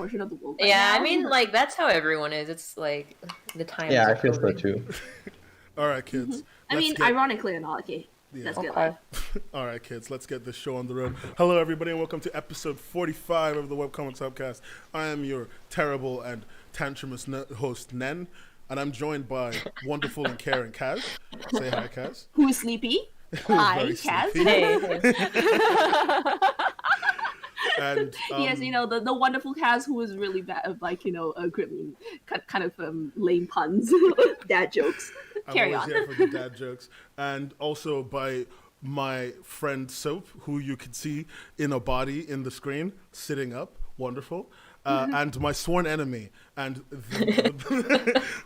portion of the world. Yeah, I mean, like, that's how everyone is. It's like the time. Yeah, I feel so too. All right, kids. I mean, ironically or not, okay. Yeah. Let's get Okay. All right, kids, let's get this show on the road. Hello, everybody, and welcome to episode 45 of the Webcomics Hubcast. I am your terrible and tantrumous host, Nen, and I'm joined by wonderful and caring Kaz. Say hi, Kaz. Who is sleepy? Hi, Kaz. Hey. And yes, you know, the wonderful Kaz who is really bad at, like, you know, kind of lame puns, dad jokes. Carry on. I'm always here for the dad jokes. And also by my friend Soap, who you can see in a body in the screen, sitting up. Wonderful. And my sworn enemy,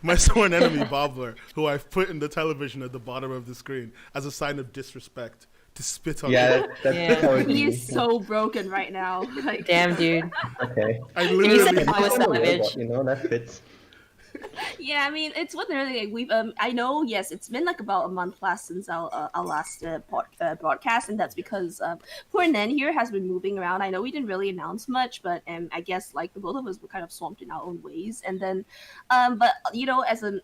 my sworn enemy, Bobler, who I've put in the television at the bottom of the screen as a sign of disrespect to spit on. Yeah, that's how it He is. is so broken right now. Like, Damn, dude. Okay. I You literally. said I was savage. You know, that fits. yeah, I mean, it's what really like, we've I know, yes, it's been like about a month plus since our last broadcast, and that's because poor Nen here has been moving around. I know we didn't really announce much, but I guess like the both of us were kind of swamped in our own ways, and then but you know, as a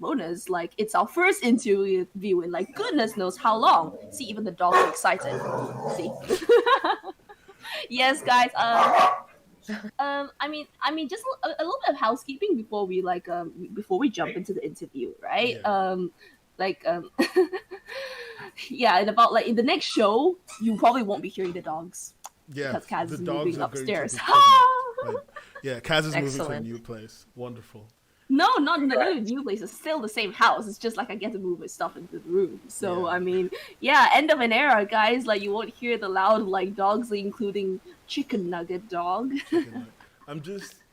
bonus, like, it's our first interview in like goodness knows how long. See, even the dogs are excited. See. Yes, guys. I mean, just a little bit of housekeeping before we jump into the interview, right? Yeah. Yeah, and about like in the next show, you probably won't be hearing the dogs. Yeah, because Kaz the is dogs moving are going to upstairs. be kidnapped. Like, yeah, Kaz is moving to a Excellent. new place. Wonderful. No, not a new place. It's still the same house. It's just like I get to move my stuff into the room. So, Yeah. I mean, yeah, end of an era, guys. Like, you won't hear the loud, like, dogs, including chicken nugget dog.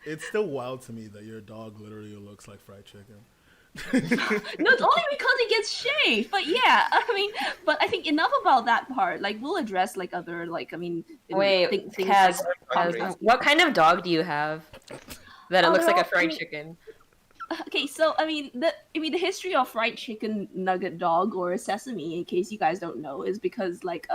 It's still wild to me that your dog literally looks like fried chicken. No, it's only because he gets shaved. But yeah, I mean, but I think enough about that part. Like, we'll address, like, other, like, I mean... Wait, things Kaz, like- Kaz, what kind of dog do you have that it Oh, looks like no, a fried I mean- chicken? Okay, so I mean the history of fried chicken nugget dog or sesame, in case you guys don't know, is because like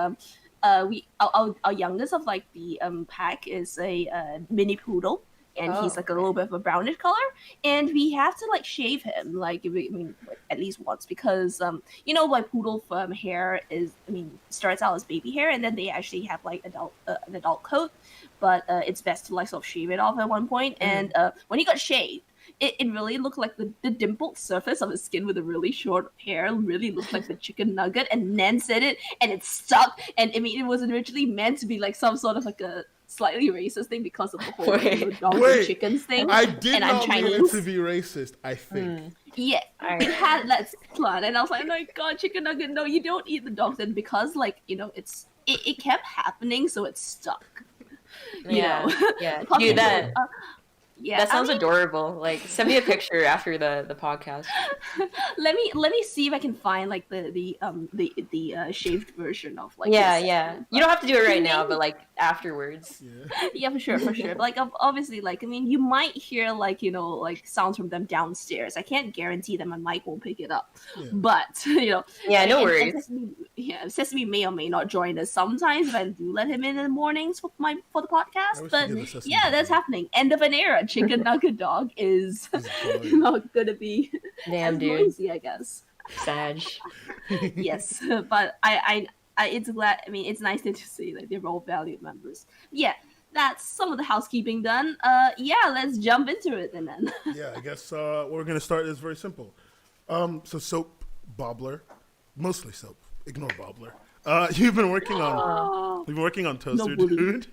our youngest of like the pack is a mini poodle, and he's like a little bit of a brownish color, and we have to like shave him like at least once because you know, like poodle hair starts out as baby hair, and then they actually have like an adult coat, but it's best to like sort of shave it off at one point, and when he got shaved, it really looked like the dimpled surface of his skin with the really short hair really looked like the chicken nugget, and Nan said it, and it stuck, and I mean, it was originally meant to be like some sort of like a slightly racist thing because of the whole dogs and chickens thing. I did and not I'm mean it Chinese. to be racist, I think. Yeah, it had that plan, and I was like, oh my god, chicken nugget, no, you don't eat the dogs, and because like, you know, it kept happening, so it stuck. You know? Yeah. Talking Dude, that... about, yeah, that sounds I mean, adorable. Like, send me a picture after the podcast. let me see if I can find like the shaved version of like Yeah. You don't have to do it right now, but like afterwards. Yeah. yeah, for sure. But like obviously, like, I mean, you might hear like, you know, like sounds from them downstairs. I can't guarantee that my mic won't pick it up, but you know, Yeah, no and worries. Sesame may or may not join us sometimes, but I do let him in the mornings for the I podcast. wish But we did the Sesame yeah, that's thing. happening. End of an era. Chicken nugget dog is boring. not gonna be Damn, as dude. noisy, I guess. Sag. Yes, but I it's glad. I mean, it's nice to see that they're all valued members. Yeah, that's some of the housekeeping done. Yeah, let's jump into it and then. Yeah, I guess we're gonna start is very simple. So Soap, Bobler, mostly Soap. Ignore Bobler. You've been working on Toaster bully. Dude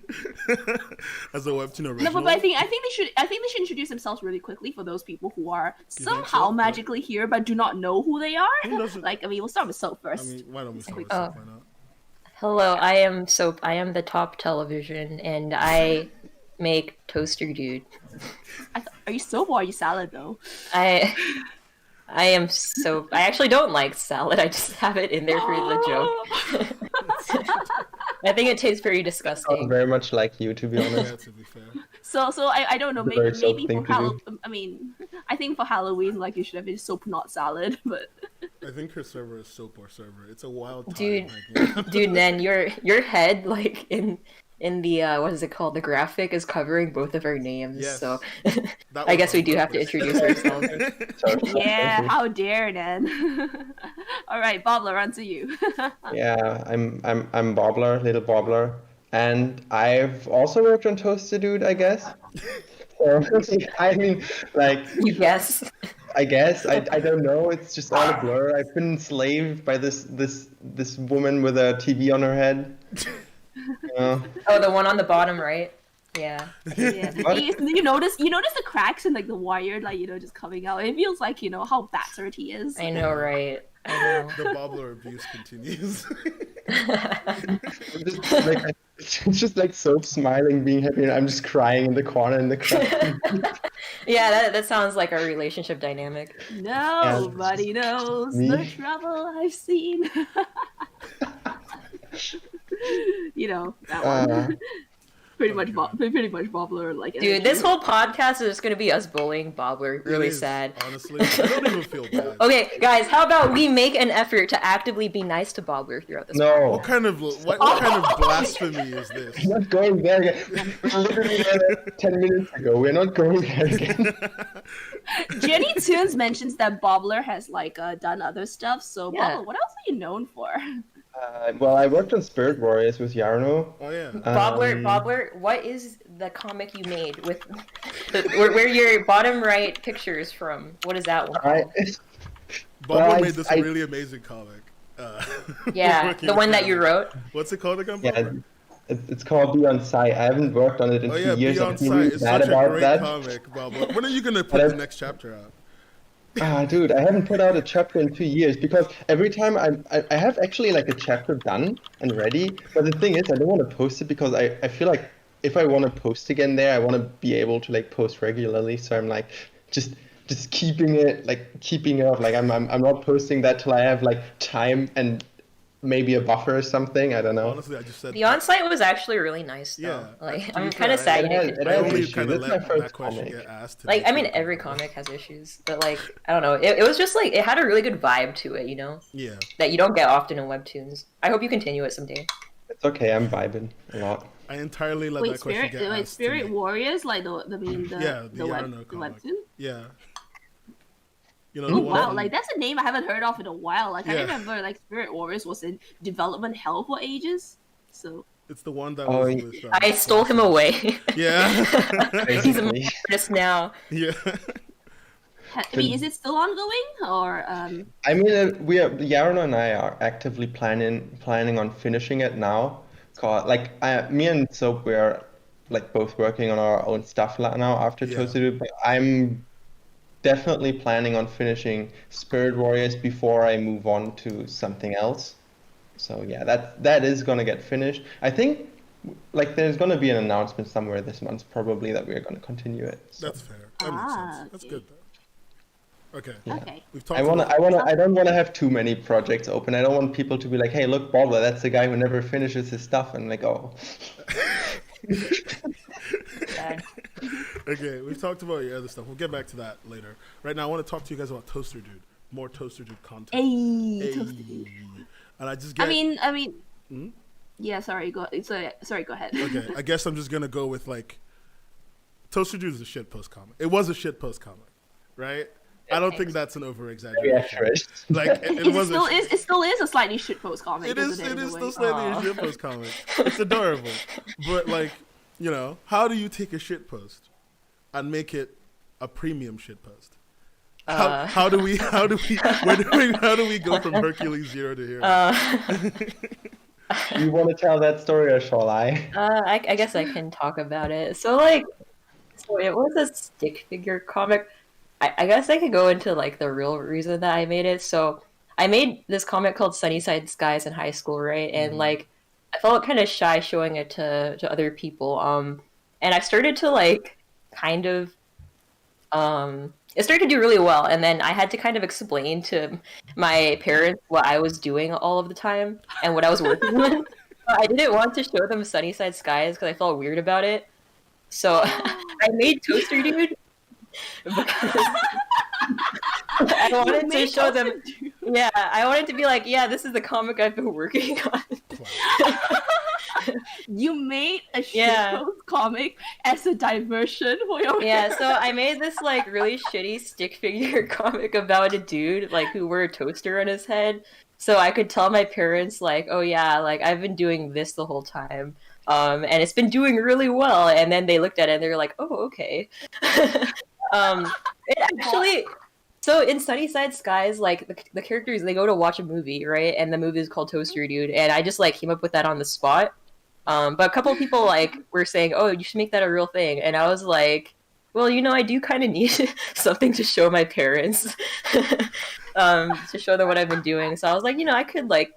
as a Webtoon original. No, but I think they should introduce themselves really quickly for those people who are somehow so? magically here but do not know who they are. Who doesn't- Like, I mean, we'll start with Soap I first. mean, why don't we start with Oh. Soap? Why not? Hello, I am Soap. I am the top television, and I make Toaster Dude. Are you Soap or are you Salad though? I am Soap. I actually don't like salad. I just have it in there for the joke. I think it tastes very Sounds disgusting. very much like you, to be honest. Yeah, to be fair. So I don't know. It's a very Soap Maybe thing for to do. Halloween. I mean, I think for Halloween, like, you should have been Soap, not Salad. But I think her server is SoaporSalad. It's a wild time. Dude. like, Dude, Nen, your head like in in the what is it called? The graphic is covering both of our names. Yes. So That I was guess we on do have to purpose. introduce ourselves. Yeah, how dare then? All right, Bobler, on to you. Yeah, I'm Bobler, little Bobler, and I've also worked on Toaster Dude, I guess. So, I mean, like, You guess. I guess I don't know. It's just all a blur. I've been enslaved by this woman with a TV on her head. You know? Oh, the one on the bottom right. Yeah. Yeah. You notice the cracks in like the wire, like just coming out. It feels like how battered he is. I know, right? I know. The Bobler abuse continues. It's just like so smiling, being happy, and I'm just crying in the corner in the crowd. Yeah, that sounds like our relationship dynamic. Nobody knows me. the trouble I've seen. That one. Pretty much Bobler, like. Dude, this whole podcast is just gonna be us bullying Bobler. Really It is, sad. Honestly, I don't even feel bad. Okay, guys, how about we make an effort to actively be nice to Bobler throughout this? No, What kind of blasphemy is this? we're not going there again. We were literally there 10 minutes ago. We're not going there again. Jenny Toons mentions that Bobler has done other stuff. So Yeah. Bobler, what else are you known for? Well, I worked on Spirit Warriors with Yarno. Oh yeah. Bobler, what is the comic you made with where your bottom right picture is from? What is that one? Bobler made this really amazing comic. Yeah, working the one with that you wrote. What's it called again? Yeah, Bobler? it's called Beyond Sight. I haven't worked on it in Oh 2 yeah, years. Beyond I've been Sight. really It's mad such a about great that. comic, Bobler. When are you gonna put the next chapter out? Dude, I haven't put out a chapter in 2 years because every time I have actually like a chapter done and ready, but the thing is I don't want to post it because I feel like if I want to post again there, I want to be able to like post regularly. So I'm like just keeping it up. Like I'm not posting that till I have like time and maybe a buffer or something. I don't know. Honestly, I just said The onsite was actually really nice, though. Yeah. Like, To I'm be kind of fair, sad you didn't it get I has to only issues. kind of It's my let first that question comic. get asked. Like, I mean, every comic has issues, but like, I don't know. It was just like, it had a really good vibe to it, Yeah. that you don't get often in Webtoons. I hope you continue it someday. It's okay. I'm vibing a lot. I entirely let that question get asked. to Spirit me. Warriors, like the Yeah, the Yarno the comic. webtoon. Yeah. The Oh one wow, from- like that's a name I haven't heard of in a while. Like I Yeah. remember like Spirit Warriors was in development hell for ages. So It's the one that Oh, was with, I stole him away. Yeah. He's a Basically. artist now. Yeah. I mean, is it still ongoing or I mean, Yarno and I are actively planning on finishing it now. Me and Soap, we're like both working on our own stuff now after Yeah. Toaster, but I'm definitely planning on finishing Spirit Warriors before I move on to something else. So yeah, that is gonna get finished. I think like there's gonna be an announcement somewhere this month probably that we're gonna continue it. So. That's fair. That makes sense. That's okay. good though. Okay. Yeah. okay? We've talked I about don't wanna have too many projects open. I don't want people to be like, hey, look, Bobler, that's the guy who never finishes his stuff, and like, oh. Sad. Okay, we've talked about your other stuff. We'll get back to that later. Right now, I want to talk to you guys about Toaster Dude. More Toaster Dude content. Hey, Hey. Toasted Dude. And I just get. I mean. Hmm? Yeah, sorry. Go ahead. Okay, I guess I'm just gonna go with like. Toaster Dude is a shitpost comic. It was a shitpost comic, right? I don't think that's an over Very exaggeration. accurate. Like it was. It still is a slightly shitpost comic. It is. isn't It in a is way? still slightly a shitpost comic. It's adorable, but like, how do you take a shitpost and make it a premium shitpost? How do we how do we go from Hercules 0 to hero? You want to tell that story or shall I? I guess I can talk about it. So it was a stick figure comic. I guess I could go into like the real reason that I made it. So I made this comic called Sunnyside Skies in high school, right? And like I felt kind of shy showing it to other people. And I started to like kind of it started to do really well, and then I had to kind of explain to my parents what I was doing all of the time and what I was working on. I didn't want to show them Sunnyside Skies because I felt weird about it. So I made Toaster Dude because I wanted to show them. Yeah, I wanted to be like, yeah, this is the comic I've been working on. You made a Yeah. shitpost comic as a diversion for your Yeah, so I made this like really shitty stick figure comic about a dude like who wore a toaster on his head. So I could tell my parents like, oh yeah, like I've been doing this the whole time. And it's been doing really well. And then they looked at it and they're like, oh, okay. It actually so in Sunnyside Skies, like the characters they go to watch a movie, right? And the movie is called Toaster Dude, and I just like came up with that on the spot. But a couple of people like were saying, "Oh, you should make that a real thing," and I was like, "Well, I do kind of need something to show my parents, to show them what I've been doing." So I was like, I could like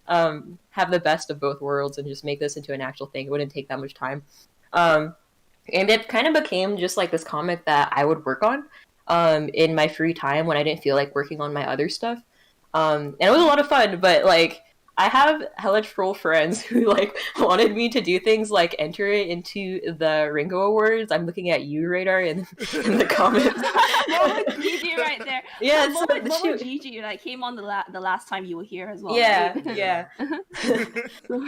have the best of both worlds and just make this into an actual thing. It wouldn't take that much time, and it kind of became just like this comic that I would work on in my free time when I didn't feel like working on my other stuff. And it was a lot of fun, but like I have hella troll friends who like wanted me to do things like enter it into the Ringo Awards. I'm looking at you, Radar, in the comments. Momo Gigi right there. Yeah, so so Momo Gigi like came on the last time you were here as well. Yeah, right? yeah.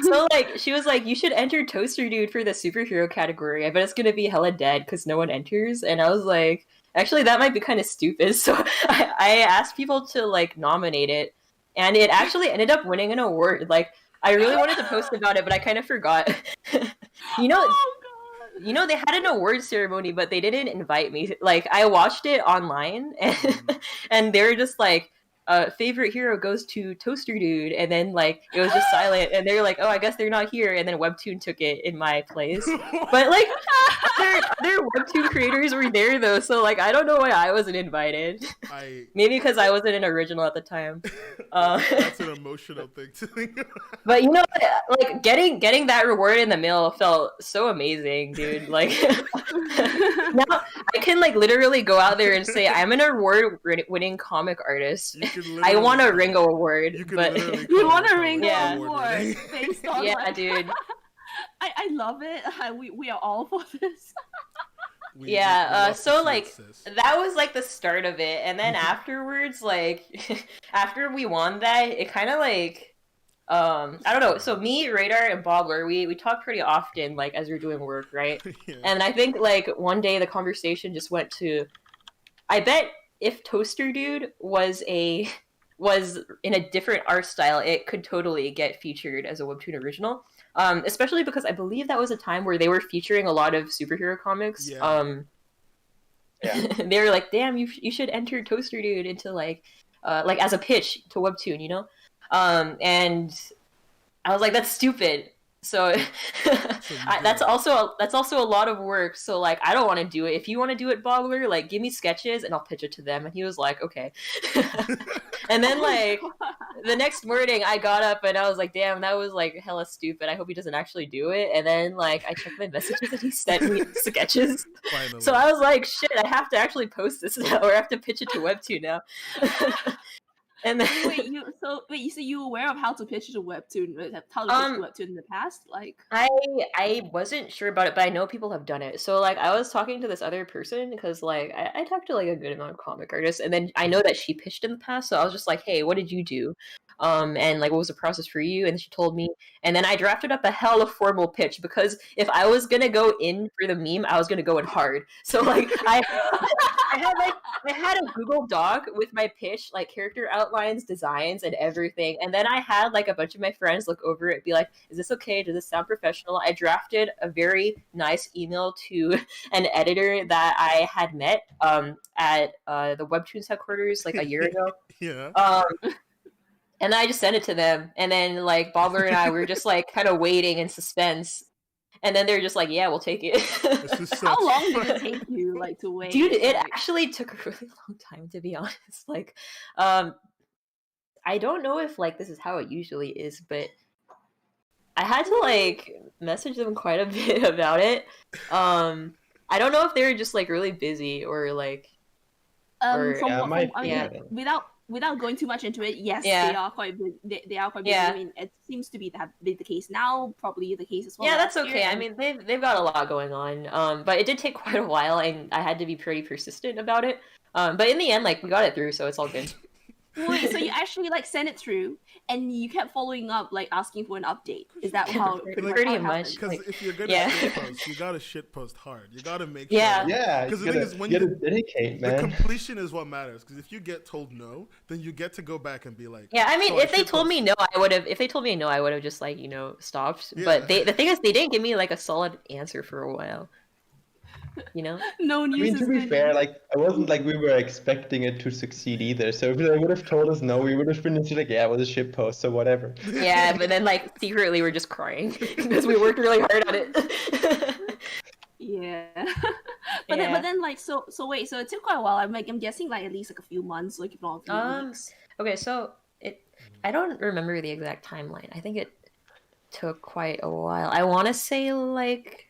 So like she was like, you should enter Toaster Dude for the superhero category. I bet it's gonna be hella dead because no one enters. And I was like, actually, that might be kind of stupid. So I asked people to like nominate it. And it actually ended up winning an award. Like, I really wanted to post about it, but I kind of forgot. you know, they had an award ceremony, but they didn't invite me. Like, I watched it online, and they were just like, favorite hero goes to Toaster Dude, and then like it was just silent, and they were like, oh, I guess they're not here, and then Webtoon took it in my place. But like their Webtoon creators were there though, so like I don't know why I wasn't invited. Maybe because I wasn't an original at the time. That's an emotional thing to think. But like getting that reward in the mail felt so amazing, dude. Like now I can like literally go out there and say I'm an award-winning comic artist. I want a Ringo Award, but you want a Ringo Yeah. Award based on yeah, dude. I love it. We are all for this. So like that was like the start of it, and then afterwards, like after we won that, it kind of like I don't know. So me, Radar, and Bobler, we talk pretty often, like as we're doing work, right? Yeah. And I think like one day the conversation just went to, I bet if Toaster Dude was in a different art style, it could totally get featured as a Webtoon original. Especially because I believe that was a time where they were featuring a lot of superhero comics. Yeah. They were like, "Damn, you should enter Toaster Dude into like as a pitch to Webtoon," And I was like, "That's stupid." So that's also a lot of work. So like, I don't want to do it. If you want to do it, Bobler, like, give me sketches and I'll pitch it to them. And he was like, "Okay." And then like the next morning, I got up and I was like, "Damn, that was like hella stupid. I hope he doesn't actually do it." And then like I checked my messages and he sent me sketches. Finally. So I was like, "Shit, I have to actually post this now, or I have to pitch it to Webtoon now." And then so you were aware of how to pitch to Webtoon, how to pitch to Webtoon in the past? Like I wasn't sure about it, but I know people have done it. So like I was talking to this other person because like I talked to like a good amount of comic artists, and then I know that she pitched in the past, so I was just like, "Hey, what did you do? And like what was the process for you?" And she told me, and then I drafted up a hella formal pitch because if I was gonna go in for the meme, I was gonna go in hard. So like I had a Google Doc with my pitch, like character outlines, designs, and everything. And then I had like a bunch of my friends look over it, be like, "Is this okay? Does this sound professional?" I drafted a very nice email to an editor that I had met at the Webtoons headquarters like a year ago. Yeah. And I just sent it to them. And then like Bobler and I were just like kind of waiting in suspense. And then they're just like, "Yeah, we'll take it." How long did it take you like to wait? Dude, it actually took a really long time, to be honest. Like, I don't know if like this is how it usually is, but I had to like message them quite a bit about it. I don't know if they were just like really busy or like. Without going too much into it, yes, Yeah. they are quite they are quite busy. Yeah. I mean, it seems to be the case now, probably the case as well. Yeah, that's last okay. year. I mean, they've got a lot going on. But it did take quite a while, and I had to be pretty persistent about it. But in the end, like we got it through, so it's all good. Wait, so you actually like sent it through, and you kept following up, like asking for an update? Is that how Pretty how it much. happened? Because if you're gonna Yeah. shit post, you gotta shit post hard. You gotta make Yeah. sure. Yeah, Because you the thing gotta, is, when you you gotta dedicate, the man. completion is what matters. Because if you get told no, then you get to go back and be like, Yeah, I mean, "So if they shit told me posted." no, I would have. If they told me no, I would have just like stopped. Yeah. But the thing is, they didn't give me like a solid answer for a while. You know? No I news mean, is to be good fair, news. like I wasn't like we were expecting it to succeed either. So if they would have told us no, we would have been like, yeah, it was a shit post, so whatever. Yeah, but then like secretly we're just crying because we worked really hard on it. Yeah. Yeah. But then like so wait, so it took quite a while. I'm guessing like at least like a few months, like if not a few weeks. Okay, so I don't remember the exact timeline. I think it took quite a while. I want to say like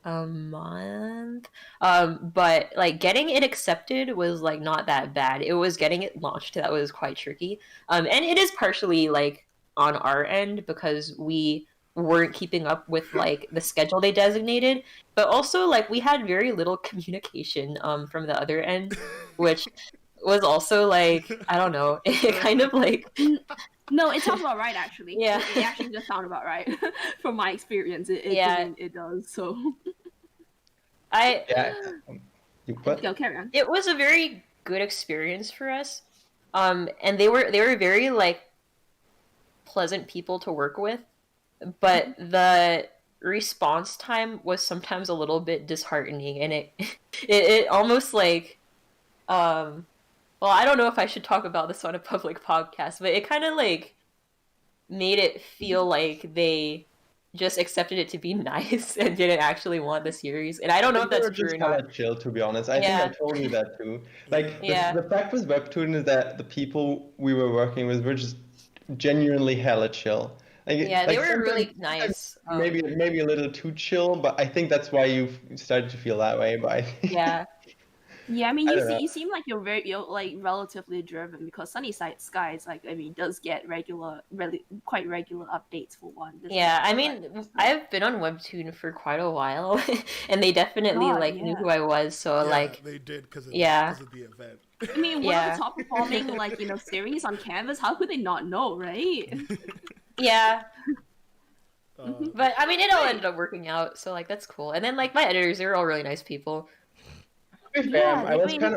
a month. But like getting it accepted was like not that bad. It was getting it launched that was quite tricky. And it is partially like on our end because we weren't keeping up with like the schedule they designated, but also like we had very little communication from the other end, which was also like I don't know, it kind of like No, it sounds about right actually. Yeah. It actually just sounded about right from my experience. Yeah. It does. So Yeah. What? go carry on. it was a very good experience for us. And they were very like pleasant people to work with, but the response time was sometimes a little bit disheartening, and it almost like well, I don't know if I should talk about this on a public podcast, but it kind of like made it feel like they just accepted it to be nice and didn't actually want the series. And I don't know if They that's were true or just not. kinda chill, to be honest. I Yeah. think I told you that too. Like Yeah. the fact with Webtoon is that the people we were working with were just genuinely hella chill. Like, Yeah, they like were really sometimes nice. maybe a little too chill, but I think that's why you've started to feel that way. But I think, Yeah. Yeah, I mean, I don't know. you seem like you're like relatively driven because Sunnyside Skies, like I mean, does get quite regular updates for one. Yeah, I But- mean, I've been on Webtoon for quite a while, and they definitely God, like knew yeah. who I was. So Yeah, like, they did because of Yeah. the event. I mean, one Yeah. of the top performing like series on Canvas. How could they not know, right? yeah. Uh, But I mean, it all ended up working out. So like, that's cool. And then like my editors, they were all really nice people. To be fair, Yeah,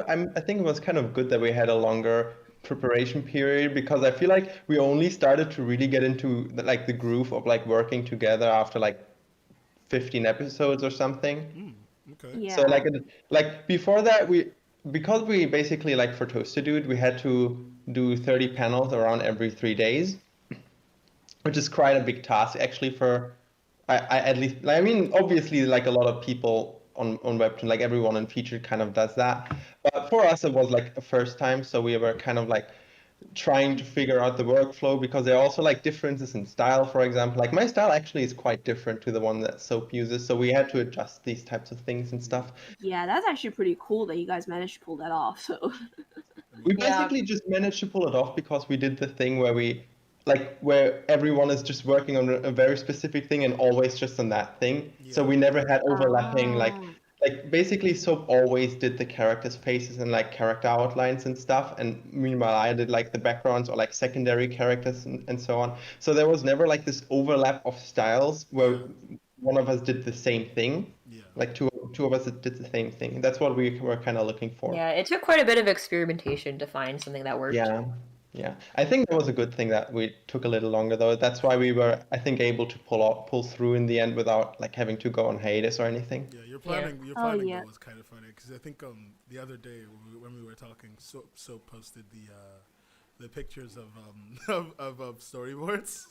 I mean- I think it was kind of good that we had a longer preparation period because I feel like we only started to really get into the groove of like working together after like 15 episodes or something. okay. Yeah. So like before that because we basically like for Toasted Dude we had to do 30 panels around every 3 days, which is quite a big task actually for I at least I mean obviously like a lot of people on Webtoon, like everyone in Featured kind of does that. But for us, it was like a first time, so we were kind of like trying to figure out the workflow because there are also like differences in style, for example. Like my style actually is quite different to the one that Soap uses, so we had to adjust these types of things and stuff. Yeah, that's actually pretty cool that you guys managed to pull that off. So We Yeah. basically just managed to pull it off because we did the thing where everyone is just working on a very specific thing and always just on that thing. So we never had overlapping like basically Soap always did the characters' faces and like character outlines and stuff, and meanwhile I did like the backgrounds or like secondary characters and so on. So there was never like this overlap of styles where one of us did the same thing. Yeah. Like two of us did the same thing. That's what we were kind of looking for. Yeah, it took quite a bit of experimentation to find something that worked. Yeah. I think that was a good thing that we took a little longer though. That's why we were, I think, able to pull through in the end without like having to go on hiatus or anything. Yeah, your planning yeah. though was kind of funny because I think the other day when we were talking, so posted the pictures of storyboards.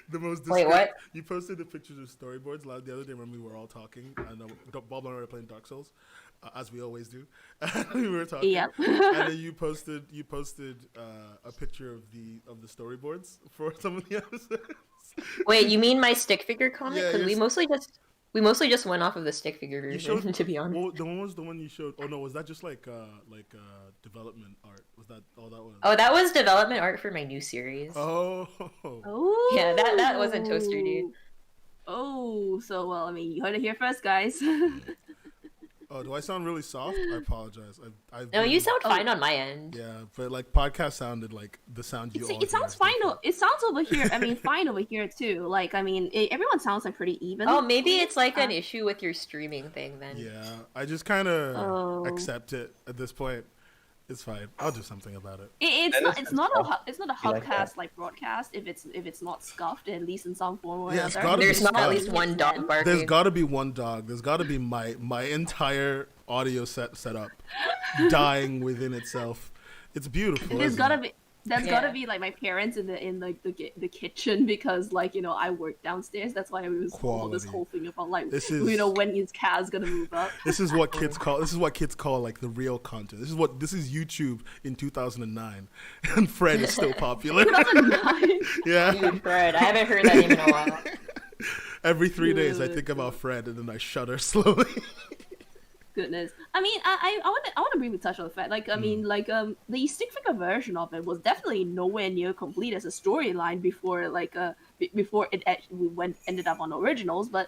The most Wait, what? You posted the pictures of storyboards the other day when we were all talking, and Bob and I were playing Dark Souls, as we always do. We were talking, Yep. and then you posted a picture of the storyboards for some of the episodes. Wait, you mean my stick figure comic? Yeah, Because your we mostly just went off of the stick figure You version, showed to be honest. Well, the one was the one you showed. Oh no, was that just like development art? Was that all that was? Oh, that was development art for my new series. Oh. Oh. Yeah, that wasn't Toaster Dude. Oh, so well, I mean, you heard it here first, guys. Oh Oh, do I sound really soft? I apologize. I've No, been- you sound fine on my end. Yeah, but like podcast sounded like the sound you all It sounds fine. It sounds over here. I mean, fine over here too. Like, I mean, everyone sounds like pretty even. Oh, maybe it's like an issue with your streaming thing then. Yeah, I just kind of Oh. accept it at this point. It's fine. I'll do something about it. It's not a like that. hubcast like broadcast if it's not scuffed at least in some form or Yeah, it's another. gotta be There's not at scuffed. least one dog barking. There's got to be one dog. There's got to be my entire audio setup dying within itself. It's beautiful. There's isn't gotta it? be. That's Yeah. gotta be like my parents in like the kitchen because like I work downstairs. That's why it was all this Quality. whole thing about like This is- when his cat's gonna move up. This is what kids call like the real content. This is YouTube in 2009, and Fred is still popular. 2009. Yeah. Dude, Fred, I haven't heard that name in a while. Every 3 days, I think about Fred, and then I shudder slowly. Goodness. I mean, I want to briefly touch on the fact, like, I mean, like, the stick figure version of it was definitely nowhere near complete as a storyline before, like, before it actually ended up on originals. But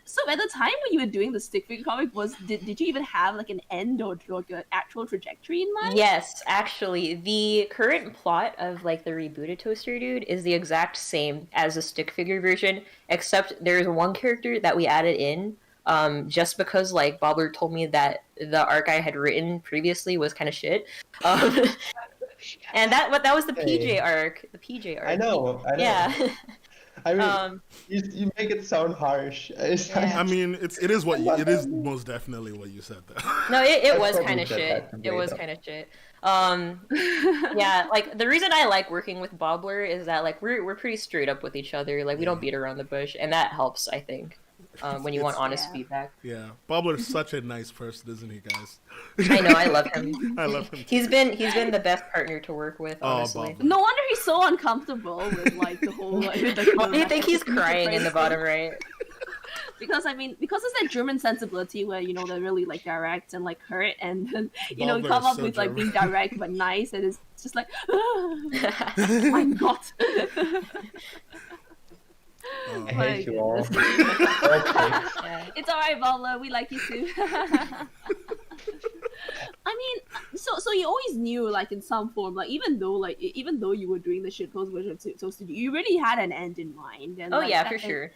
so at the time when you were doing the stick figure comic, did you even have like an end or like an actual trajectory in mind? Yes, actually, the current plot of like the rebooted Toaster Dude is the exact same as the stick figure version, except there's one character that we added in. Just because like Bobler told me that the arc I had written previously was kind of shit, and that was the PJ arc. The PJ arc. I know. Yeah. I mean, you make it sound harsh. Yeah. I mean, it is most definitely what you said there. No, it I was probably kind of said shit. that It was today, kind of shit. Yeah, like the reason I like working with Bobler is that like we're pretty straight up with each other. Like we don't beat around the bush, and that helps, I think. When you want honest feedback. Yeah, Bobler's such a nice person, isn't he, guys? I know, I love him. I love him. He's been the best partner to work with, honestly. Bobler. No wonder he's so uncomfortable with like the whole. Like, with the Why do you think he's crying in the bottom right? Because it's that German sensibility where they're really like direct and like hurt, and then you Bobler come is up so with like German. being direct but nice, and it's just like, oh my god. I My hate you all. goodness. Yeah. It's alright, Bobler. We like you too. I mean, so you always knew, like in some form, like even though you were doing the shitpost version of Toasted, you really had an end in mind. And, Oh like, yeah, that- for sure.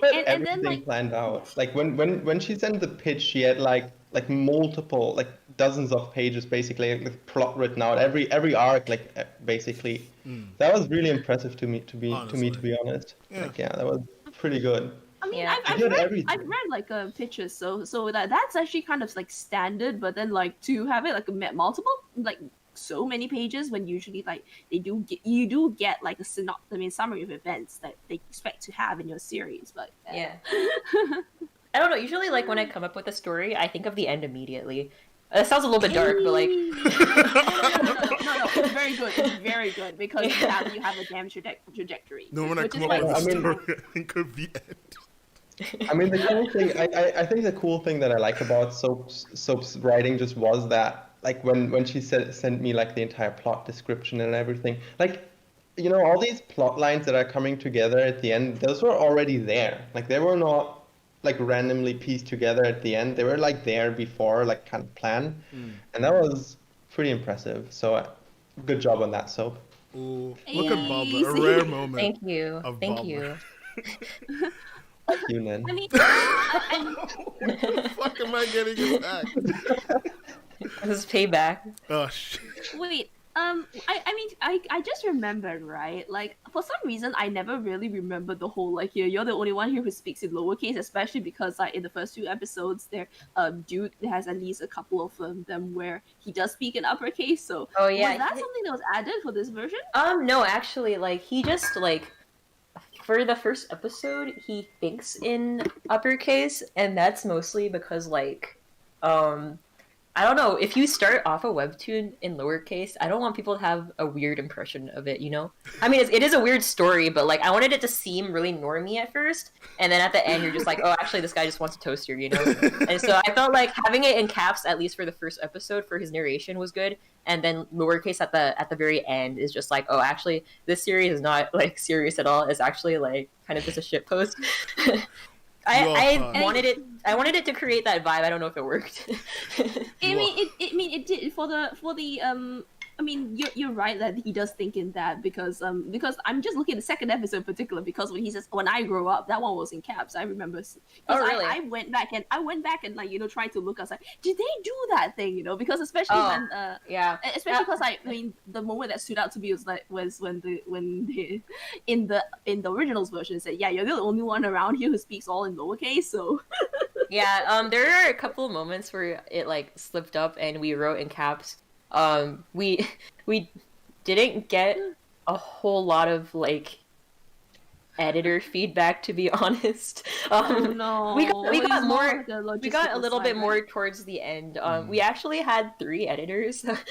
But and everything then, like- planned out. Like when she sent the pitch, she had like multiple, like dozens of pages basically, like plot written out. Every arc, like basically. That was really impressive to me. To be honest. Yeah. Like that was pretty good. I mean, Yeah. I've did read everything. like pictures, so that's actually kind of like standard. But then like to have it like multiple like so many pages when usually like you do get like a summary of events that they expect to have in your series. But Yeah. I don't know, usually like when I come up with a story, I think of the end immediately. That sounds a little bit dark, but like no, it's very good. It's very good because Yeah. you have a damn trajectory. No, when I which come is up like- with a I mean- story, I think of the end. I mean, the cool thing, I think the cool thing that I like about Soap's writing just was that, like, when she sent me, like, the entire plot description and everything, like, all these plot lines that are coming together at the end, those were already there. Like, they were not, like, randomly pieced together at the end. They were, like, there before, like, kind of planned. And that was pretty impressive. So, good job on that, Soap. Ooh, look at Bobler, a Easy. rare moment. thank you. Of Thank Bobler. you. Thank you, Nen. I mean, What the fuck am I getting it back? This is payback. Oh shit. wait. I just remembered, right? Like, for some reason, I never really remembered the whole, like, you're the only one here who speaks in lowercase, especially because, like, in the first few episodes, there, Dude has at least a couple of them where he does speak in uppercase, so... Oh yeah. Was that something that was added for this version? No, actually, like, he just, like, for the first episode, he thinks in uppercase, and that's mostly because, like, I don't know, if you start off a webtoon in lowercase, I don't want people to have a weird impression of it, I mean, it is a weird story, but, like, I wanted it to seem really normie at first, and then at the end, you're just like, oh, actually, this guy just wants a toaster, And so I felt like having it in caps, at least for the first episode, for his narration was good, and then lowercase at the very end is just like, oh, actually, this series is not, like, serious at all. It's actually, like, kind of just a shitpost. I wanted it to create that vibe. I don't know if it worked. It did for the. I mean, you're right that he does think in that because I'm just looking at the second episode in particular because when he says when I grow up, that one was in caps. I remember. Oh really? I went back and like tried to look. I was like, did they do that thing? Because especially when especially because I mean the moment that stood out to me was when the in the originals version said you're the only one around here who speaks all in lowercase. So yeah, there are a couple of moments where it like slipped up and we wrote in caps. We didn't get a whole lot of like editor feedback, to be honest. No, we got more. Like We got a little bit more towards the end. We actually had 3 editors at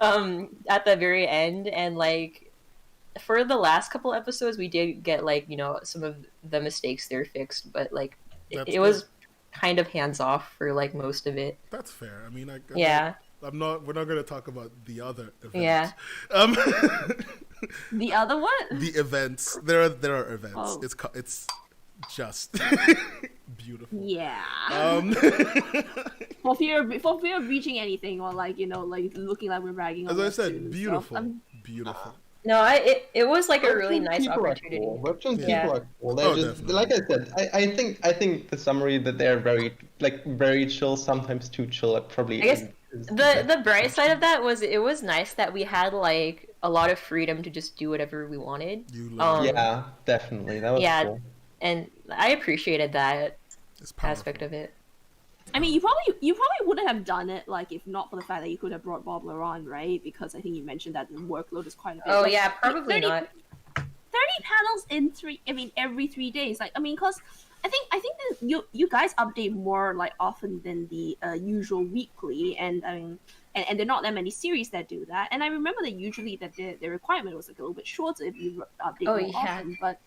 the very end, and like for the last couple episodes, we did get like some of the mistakes there fixed, but like it was kind of hands off for like most of it. That's fair. I mean, yeah. We're not going to talk about the other events. Yeah. The other what? The events. There are events. Oh. It's just beautiful. Yeah. For fear of reaching anything or like like looking like we're bragging. As on I said, Webtoon beautiful, stuff. beautiful. No, it was like a really Webtoon nice people are opportunity. cool. Webtoon Yeah. people are cool. They're just definitely. like I said. I think the summary that they're very chill, sometimes too chill. Probably. I guess is the bright side of that was it was nice that we had like a lot of freedom to just do whatever we wanted. yeah, definitely. That was cool. And I appreciated that It's powerful. aspect of it. I mean, you probably wouldn't have done it like if not for the fact that you could have brought Bobler on, right? Because I think you mentioned that the workload is quite a bit. Oh like, yeah, probably 30 not. 30 panels in every 3 days. Like, I mean, because I think that you guys update more like often than the usual weekly, and I mean, and there are not that many series that do that. And I remember that usually that the requirement was like a little bit shorter if you update more often. But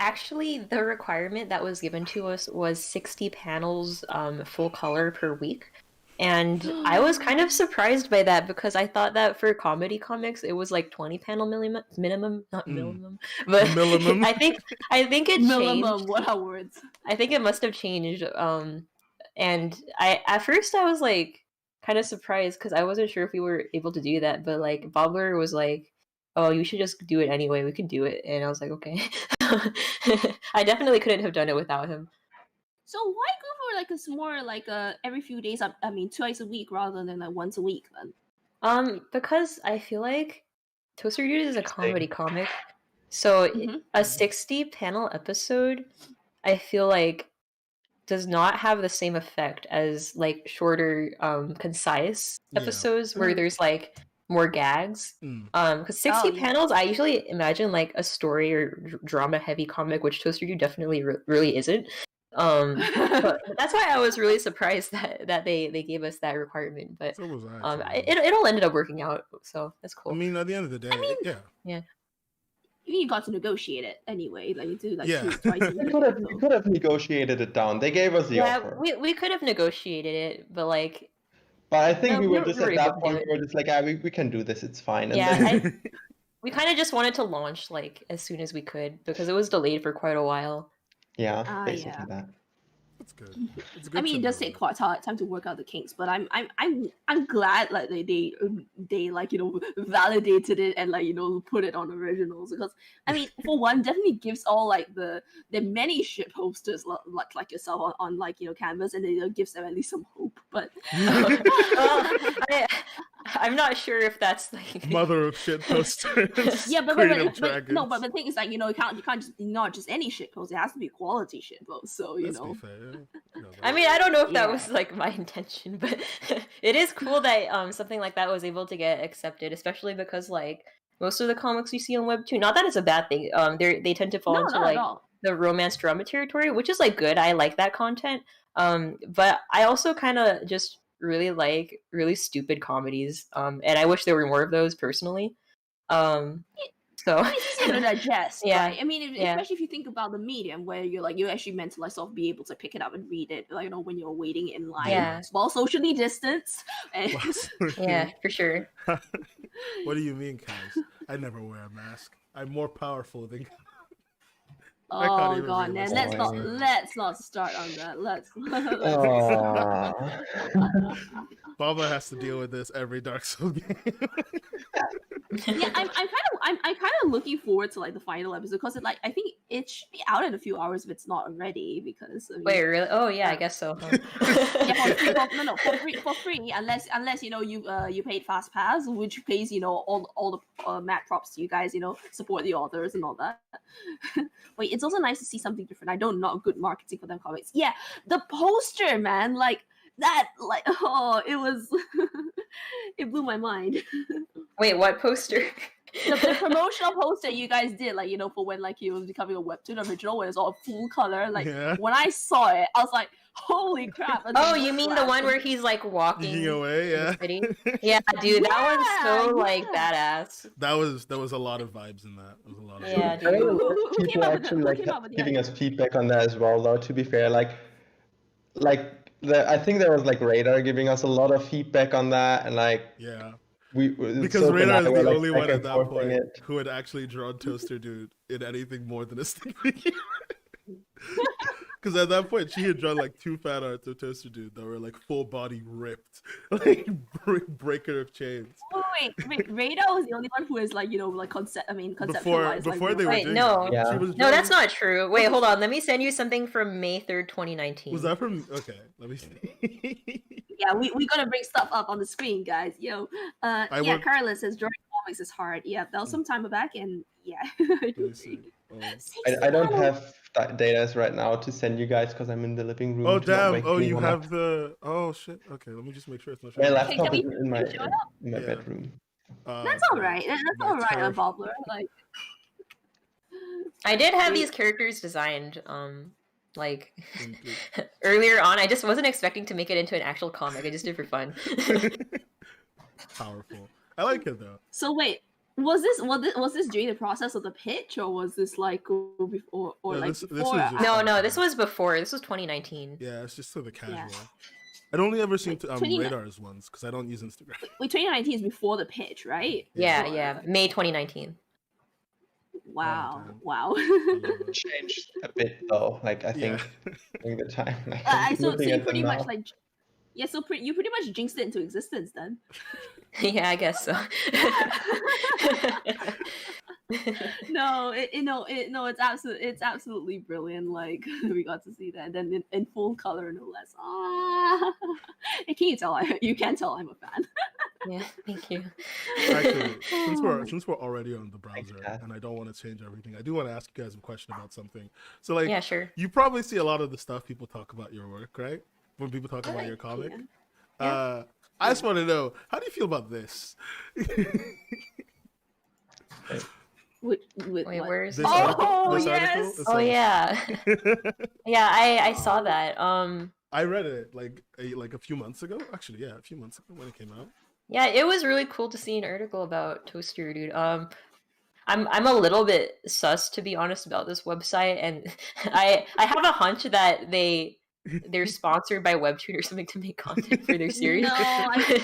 actually, the requirement that was given to us was 60 panels, full color per week. And I was kind of surprised by that because I thought that for comedy comics it was like 20 panel minimum, not minimum, but Minimum. I think it minimum, changed. what are words? I think it must have changed. And at first I was like kind of surprised because I wasn't sure if we were able to do that, but like Bobler was like, "Oh, you should just do it anyway. We can do it," and I was like, "Okay." I definitely couldn't have done it without him. So why go for like a more like every few days? I mean, twice a week rather than like once a week then? Because I feel like Toaster Dude is a comedy comic, so a 60 panel episode, I feel like, does not have the same effect as like shorter, concise episodes where there's like more gags. Because 60 panels, I usually imagine like a story or drama heavy comic, which Toaster Dude definitely really isn't. But that's why I was really surprised that they gave us that requirement. But So was I. it all ended up working out, so that's cool. I mean, at the end of the day, yeah. You got to negotiate it anyway. Like you do like twice a week. We could have negotiated it down. They gave us the offer. we could have negotiated it, but like. But I think No, we were just we were at able that to point. do We were just like, we can do this. It's fine. And Yeah, then... we kind of just wanted to launch like as soon as we could because it was delayed for quite a while. Yeah, basically that. That's good. It's good. I mean, it does take quite time to work out the kinks, but I'm glad like they like validated it and like put it on originals because I mean for one definitely gives all like the many ship posters like yourself on like canvas and it gives them at least some hope. But I'm not sure if that's like mother of shit posters. Yeah, but the thing is like you can't just not just any shit post. It has to be quality shit post. So Let's be fair. I mean, I don't know if that was like my intention, but it is cool that something like that was able to get accepted, especially because like most of the comics you see on Webtoon, not that it's a bad thing. They tend to fall into like the romance drama territory, which is like good. I like that content. But I also kind of just really like really stupid comedies. And I wish there were more of those personally. So it's easier to digest. Yeah. Right? I mean, especially if you think about the medium where you're actually meant to like sort of be able to pick it up and read it, like when you're waiting in line. Yeah. While socially distanced. Yeah, for sure. What do you mean, Kaz? I never wear a mask. I'm more powerful than. I can't Oh even god, read man, what's let's not start on that. Let's. Aww. Baba has to deal with this every Dark Souls game. Yeah, I'm kind of looking forward to like the final episode because I think it should be out in a few hours if it's not already. Because I mean, Wait, really? Oh yeah, I guess so. Huh? yeah, for free, for free, unless you know you paid Fast Pass, which pays all the mad props to you guys, support the authors and all that. But it's also nice to see something different. I know not good marketing for them comics. Yeah, the poster, man, like that, like it was, it blew my mind. Wait, what poster? The promotional poster you guys did, like for when like he was becoming a webtoon original, when it's all full color. Like when I saw it, I was like, "Holy crap!" Oh, you mean the one where he's like walking away? Yeah, the city? Yeah, dude, that one's so like badass. That was a lot of vibes in that. It was a lot of Yeah, vibes. dude. People actually like giving us feedback on that as well, though. To be fair, like I think there was like Radar giving us a lot of feedback on that, and like Yeah. because Radar is the only one at back that and point forthing who had actually drawn Toaster Dude in anything more than a stick figure. Because at that point, she had drawn like 2 fan arts of Toaster Dude that were like full body ripped, like breaker of chains. Oh wait, Radar was the only one who is like conceptualized. Before like, they were Wait, doing no. that, Yeah. she was No, that's drawing- not true. Wait, hold on. Let me send you something from May 3rd, 2019. Was that from? Okay, let me see. Yeah, we gotta bring stuff up on the screen, guys. Carlos says drawing comics is hard. Yeah, that was some time back, and yeah. Let me see. I don't have data right now to send you guys because I'm in the living room. Oh to not damn! wake Oh, you anyone have up. the. Oh shit! Okay, let me just make sure it's not. My showing. laptop we- is in my show it in my Yeah. bedroom. That's all right. That's My all right, terrif- Bobler. Like, I did have these characters designed, like Indeed. earlier on. I just wasn't expecting to make it into an actual comic. I just did it for fun. Powerful. I like it though. so wait, was this during the process of the pitch, or was this like before, or No, like this was before? just- No, this was before. This was 2019. Yeah, it's just for the casual. Yeah. I'd only ever seen 29 Radar's ones because I don't use Instagram. Wait, 2019 is before the pitch, right? Yeah, May 2019. Wow, damn. wow. I love it. Changed a bit though. Like I think Yeah. during the time. Like, So looking you at them pretty much now. like, yeah. So you pretty much jinxed it into existence then. Yeah, I guess so. No, it's absolutely brilliant. Like we got to see that, and then in full color, no less. Ah, you can't tell I'm a fan. Yeah, thank you. Actually, since we're already on the browser Kat. and I don't want to change everything, I do want to ask you guys a question about something. So like, Yeah, sure. you probably see a lot of the stuff people talk about your work, right? When people talk about your comic. Yeah. I just want to know, how do you feel about this? With Wait, what? where is This it? Oh, article? yes! This Oh article? yeah, yeah. I saw that. I read it like a few months ago. Actually, yeah, a few months ago when it came out. Yeah, it was really cool to see an article about Toaster, dude. I'm a little bit sus, to be honest, about this website, and I have a hunch that they're sponsored by Webtoon or something to make content for their series. I mean,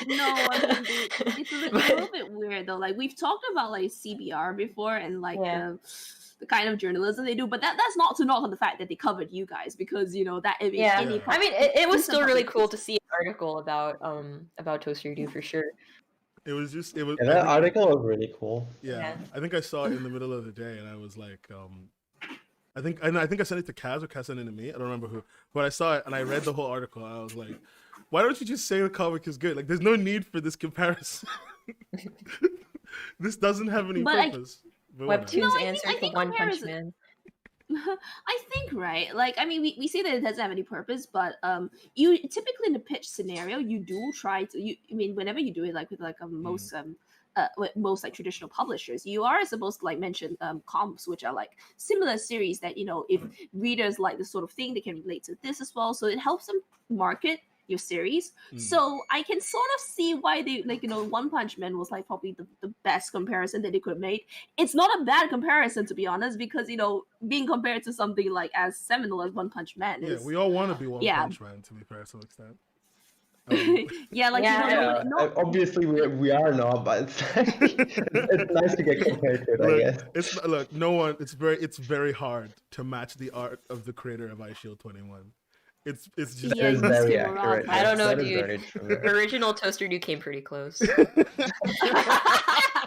it's a little bit weird though. Like we've talked about like CBR before and like Yeah. the kind of journalism they do, but that's not to knock on the fact that they covered you guys because that Yeah, Yeah. I mean, it was still really cool to publications. see an article about Toaster, dude, for sure. It was. Yeah, I that think- article was really cool. Yeah, Yeah. I think I saw it in the middle of the day, and I was like, I think I sent it to Kaz or Kaz sent it to me. I don't remember who, but I saw it and I read the whole article. And I was like, why don't you just say the comic is good? Like, there's no need for this comparison. This doesn't have any But, like, purpose. But whatever. Webtoon's I answer to think One Punch comparison- Man. I think right. Like I mean, we say that it doesn't have any purpose, but you typically in the pitch scenario, you do try to. I mean, whenever you do it, like with like most with most like traditional publishers, you are supposed to like mention comps, which are like similar series that if readers like this sort of thing, they can relate to this as well. So it helps them market your series. So I can sort of see why they like One Punch Man was like probably the best comparison that they could make. It's not a bad comparison to be honest, because being compared to something like as seminal as One Punch Man Yeah, is we all want to be One Yeah. Punch Man, to be fair, to some extent. Yeah, like Yeah. you know, Yeah, no, obviously we are not, but it's like, it's nice to get compared to it, I guess. No one. It's very hard to match the art of the creator of iShield 21. It's just That Yeah, is he's very too accurate. rough. I don't know, That is dude. very true. Original Toaster Dude came pretty close.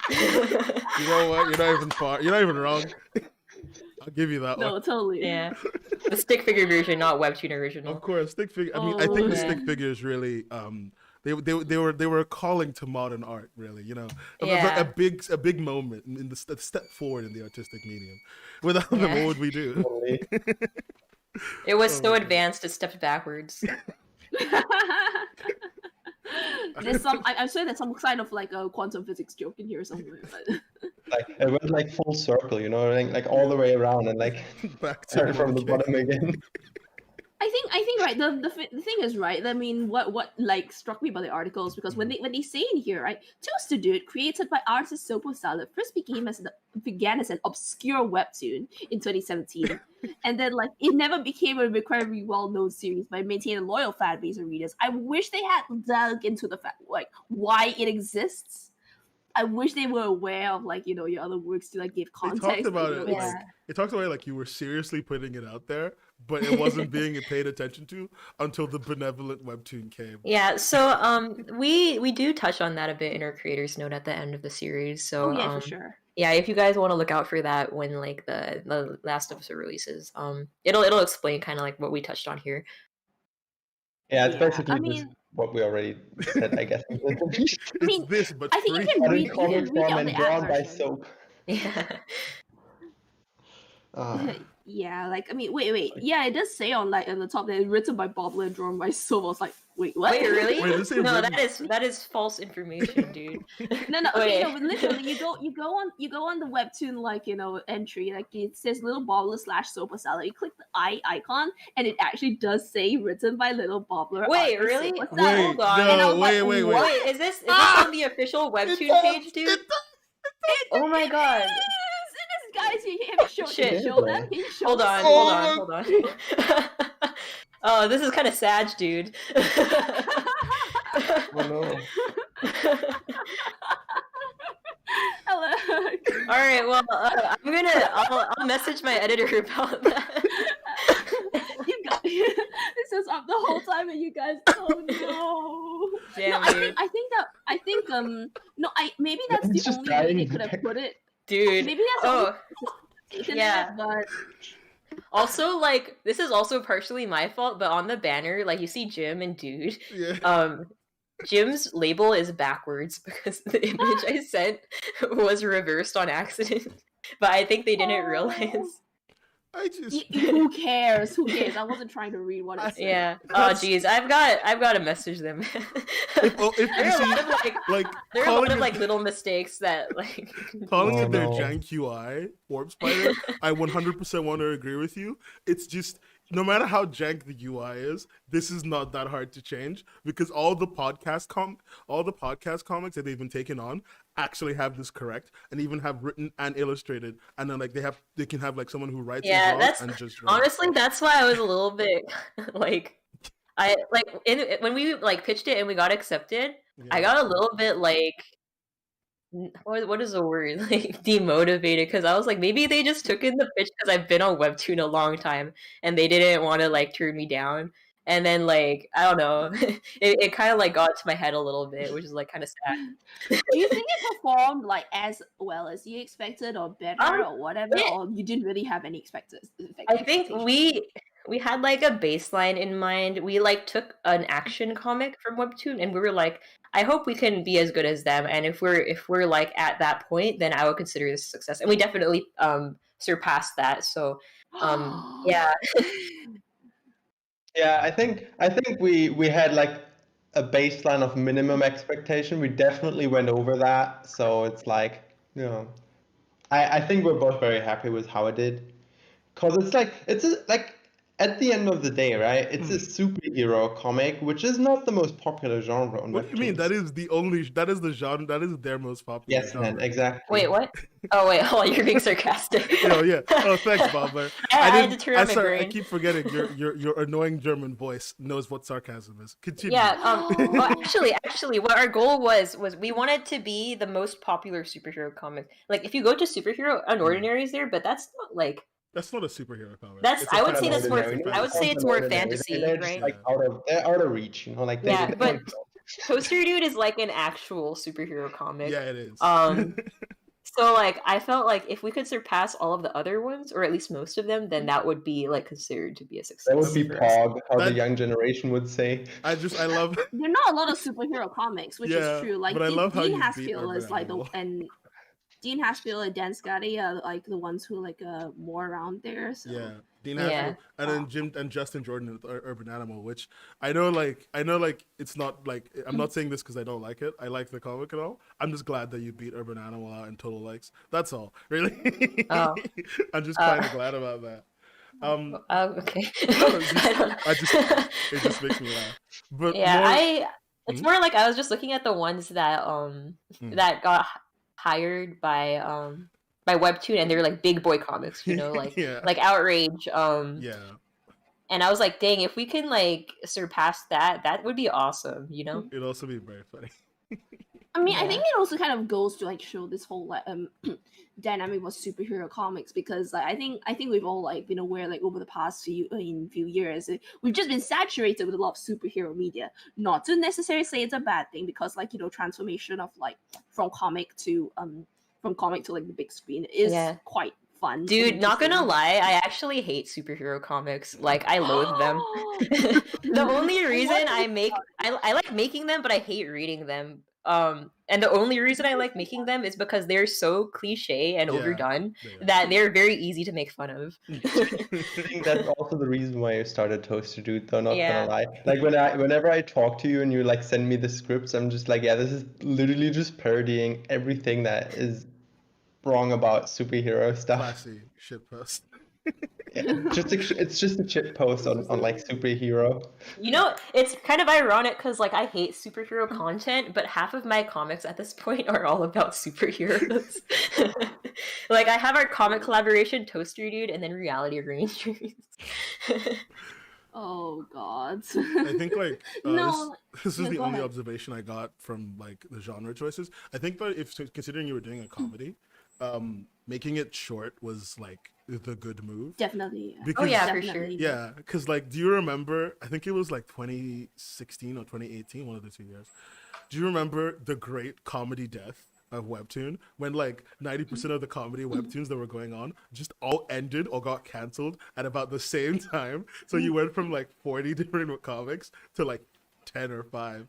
You know what? You're not even far. You're not even wrong. I'll give you that No, one. totally. Yeah. The stick figure version, not Webtoon original. Of course, stick figure. I mean, I think the yeah. stick figures really, they were calling to modern art. Really, you know, Yeah. a big moment in the step forward in the artistic medium. Without them, Yeah. what would we do? Totally. It was so my advanced it stepped backwards. There's some. I'm sure there's some kind of like a quantum physics joke in here somewhere. But Like it went like full circle, you know, like all the way around and like Back to started from the monkey. bottom again. I think right. The thing is right. I mean, what like struck me about the articles because when they say in here right, Toaster Dude, created by artist SoaporSalad, first began as an obscure webtoon in 2017, and then like it never became a incredibly well-known series by maintaining a loyal fan base of readers. I wish they had dug into the fact like why it exists. I wish they were aware of like your other works to like give They context. talked about you know, it it's- like it talked about it like you were seriously putting it out there, but it wasn't being paid attention to until the benevolent webtoon came. Yeah, so we do touch on that a bit in our creators note at the end of the series. So Oh yeah, for sure. yeah, if you guys want to look out for that when like the last episode releases, it'll explain kind of like what we touched on here. Yeah, it's Yeah, basically I just mean- what we already said, I guess. It's mean, this, but I think free. you can But read in comic it form on and the drawn ad by version. Soap. Yeah. Yeah, like I mean, wait. Yeah, it does say on like on the top that it's written by bobler and drawn by Soap. I was like, wait, what? Wait, really? Wait, this ain't No, written- that is false information, dude. No, okay, Wait. no, but literally, you go on the webtoon like entry, like it says Little Bobler / SoaporSalad. You click the icon, and it actually does say written by Little Bobler. Wait, artist really? SoaporSalad. Wait, Hold on. no, And I was like, wait. what? Wait, is this on the official Webtoon page, dude? Oh my god. It is, guys. You have show Shit. show them. Can you show Hold us? on, hold on. Oh, this is kind of sad, dude. Oh no. Hello. All right, well, I'll message my editor about that. You guys, this is up the whole time, and you guys, oh no. Damn, No, dude. I think no, maybe that's It's the just only way dying they in could have the put it. Dude. Maybe that's Oh, taken yeah. that, but also, like, this is also partially my fault, but on the banner, like, you see Jim and Dude. Yeah. Jim's label is backwards because the image I sent was reversed on accident. But I think they didn't realize. I just who cares? Who cares? I wasn't trying to read what it said. Yeah. Oh, geez. I've got to message them. if There are you a see, lot of like there are a calling lot of it- like little mistakes that like. calling Oh, it their no. jank UI, Warp Spider, I 100% want to agree with you. It's just, no matter how jank the UI is, this is not that hard to change because all the podcast comics that they've been taking on actually have this correct and even have written and illustrated, and then like they can have like someone who writes Yeah, and draws that's and just draws. honestly that's why I was a little bit like I like when we like pitched it and we got accepted. I got a little bit like what is the word like demotivated because I was like maybe they just took in the pitch because I've been on Webtoon a long time and they didn't want to like turn me down. And then like I don't know, it kind of like got to my head a little bit, which is like kind of sad. Do you think it performed like as well as you expected, or better, or whatever, or you didn't really have any I think we had like a baseline in mind. We like took an action comic from Webtoon and we were like, I hope we can be as good as them. And if we're like at that point, then I would consider this a success. And we definitely surpassed that. So yeah. Yeah, I think we had like a baseline of minimum expectation. We definitely went over that. So it's like, I think we're both very happy with how it did. Cause it's like at the end of the day, right? It's a superhero comic, which is not the most popular genre on What do you mean? Webtoons. That is the genre. That is their most popular Yes, genre. man, exactly. Wait, what? Oh wait, hold on, you're being sarcastic. Yeah. Oh, thanks, Bobler. I had to turn on my sorry, I brain. keep forgetting your annoying German voice knows what sarcasm is. Continue. Yeah. Well, actually, what our goal was we wanted to be the most popular superhero comic. Like, if you go to superhero, Unordinary is there, but that's not like. That's not a superhero comic. That's. It's a I would say that's more. Unordinary. I would say it's more fantasy, They're just right? like they're out of reach, you know, like Yeah, they but Toaster Dude is like an actual superhero comic. Yeah, it is. So like I felt like if we could surpass all of the other ones, or at least most of them, then that would be like considered to be a success. That would be for us. Pog, how the young generation would say. I love. There are not a lot of superhero comics, which Yeah, is true. Like but I love how Dean you beat Haspiel Urban is like Animal. and Dean Haspiel and Dan Scotty are like the ones who like more around there. So. Yeah, Dean Yeah. Haskell, and then Jim and Justin Jordan with Urban Animal, which I know it's not like I'm not saying this because I don't like it. I like the comic and all. I'm just glad that you beat Urban Animal out in total likes. That's all, really. Oh. I'm just kind of glad about that. Okay. It just makes me laugh. But yeah, it's more like I was just looking at the ones that that got hired by Webtoon, and they're like big boy comics, you know, like Yeah. like Outrage. Yeah. And I was like, dang, if we can like surpass that, that would be awesome, you know? It'd also be very funny. I mean, Yeah. I think it also kind of goes to like show this whole like dynamic of superhero comics, because like I think we've all like been aware like over the past few years we've just been saturated with a lot of superhero media. Not to necessarily say it's a bad thing, because like, you know, transformation of like from comic to like the big screen is quite fun. Dude, and not gonna interesting. lie, I actually hate superhero comics. Like, I loathe them. The only reason I like making them, but I hate reading them. And the only reason I like making them is because they're so cliche and Yeah, overdone they are. that they're very easy to make fun of. I think that's also the reason why I started Toaster Dude, though, not Yeah. gonna lie. Like whenever I talk to you and you like send me the scripts, I'm just like, yeah, this is literally just parodying everything that is wrong about superhero stuff. Classy shitpost. Yeah, it's just a chip post on like superhero. You know, it's kind of ironic because like I hate superhero content, but half of my comics at this point are all about superheroes. Like I have our comic collaboration, Toaster Dude, and then Reality Rangers. Oh god. I think like No, this is no, the go only ahead. observation I got from like the genre choices. I think that if considering you were doing a comedy, making it short was like the good move. Definitely. Because, Oh yeah, for Definitely. sure. Yeah, because like, do you remember? I think it was like 2016 or 2018, one of the 2 years. Do you remember the great comedy death of Webtoon, when like 90% of the comedy Webtoons that were going on just all ended or got canceled at about the same time? So you went from like 40 different comics to like 10 or 5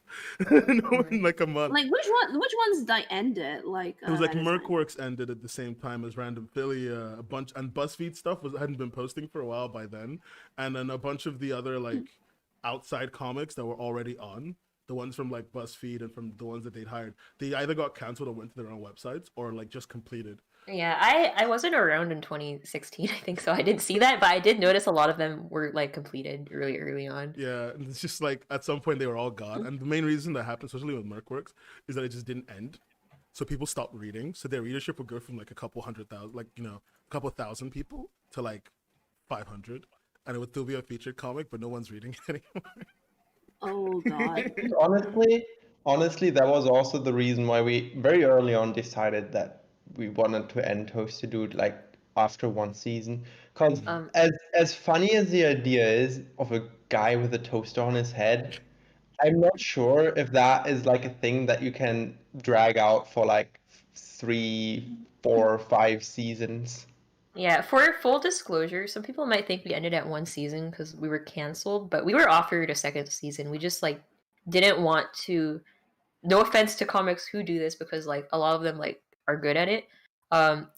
in like a month. Like which ones ended? Like It was like at a time? Mercworks ended at the same time as Random Philia, a bunch, and BuzzFeed stuff hadn't been posting for a while by then, and then a bunch of the other like outside comics that were already on, the ones from like BuzzFeed and from the ones that they'd hired, they either got canceled or went to their own websites or like just completed. Yeah, I wasn't around in 2016, I think, so I didn't see that, but I did notice a lot of them were like completed really early on. Yeah, and it's just like at some point they were all gone, and the main reason that happened, especially with Mercworks, is that it just didn't end. So people stopped reading, so their readership would go from like a couple 100,000, like, you know, a couple 1,000 people to like 500, and it would still be a featured comic, but no one's reading it anymore. Oh god. Honestly, that was also the reason why we very early on decided that we wanted to end Toaster Dude like after one season. Because as funny as the idea is of a guy with a toaster on his head, I'm not sure if that is like a thing that you can drag out for like 3, 4, 5 seasons. Yeah, for full disclosure, some people might think we ended at one season because we were canceled, but we were offered a second season. We just like didn't want to. No offense to comics who do this, because like a lot of them like are good at it.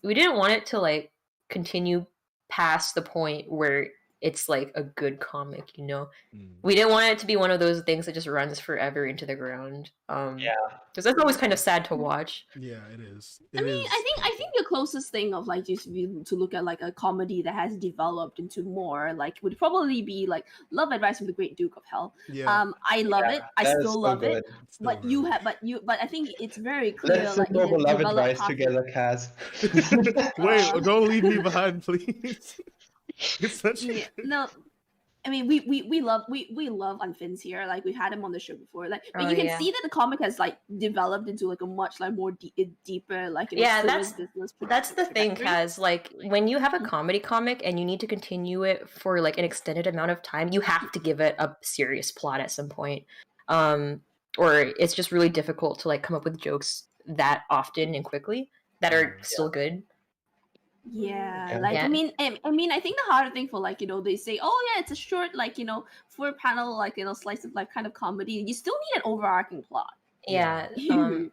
We didn't want it to like continue past the point where it's like a good comic, you know. Mm. We didn't want it to be one of those things that just runs forever into the ground. Yeah. Because that's always kind of sad to watch. Yeah, it is. I mean, I think the closest thing of like just to look at like a comedy that has developed into more like would probably be like Love Advice from the Great Duke of Hell. Yeah. I love it. I that is still so love good. it. It's still But you very have, but I think it's very clear. Let's Like send over it Love developed Advice halfway. together, Kaz. Wait, don't leave me behind, please. It's such a Yeah, no. I mean, we love Unfins here. Like we've had him on the show before. Like, but Oh, you can yeah. see that the comic has like developed into like a much like more deeper like Yeah, serious business. That's the thing, trajectory. Kaz. Like when you have a comedy comic and you need to continue it for like an extended amount of time, you have to give it a serious plot at some point. Or it's just really difficult to like come up with jokes that often and quickly that are still good. Yeah, Yeah. like Yeah. I mean, I think the harder thing for like they say, oh yeah, it's a short like 4-panel like slice of life kind of comedy. You still need an overarching plot. Yeah. It's-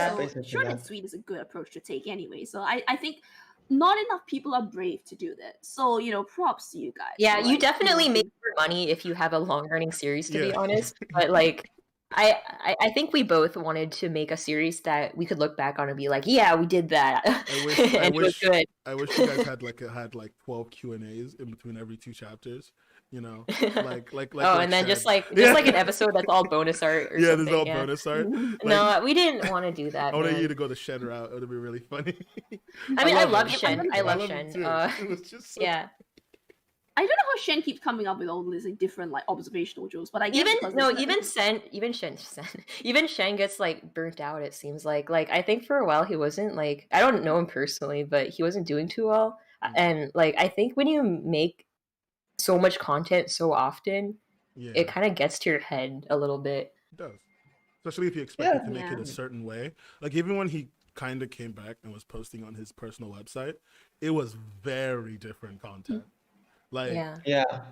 So basically short and that. sweet is a good approach to take anyway. So I think not enough people are brave to do that. So props to you guys. Yeah, So, you like, definitely make more money if you have a long running series, to be Yeah. honest. But like I think we both wanted to make a series that we could look back on and be like, yeah, we did that. And it was good. I wish you guys had like 12 Q&As in between every 2 chapters. Like Oh, and then Shed. just like an episode that's all bonus art or Yeah, something. there's all bonus art. No, we didn't want to do that. I wanted man. you to go the Shen route. It would be really funny. I mean, I love it. Shen. I love it Shen. too. It was just so Yeah. I don't know how Shen keeps coming up with all these like different like observational jokes, but I guess even Shen gets like burnt out. It seems like I think for a while he wasn't like, I don't know him personally, but he wasn't doing too well. And like I think when you make so much content so often, it kind of gets to your head a little bit. It does, especially if you expect it to make it a certain way. Like even when he kind of came back and was posting on his personal website, it was very different content. Like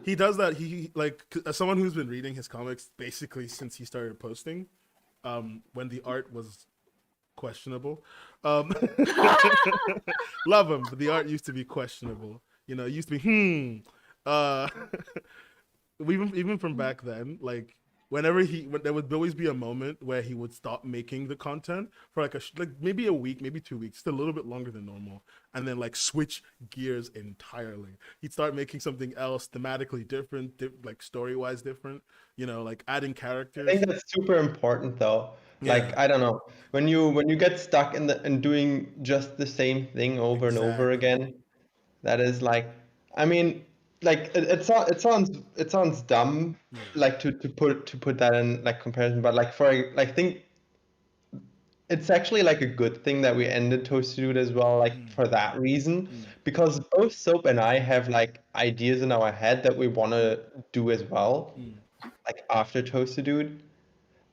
he does that. He like, as someone who's been reading his comics basically since he started posting, when the art was questionable. Love him, but the art used to be questionable. It used to be even from back then, like whenever there would always be a moment where he would stop making the content for like maybe a week, maybe 2 weeks, just a little bit longer than normal, and then like switch gears entirely. He'd start making something else thematically different, like story-wise different, like adding characters. I think that's super important though. Like I don't know, when you get stuck in doing just the same thing over and over again, that is like, I mean, like it sounds dumb, like to put that in like comparison, but like I think it's actually like a good thing that we ended Toasted Dude as well, like for that reason, because both Soap and I have like ideas in our head that we want to do as well, like after Toasted Dude.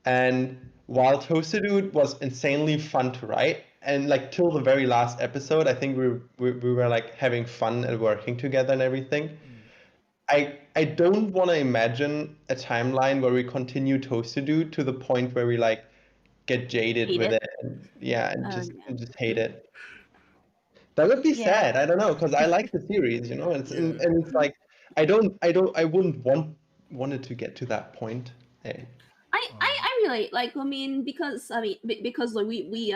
And while Toasted Dude was insanely fun to write, and like till the very last episode, I think we were like having fun and working together and everything. I don't want to imagine a timeline where we continue Toasted Dude to the point where we like get jaded with it, and just hate it. That would be sad. I don't know, because I like the series, and it's like I wouldn't want it to get to that point. I relate. Like I mean, because like, we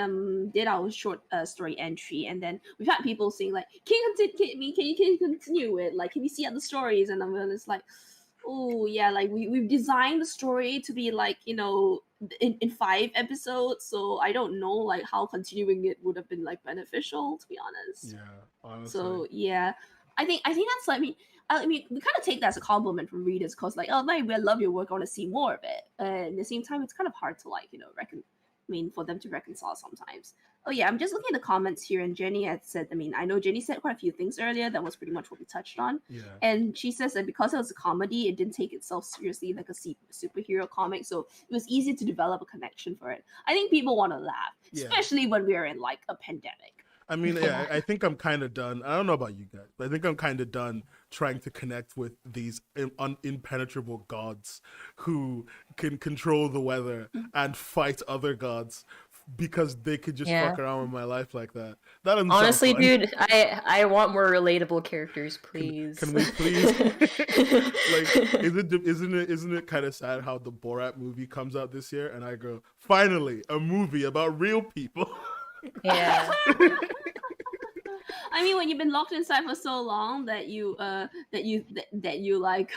did our short story entry, and then we've had people saying like, can you continue it? Like, can you see other stories? And then it's like, oh yeah, like we've designed the story to be like in 5 episodes, so I don't know like how continuing it would have been like beneficial, to be honest. Yeah, honestly. So yeah, I think that's like I mean, we kind of take that as a compliment from readers, because like, oh, I love your work, I want to see more of it. At the same time, it's kind of hard to like, for them to reconcile sometimes. Oh yeah, I'm just looking at the comments here, and Jenny had said, I know Jenny said quite a few things earlier. That was pretty much what we touched on. Yeah. And she says that because it was a comedy, it didn't take itself seriously like a superhero comic, so it was easy to develop a connection for it. I think people want to laugh, especially when we're in like a pandemic. I mean, yeah, I think I'm kind of done. I don't know about you guys, but I think I'm kind of done trying to connect with these impenetrable gods who can control the weather and fight other gods because they could just Yeah. fuck around with my life like that. That doesn't Honestly, sound fun. dude, I want more relatable characters, please. Can we please? Like, isn't it kind of sad how the Borat movie comes out this year, and I go, finally, a movie about real people. Yeah. I mean, when you've been locked inside for so long that you like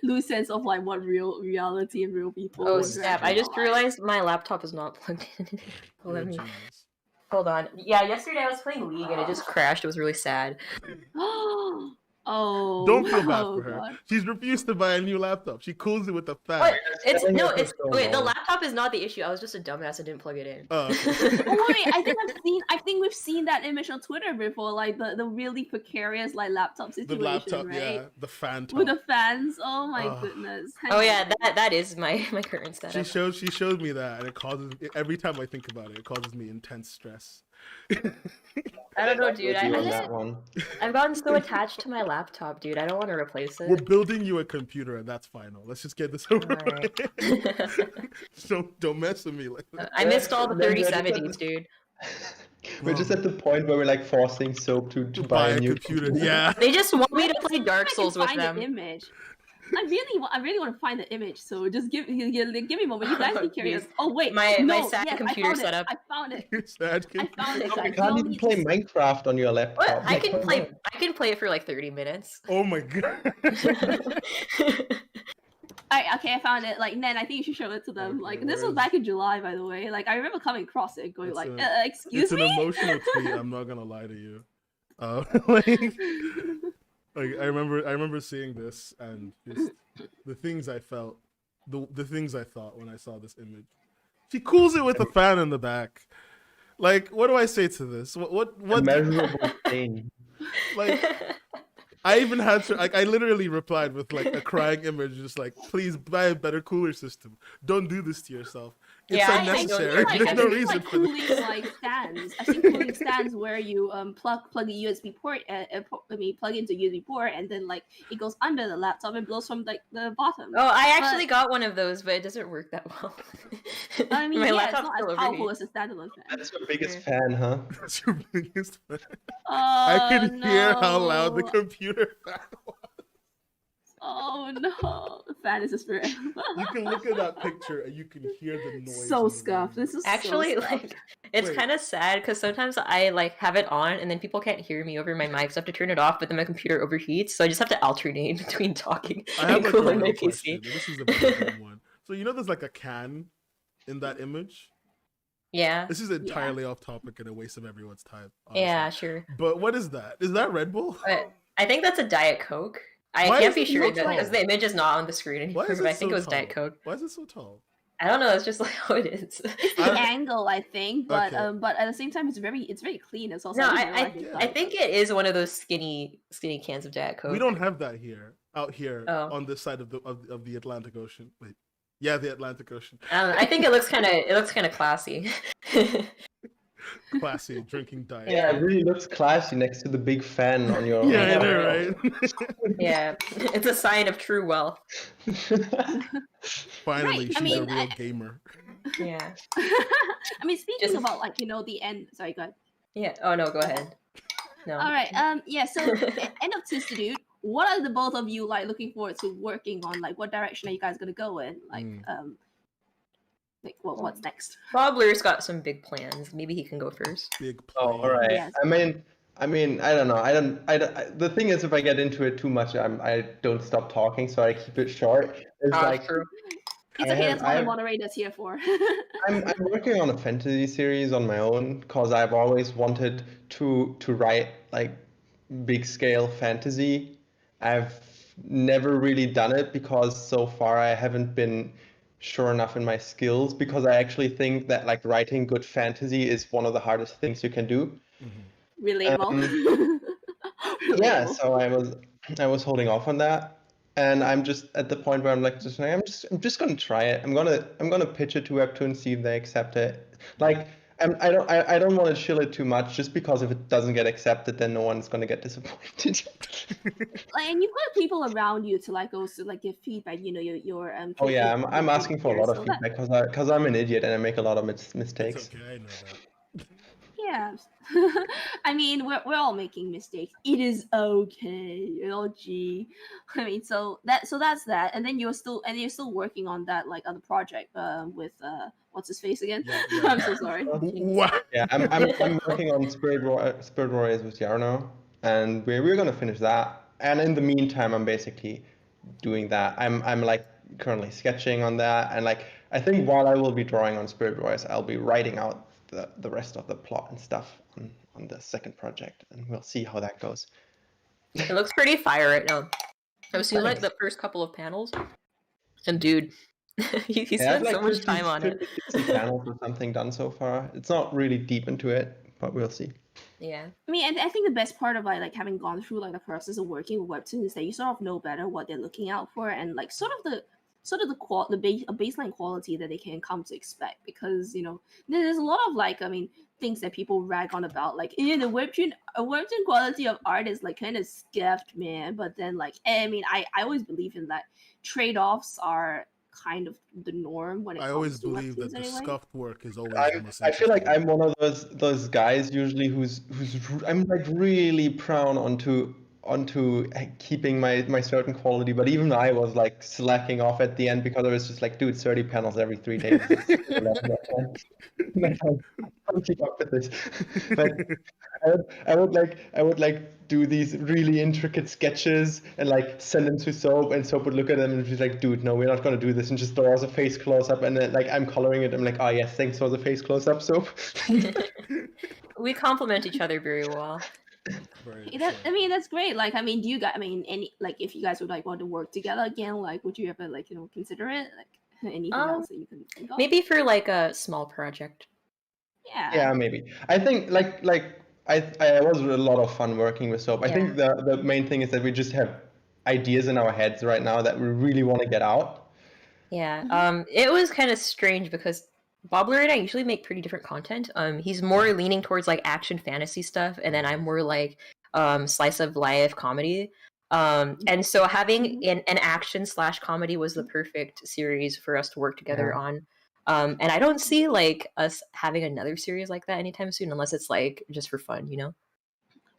lose sense of like what real reality and real people. Oh would snap! actually I just like. realized my laptop is not plugged in. You're a Let me genius. hold on. Yeah, yesterday I was playing League and it just crashed. It was really sad. Oh. Don't feel bad Oh, for her. God. She's refused to buy a new laptop. She cools it with a fan. What? It's telling no. her for It's so wait. The long. laptop is not the issue. I was just a dumbass and didn't plug it in. Oh, okay. Oh wait, I think we've seen that image on Twitter before, like the really precarious like laptop The situation, laptop, right? yeah, the fan top. With the fans. Oh my Ugh. goodness. Oh yeah, that is my current She setup. showed me that, and it causes every time I think about it, it causes me intense stress. I don't know, dude. With you on I that one. I've gotten so attached to my laptop, dude. I don't want to replace We're it. building you a computer, and that's final. Let's just get this over Alright. with. Don't mess with me like that. I missed all the Then we're just at 3070s, the- dude. We're just at the point where we're like forcing Soap to buy a new computer. Yeah. They just want me to play Dark I can Souls with find them. the image. I really want to find the image. So just give me a moment. You guys be curious. Please. Oh wait, My no, sad yes, computer I found setup. It. I found it. You're sad. I found it, You guys. can't even play Minecraft on your laptop. What? I Like, can come play. on. I can play it for like 30 minutes. Oh my god. Okay, I found it. Like, Nen, I think you should show it to them. Okay, Like, this where was is- back in July, by the way. Like, I remember coming across it, going It's like, a- "Excuse It's an me." emotional tweet. I'm not gonna lie to you. Like I remember seeing this and just the things I felt, the things I thought when I saw this image. She cools it with a fan in the back. Like, what do I say to this? What? Immeasurable pain. Like, I even had to, like, I literally replied with like a crying image, just like, please buy a better cooler system. Don't do this to yourself. It's Yeah, I don't unnecessary. like- There's I no think, reason like for this. cooling like stands. I've seen cooling stands where you plug a USB port, plug into USB port, and then like it goes under the laptop and blows from like the bottom. Oh, I actually got one of those, but it doesn't work that well. I mean, my yeah, it's laptop's not still as powerful overheat. as a standalone fan. That's your biggest fan, huh? That's your biggest fan. Oh, I could hear how loud the no. computer fan was. Oh no, the fan is a spirit. You can look at that picture and you can hear the noise. So in the scuffed. room. This is Actually, so scuffed. like, it's Wait. kind of sad because sometimes I like have it on and then people can't hear me over my mic, so I have to turn it off. But then my computer overheats, so I just have to alternate between talking I have and like a cooling my real question. PC. This is a very good one. So you know, there's like a can in that image. Yeah, This is entirely off topic and a waste of everyone's time. yeah, honestly. sure. But what is that? Is that Red Bull? But I think that's a Diet Coke. I Why can't is be it sure so that because tall? the image is not on the screen Why anymore. is But it I think so it was Diet tall? Coke. Why is it so tall? I don't know. It's just like how it is. It's the I- angle, I think, but Okay. but at the same time, it's very clean. It's also No, didn't realize it's yeah. I like- think it is one of those skinny cans of Diet Coke. We don't have that here, out here, Oh. on this side of the Atlantic Ocean. Wait, yeah, the Atlantic Ocean. I don't know. I think it looks kind of classy. Classy drinking diet. Yeah, it really looks classy next to the big fan on your. Yeah, I on know, your- right? Yeah, it's a sign of true wealth. Finally, Right, I she's mean, a real gamer. Yeah, I mean, speaking Just- about like the end. Sorry, go ahead. yeah. Oh no, go ahead. No. All right. Yeah. So the end of Institute. What are the both of you like looking forward to working on? Like, what direction are you guys gonna go in? Like, like what's next? Bobler's got some big plans. Maybe he can go first. Big Oh, play. all right. Yes. I mean, I don't know. The thing is, if I get into it too much, I don't stop talking, so I keep it short. It's like True. It's I okay. have- That's what I the have- moderator's here for. I'm working on a fantasy series on my own because I've always wanted to write like big scale fantasy. I've never really done it because so far I haven't been sure enough in my skills, because I actually think that like writing good fantasy is one of the hardest things you can do. Relatable. Yeah, Relatable. so I was holding off on that, and I'm just at the point where I'm just gonna try it. I'm gonna pitch it to Webtoon, see if they accept it. Like I don't want to chill it too much, just because if it doesn't get accepted, then no one's gonna get disappointed. Like, and you've got people around you to like also like give feedback. You know, your Oh yeah, I'm creative asking for a lot of so that- feedback because I'm an idiot and I make a lot of It's mistakes. okay, I know that. Yeah, I mean we're all making mistakes. It is okay. Oh gee, I mean so that's that. And then you're still working on that like other project with what's his face again? Yeah, yeah. I'm so sorry. What? Yeah, I'm working on Spirit Warriors with Yarno, and we're gonna finish that. And in the meantime, I'm basically doing that. I'm like currently sketching on that, and like I think while I will be drawing on Spirit Warriors, I'll be writing out the rest of the plot and stuff on the second project, and we'll see how that goes. It looks pretty fire right now. I've seen like Thanks. the first couple of panels, and dude, he Yeah, I have spent so like much 50, time on it. 50 panels or something done so far. It's not really deep into it, but we'll see. Yeah. I mean, and I think the best part of like having gone through like the process of working with Webtoon is that you sort of know better what they're looking out for, and like sort of the baseline quality that they can come to expect, because you know there's a lot of like things that people rag on about, like the Webtoon quality of art is like kind of scuffed, man. But then like I mean I always believe in that trade-offs are kind of the norm when it I comes always to believe that Webtoons the anyway. scuffed work is always the most I feel like interesting. I'm one of those guys usually who's I'm like really proud onto keeping my certain quality, but even I was like slacking off at the end because I was just like, dude, 30 panels every 3 days. I can't keep up with this. But I would like do these really intricate sketches and like send them to Soap, and Soap would look at them and be like, dude, no, we're not gonna do this, and just draws a face close up, and then like I'm coloring it. I'm like, oh yes, thanks for the face close up, Soap. We complement each other very well. Very I mean that's great. Like I mean, do you guys? I mean, any like if you guys would like want to work together again, like would you ever like consider it? Like anything else that you can think of? Maybe for like a small project. Yeah, maybe. I think I was a lot of fun working with Soap. I think the main thing is that we just have ideas in our heads right now that we really want to get out. Yeah. It was kind of strange because Bobler and I usually make pretty different content. He's more leaning towards like action fantasy stuff, and then I'm more like slice of life comedy. And so having an action / comedy was the perfect series for us to work together on. And I don't see like us having another series like that anytime soon, unless it's like just for fun, you know?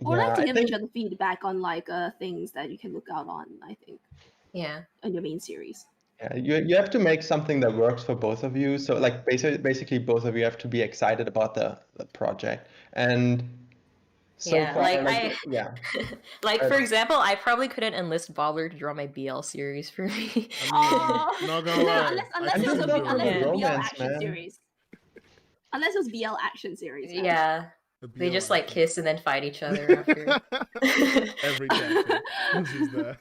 Or like to I give think, each other feedback on like things that you can look out on. I think Yeah. in your main series. yeah, you have to make something that works for both of you. So like basically both of you have to be excited about the project. And so Yeah, far, like yeah. like for example, I probably couldn't enlist Bobler to draw my BL series for me. Oh, not gonna lie. unless I'm it was just a not for BL romance, action man. series. Unless it was BL action series. Man. Yeah, they just like kiss and then fight each other after. Every chapter. This is that.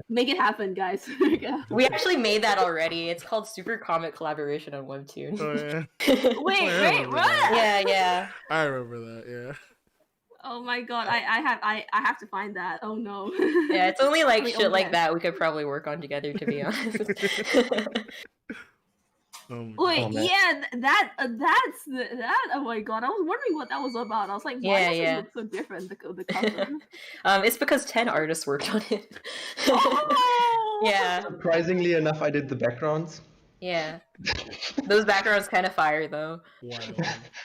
Make it happen, guys. Make it happen. We actually made that already. It's called Super Comic Collaboration on Webtoon. Oh yeah. Wait, what? Yeah. I remember that. Yeah. Oh my god, I have to find that. Oh no. Yeah, it's only like Wait, shit like okay. that we could probably work on together, to be honest. Oh my Wait, Oh, man. yeah, that's that. Oh my god, I was wondering what that was about. I was like, why does it look so different? The cover. It's because 10 artists worked on it. Oh! Yeah, Surprisingly enough, I did the backgrounds. yeah. Those backgrounds kind of fire though.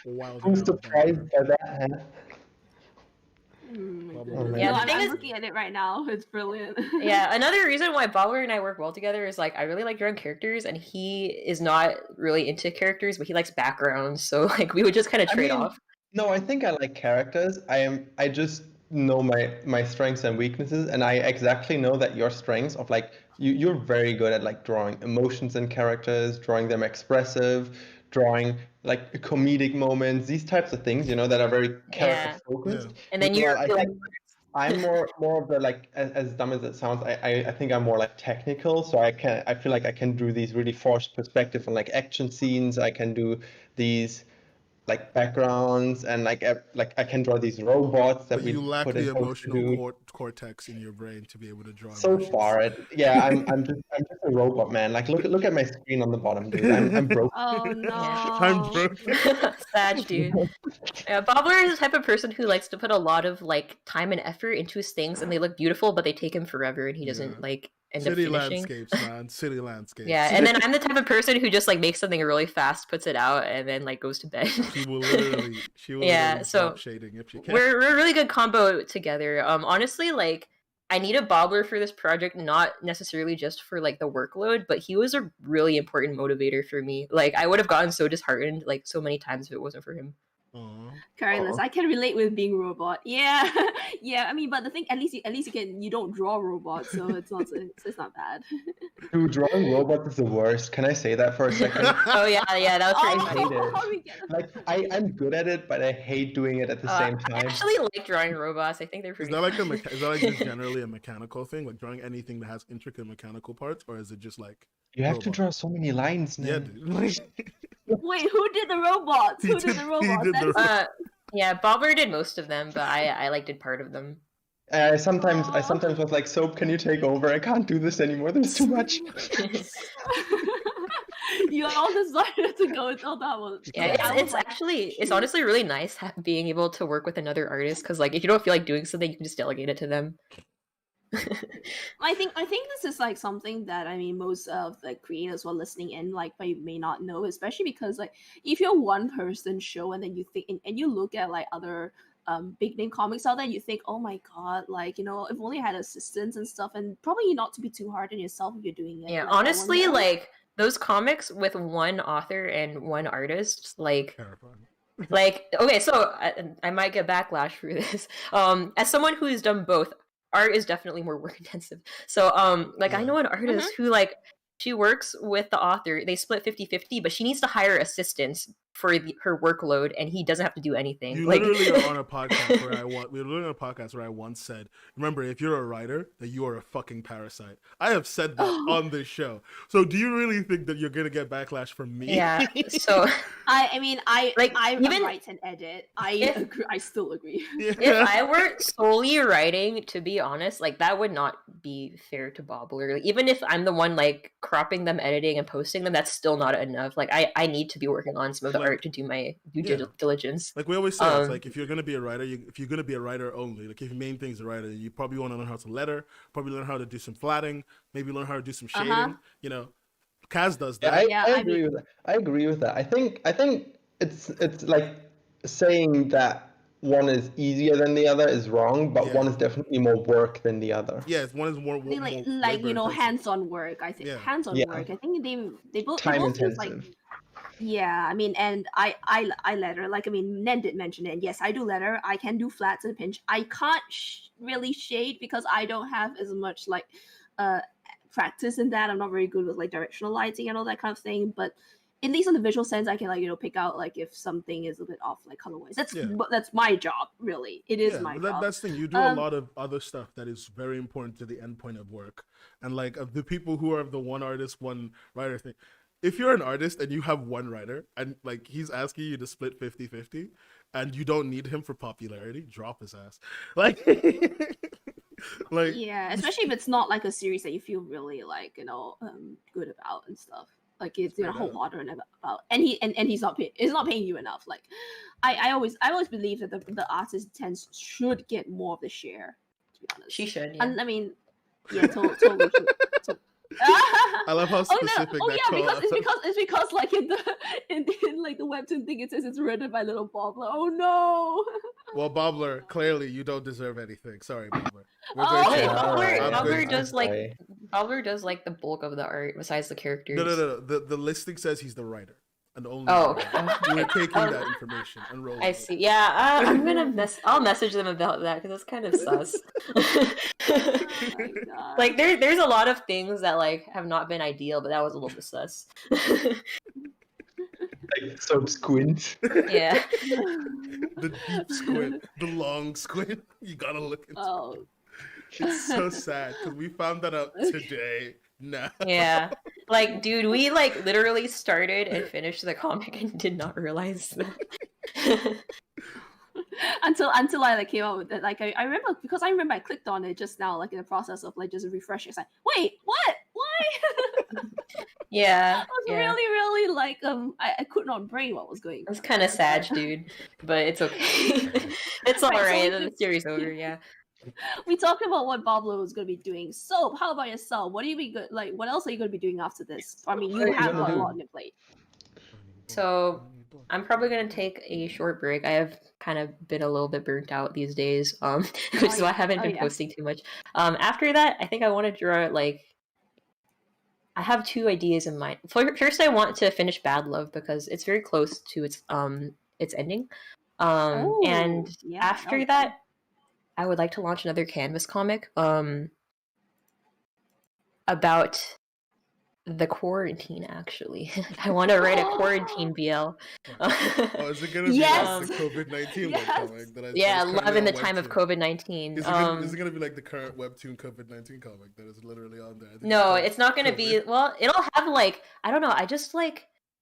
Wild. I'm surprised by that. Huh? Oh my Oh, goodness. man. Yeah, No, the thing I'm is- looking at it right now. It's brilliant. Yeah, another reason why Bobler and I work well together is like I really like drawing characters, and he is not really into characters, but he likes backgrounds. So like we would just kind of trade off. No, I think I like characters. I just know my strengths and weaknesses, and I exactly know that your strengths of like you're very good at like drawing emotions in characters, drawing them expressive, drawing like comedic moments, these types of things, that are very character focused. Yeah. And then Meanwhile, you're I like, think I'm more of the like as dumb as it sounds, I think I'm more like technical, so I feel like I can do these really forced perspective on like action scenes. I can do these like backgrounds and like I can draw these robots that But we you lack put the in post to emotional do. cortex in your brain to be able to draw So emotions. far, I'm just a robot, man. Like look at my screen on the bottom, dude. I'm broke. Oh no. I'm broken. Sad dude. Yeah, Bobler is the type of person who likes to put a lot of like time and effort into his things, and they look beautiful, but they take him forever, and he doesn't like end up City finishing. landscapes, man. City landscapes. Yeah, and then I'm the type of person who just like makes something really fast, puts it out, and then like goes to bed. She will literally Yeah, so drop shading if she can. we're a really good combo together. Honestly, like I need a Bobler for this project, not necessarily just for like the workload, but he was a really important motivator for me. Like I would have gotten so disheartened like so many times if it wasn't for him. Careless. I can relate with being a robot. Yeah, yeah. I mean, but the thing, at least you don't draw robots, so it's not bad. Dude, drawing robots is the worst. Can I say that for a second? Oh yeah, that was I right. hate it. How do we get Like I'm good at it, but I hate doing it at the same I time. actually like drawing robots. I think they're Is pretty. that like is that like just generally a mechanical thing, like drawing anything that has intricate mechanical parts, or is it just like You have to robot? draw so many lines, man. Yeah, dude. Wait, who did the robots? Who did the robots? did the- That's- Yeah, Bobler did most of them, but I like did part of them. I sometimes was like, Soap, can you take over? I can't do this anymore. There's too much. You all decided to go until that one. Yeah, I was it's like, actually it's honestly really nice being able to work with another artist because like if you don't feel like doing something, you can just delegate it to them. I think this is like something that I mean most of the creators who are listening in like may not know, especially because like if you're one person show and then you think and you look at like other big name comics out there, you think, oh my god, like if only I had assistants and stuff, and probably not to be too hard on yourself if you're doing it. Yeah, like, honestly, like those comics with one author and one artist, like Terrifying. like okay, so I might get backlash for this. As someone who's done both, art is definitely more work intensive. So like I know an artist who like she works with the author, they split 50-50, but she needs to hire assistants for her workload, and he doesn't have to do anything. You like... literally are on a podcast where we were literally on a podcast where I once said, remember, if you're a writer, that you are a fucking parasite. I have said that on this show. So do you really think that you're gonna get backlash from me? Yeah. So I mean, I even write and edit. I still agree. If I were solely writing, to be honest, like that would not be fair to Bobler. Like, even if I'm the one like cropping them, editing, and posting them, that's still not enough. Like I need to be working on some of the art to do my due diligence. Like we always say, it's like if you're gonna be a writer, if you're gonna be a writer only, like if your main thing is a writer, you probably want to learn how to letter, probably learn how to do some flatting, maybe learn how to do some shading. Kaz does that. I agree with that. I agree with that. I think it's like saying that one is easier than the other is wrong, but one is definitely more work than the other. Yeah, one is more like hands-on work. I think hands-on work. I think they both time intensive. intensive. Like, yeah, I mean, and I letter. Like, I mean, Nen did mention it. Yes, I do letter. I can do flats and pinch. I can't really shade because I don't have as much like practice in that. I'm not very good with like directional lighting and all that kind of thing. But at least in the visual sense, I can like pick out like if something is a bit off like color-wise. That's my job, really. It is my job. That's the thing. You do a lot of other stuff that is very important to the end point of work. And like of the people who are the one artist, one writer thing. If you're an artist and you have one writer and like he's asking you to split 50-50 and you don't need him for popularity, drop his ass. Like like yeah, especially if it's not like a series that you feel really like good about and stuff. Like it's wholehearted about, and he's not paying you enough. Like I always believe that the artist should get more of the share. To be honest, she should. Yeah. And I mean, yeah, totally. I love how specific it's because like in like the webtoon thing it says it's written by Little Bobler. Oh no. Well, Bobler, clearly you don't deserve anything. Sorry, Bobler. Bobler does like the bulk of the art besides the characters. No. The listing says he's the writer. And only we're taking that information and rolling. I see. Yeah, I'm gonna I'll message them about that because it's kind of sus. Oh like there's a lot of things that like have not been ideal, but that was a little bit sus. Like so squint. Yeah. The deep squint, the long squint. You gotta look into. Oh. It's so sad because we found that out today. No. Yeah. Like, dude, we like literally started and finished the comic and did not realize that. until I like came out with it. Like I remember because I remember I clicked on it just now, like in the process of like just refreshing. It's like, wait, what? Why? Yeah, I was yeah. really like I could not brain what was going on. It's kind of sad, dude, but it's okay. It's all right. So The series over. Yeah. we talked about what Boblo was going to be doing. So how about yourself? What are you be good? Like, what else are you going to be doing after this? I mean, What are you you have gonna got a do? lot on your plate. So I'm probably gonna take a short break. I have kind of been a little bit burnt out these days, which is why I haven't been posting too much. After that, I think I want to draw like. I have two ideas in mind. First, I want to finish Bad Love because it's very close to its ending. And Yeah, after that, I would like to launch another Canvas comic about the quarantine. Actually, I want to write a quarantine BL. Oh, is it gonna be Yes! like the COVID-19 Yes! webcomic that Yeah, that is love currently in the on time of Webtoon? COVID-19. Is it gonna be like the current Webtoon COVID-19 comic that is literally on there? I think No, called it's not gonna COVID. be. Well, it'll have like I don't know.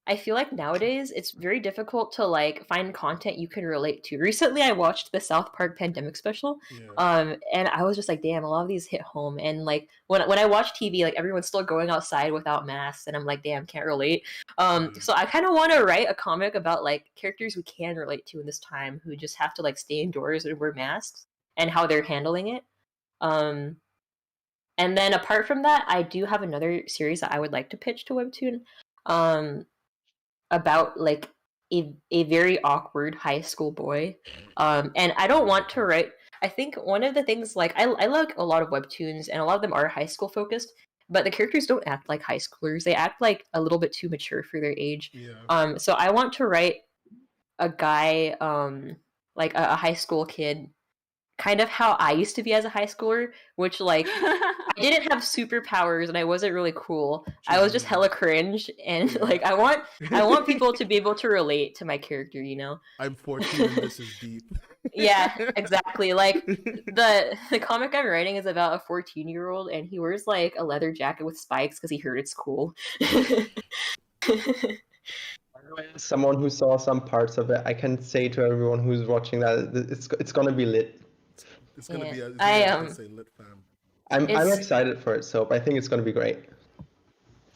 I feel like nowadays it's very difficult to like find content you can relate to. Recently, I watched the South Park pandemic special, Yeah. and I was just like, damn, a lot of these hit home. And like when I watch TV, like everyone's still going outside without masks, and I'm like, damn, can't relate. So I kind of want to write a comic about like characters we can relate to in this time who just have to like stay indoors and wear masks and how they're handling it. And then apart from that, I do have another series that I would like to pitch to Webtoon about like a very awkward high school boy. And I don't want to write. I think one of the things like I like a lot of Webtoons and a lot of them are high school focused, but the characters don't act like high schoolers. They act like a little bit too mature for their age. Yeah. So I want to write a guy like a high school kid kind of how I used to be as a high schooler, which like I didn't have superpowers and I wasn't really cool. I was just hella cringe, and like I want people to be able to relate to my character, you know. I'm 14 and this is deep. Yeah, exactly. Like the comic I'm writing is about a 14-year-old and he wears like a leather jacket with spikes because he heard it's cool. Someone who saw some parts of it, I can say to everyone who's watching that it's gonna be lit. It's gonna Yeah. be a say lit fam. I'm excited for it, so I think it's gonna be great.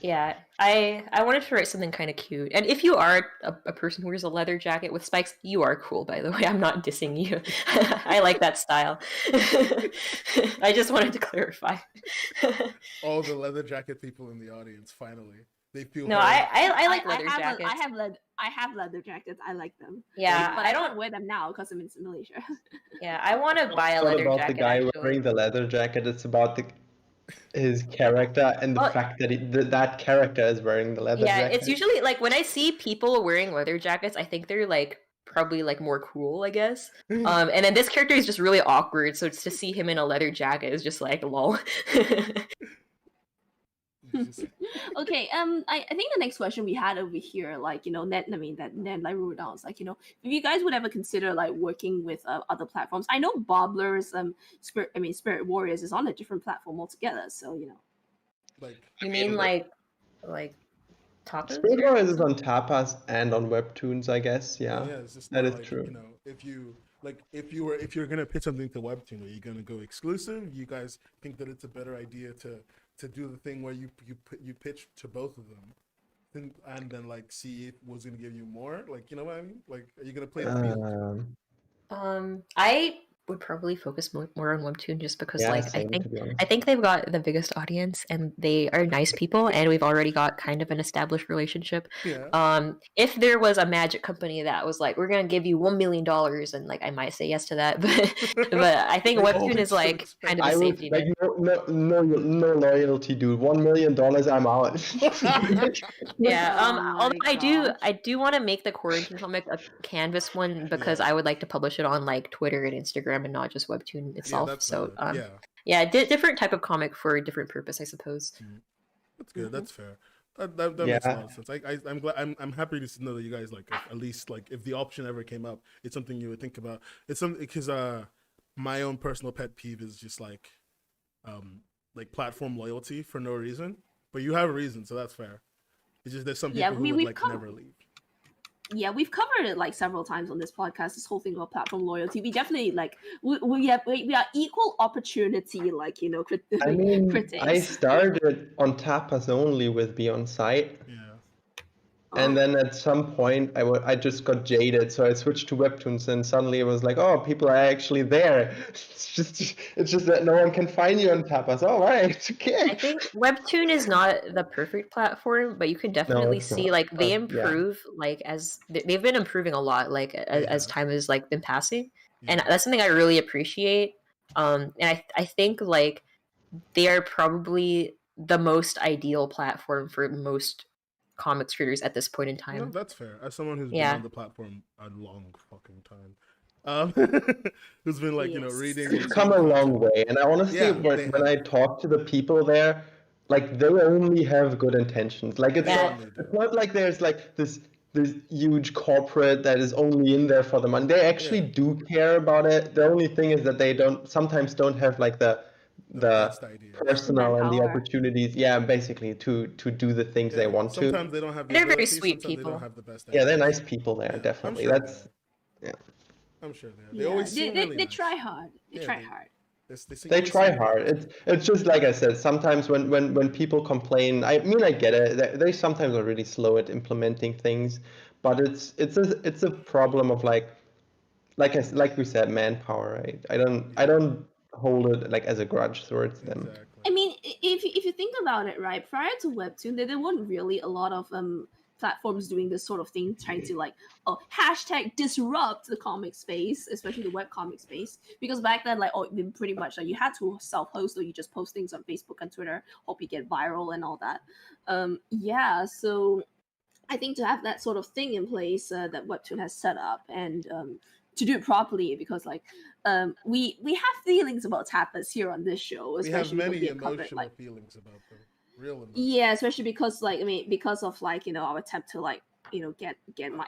Yeah, I wanted to write something kind of cute. And if you are a person who wears a leather jacket with spikes, you are cool, by the way. I'm not dissing you. I like that style. I just wanted to clarify. All the leather jacket people in the audience, finally. They feel No, I like leather jackets. I have leather jackets. I like them. Yeah, but I don't wear them now because I'm in Malaysia. Yeah, I want to buy a It's not leather about jacket. the guy actually. wearing the leather jacket. It's about his character and the fact that that character is wearing the leather jacket. Yeah, it's usually like when I see people wearing leather jackets, I think they're like probably like more cool, I guess. And then this character is just really awkward, so to see him in a leather jacket is just like lol. Okay, I think the next question we had over here, like, you know, Ned like wrote down, it's like, you know, if you guys would ever consider like working with other platforms. I know Bobler's Spirit Warriors is on a different platform altogether, so you know. Like You mean like Tapas? Spirit Warriors is on Tapas and on Webtoons, I guess. Yeah, it's just that is like, true. You know, if you're gonna pitch something to Webtoon, are you gonna go exclusive? You guys think that it's a better idea to do the thing where you pitch to both of them, and then like see if what's gonna give you more? Like, you know what I mean? Like, are you gonna play the field? I would probably focus more on Webtoon just because like same, to be honest. I think they've got the biggest audience and they are nice people and we've already got kind of an established relationship. Yeah. If there was a magic company that was like, we're gonna give you $1 million, and like I might say yes to that, but I think Webtoon is like kind of a safety net. No loyalty, dude. $1 million, I'm out. Yeah. Although I do want to make the quarantine comic a Canvas one because I would like to publish it on like Twitter and Instagram and not just Webtoon itself. Different type of comic for a different purpose, I suppose. That's good. That's fair. That makes a lot of sense. I'm glad. I'm happy to know that you guys like at least like if the option ever came up, it's something you would think about. It's something because my own personal pet peeve is just like platform loyalty for no reason. But you have a reason, so that's fair. It's just there's some people who would never leave. yeah, we've covered it like several times on this podcast. This whole thing about platform loyalty. We definitely like we are equal opportunity, like I mean, critics. I started on Tapas only with Be On Site. Yeah. And then at some point, I just got jaded, so I switched to Webtoons, and suddenly it was like, oh, people are actually there. It's just that no one can find you on Tapas. All right, okay. I think Webtoon is not the perfect platform, but you can definitely it's see not. like they Yeah. improve like as they've been improving a lot like as time has like been passing, and that's something I really appreciate. And I think like they are probably the most ideal platform for most comics creators at this point in time. No, that's fair. As someone who's been Yeah. on the platform a long fucking time, who's been like reading. It's come a long way, and I honestly, Yeah, when I talk to the people there, like they only have good intentions. Like it's not like there's like this huge corporate that is only in there for the money. They actually do care about it. The only thing is that they sometimes don't have like the best ideas. personal and the Manpower. opportunities, basically to do the things they want Sometimes they don't have. The They're very ability, sweet sometimes people. They don't have the best. Yeah, they're ideas. nice people there, definitely. I'm sure That's I'm sure they are. They always seem really they nice. try hard. They try hard. They try hard. It's just like I said. Sometimes when people complain, I mean I get it. They sometimes are really slow at implementing things, but it's a problem of like we said, manpower. Right? I don't hold it like as a grudge towards them. I mean, if you think about it, right, prior to Webtoon, there weren't really a lot of platforms doing this sort of thing, trying to like hashtag disrupt the comic space, especially the webcomic space, because back then like pretty much like you had to self-host, or you just post things on Facebook and Twitter, hope you get viral and all that. So I think to have that sort of thing in place that Webtoon has set up, and to do it properly, because like we have feelings about Tapas here on this show, especially we have many emotional covered, feelings about them. Real emotional. Yeah, especially because like because of like our attempt to like get my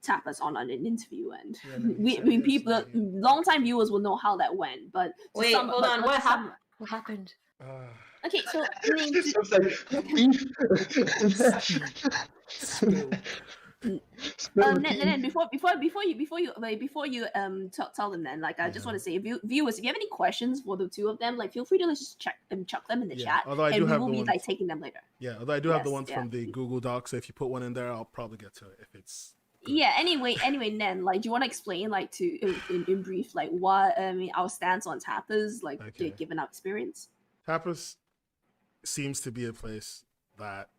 Tapas on an interview, and people long time viewers will know how that went. But wait, hold on, what happened? Okay, so I mean, Then before you tell them, then like I just want to say, viewers, if you have any questions for the two of them, like feel free to just chuck them in the chat, although I do have we will be like taking them later. Yeah, although I do have the ones from the Google Doc, so if you put one in there, I'll probably get to it if it's good. Yeah. Anyway, Nen, like, do you want to explain like in brief like what our stance on Tapas, like given our experience? Tapas seems to be a place that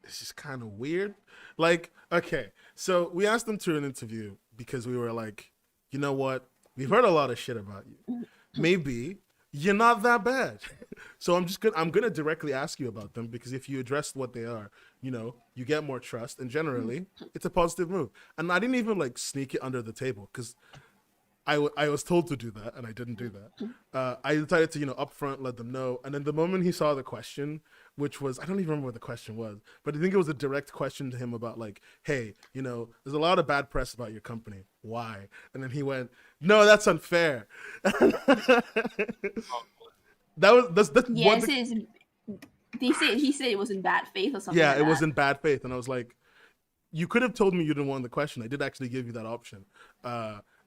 it's just kind of weird. Like, okay, so we asked them to an interview because we were like, you know what? We've heard a lot of shit about you. Maybe you're not that bad. So I'm gonna directly ask you about them, because if you address what they are, you get more trust, and generally it's a positive move. And I didn't even like sneak it under the table, because I was told to do that, and I didn't do that. I decided to, upfront let them know. And then the moment he saw the question, which was, I don't even remember what the question was, but I think it was a direct question to him about like, hey, there's a lot of bad press about your company. Why? And then he went, no, that's unfair. That's yeah, he said it was in bad faith or something. Yeah, like it that. was in bad faith. And I was like, you could have told me you didn't want the question. I did actually give you that option.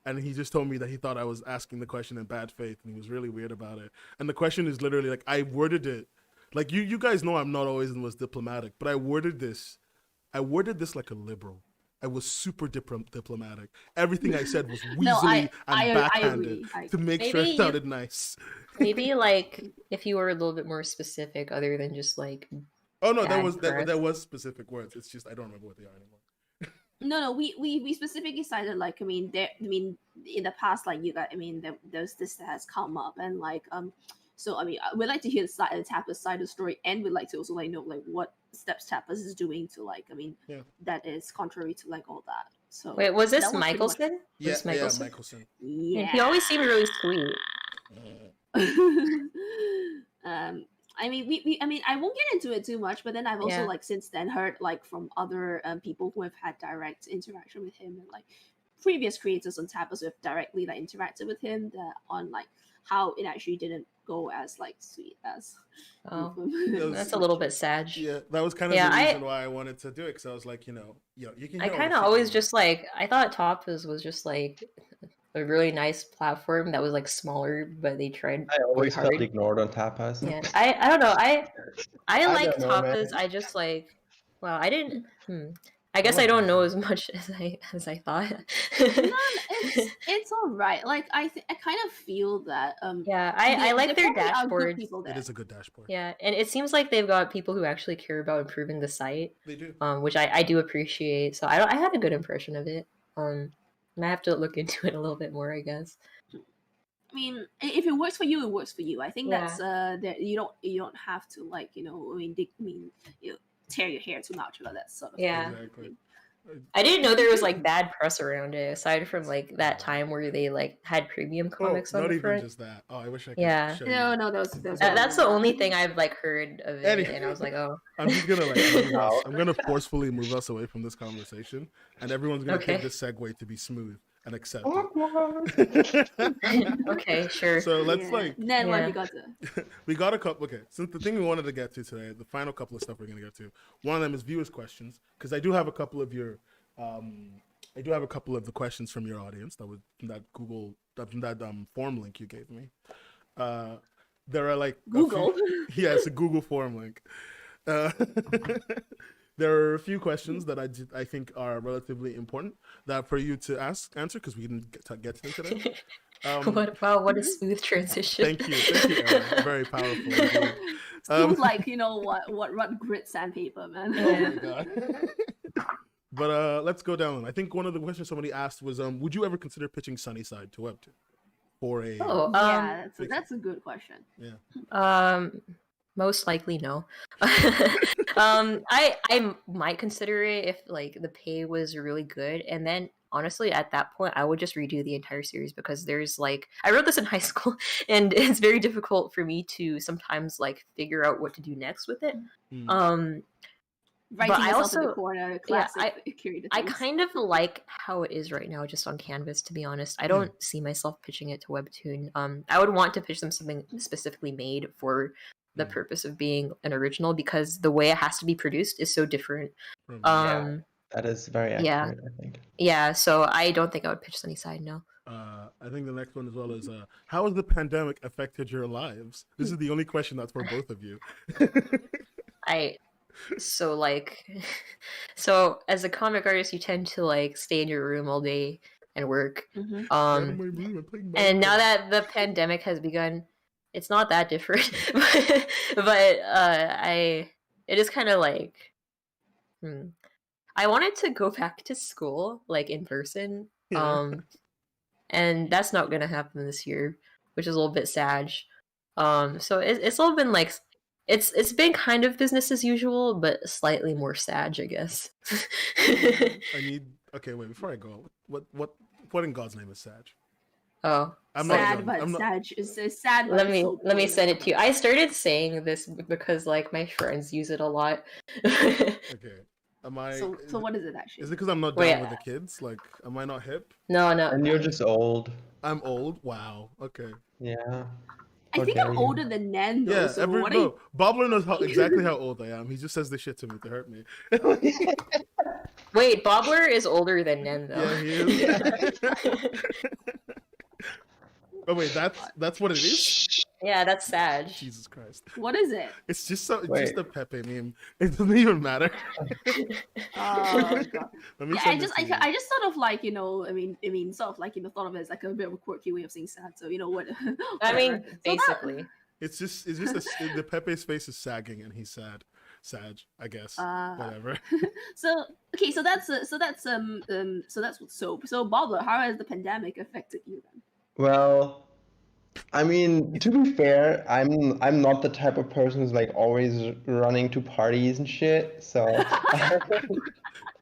And he just told me that he thought I was asking the question in bad faith, and he was really weird about it. And the question is literally like, I worded it like, you guys know I'm not always the most diplomatic, but I worded this like a liberal. I was super diplomatic. Everything I said was weaselly and backhanded to make sure it sounded nice. Maybe like if you were a little bit more specific, other than just like. Oh no, there was specific words. It's just I don't remember what they are anymore. No, we specifically cited like in the past, like you got there's this that has come up, and like so we'd like to hear the Tapas side of the story, and we'd like to also like know like what steps Tapas is doing to like that is contrary to like all that. So wait, was this Michelson? Yeah, Michelson. Yeah, he always seemed really sweet. I won't get into it too much, but then I've also like since then heard like from other people who have had direct interaction with him, and like previous creators on Tapas who have directly like interacted with him that on like how it actually didn't go as like sweet as. Oh, was- that's a little bit sad. Yeah, that was kind of Yeah, the reason why I wanted to do it, because I was like, you can. I hear all kind the of always shit just like, I thought Tapas was just like a really nice platform that was like smaller, but they tried I really always felt hard. ignored on Tapas. Yeah, I don't know. I like don't know, man. Tapas. I just like, well, I didn't. I guess like I don't know Tapas. as much as I thought. It's all right. Like I kind of feel that Yeah, I like their probably are good dashboards. people It there. is a good dashboard. Yeah, and it seems like they've got people who actually care about improving the site, They do. which I do appreciate. So I had a good impression of it. And I have to look into it a little bit more, I guess. I mean, if it works for you, it works for you. I think Yeah. that's that you don't have to like tear your hair too much about that sort of Yeah. thing. Exactly. I didn't know there was like bad press around it, aside from like that time where they like had premium comics on not the even front. just that. Oh, I wish I could Yeah. show No, you. no, that's That's the only thing I've like heard of it, Anyway. and I was like, oh, I'm just gonna move us. I'm gonna forcefully move us away from this conversation, and everyone's gonna Okay. take this segue to be smooth and accept Oh, it. okay, sure. So let's Then what Yeah. you got to? we got a couple. Okay, since the thing we wanted to get to today, the final couple of stuff we're gonna get to. One of them is viewers' questions, because I do have a couple of your, I do have a couple of the questions from your audience that was from that form link you gave me. There are like Google. Yeah, it's a Google form link. There are a few questions that I think are relatively important that for you to answer, because we didn't get to them today. What a smooth transition. Thank you, Aaron. Very powerful. indeed. Seems like what grit sandpaper, man. Oh my god. But let's go down. I think one of the questions somebody asked was, would you ever consider pitching Sunnyside to Webtoon for a? Oh, Yeah, that's a good question. Yeah. Most likely no. I might consider it if like the pay was really good, and then honestly at that point I would just redo the entire series, because there's like, I wrote this in high school and it's very difficult for me to sometimes like figure out what to do next with it. Writing I yourself in the also- corner, yeah, classic creative I things. kind of like how it is right now, just on Canvas, to be honest. I don't see myself pitching it to Webtoon. I would want to pitch them something specifically made for the purpose of being an original, because the way it has to be produced is so different. that is very accurate, Yeah. I think. Yeah, so I don't think I would pitch Sunnyside, no. I think the next one as well is, how has the pandemic affected your lives? This is the only question that's for both of you. So as a comic artist, you tend to like stay in your room all day and work. And now that the pandemic has begun, it's not that different. but it is kind of like, I wanted to go back to school, like in person. And that's not gonna happen this year, which is a little bit sad. So it's all been like, it's been kind of business as usual, but slightly more sad, I guess. Okay, wait, before I go, what in God's name is Sag? Oh, I'm not sad, young. but I'm not- sad. It's sad. But let it's me so let me good. send it to you. I started saying this because like my friends use it a lot. Okay. Am I? So what is it actually? Is it because I'm not down with the kids? Like, am I not hip? No. And you're just old. I'm old. Wow. Okay. Yeah. I How think dare I'm you. older than Nan though. Yeah. So what are you... Bobler knows exactly how old I am. He just says this shit to me to hurt me. Wait, Bobler is older than Nen though. Yeah, he is. Oh wait, that's what it is. Yeah, that's sad. Jesus Christ. What is it? It's just just Wait. a Pepe meme. It doesn't even matter. God. Let me Yeah, send this to you. I just sort of like sort of like thought of it as like a bit of a quirky way of saying sad. So what? I mean, whatever. So that- basically. It's just the Pepe's face is sagging and he's sad. Sag, I guess. Whatever. So okay, so that's so Bobler, how has the pandemic affected you then? Well, I mean, to be fair, I'm not the type of person who's like always running to parties and shit. So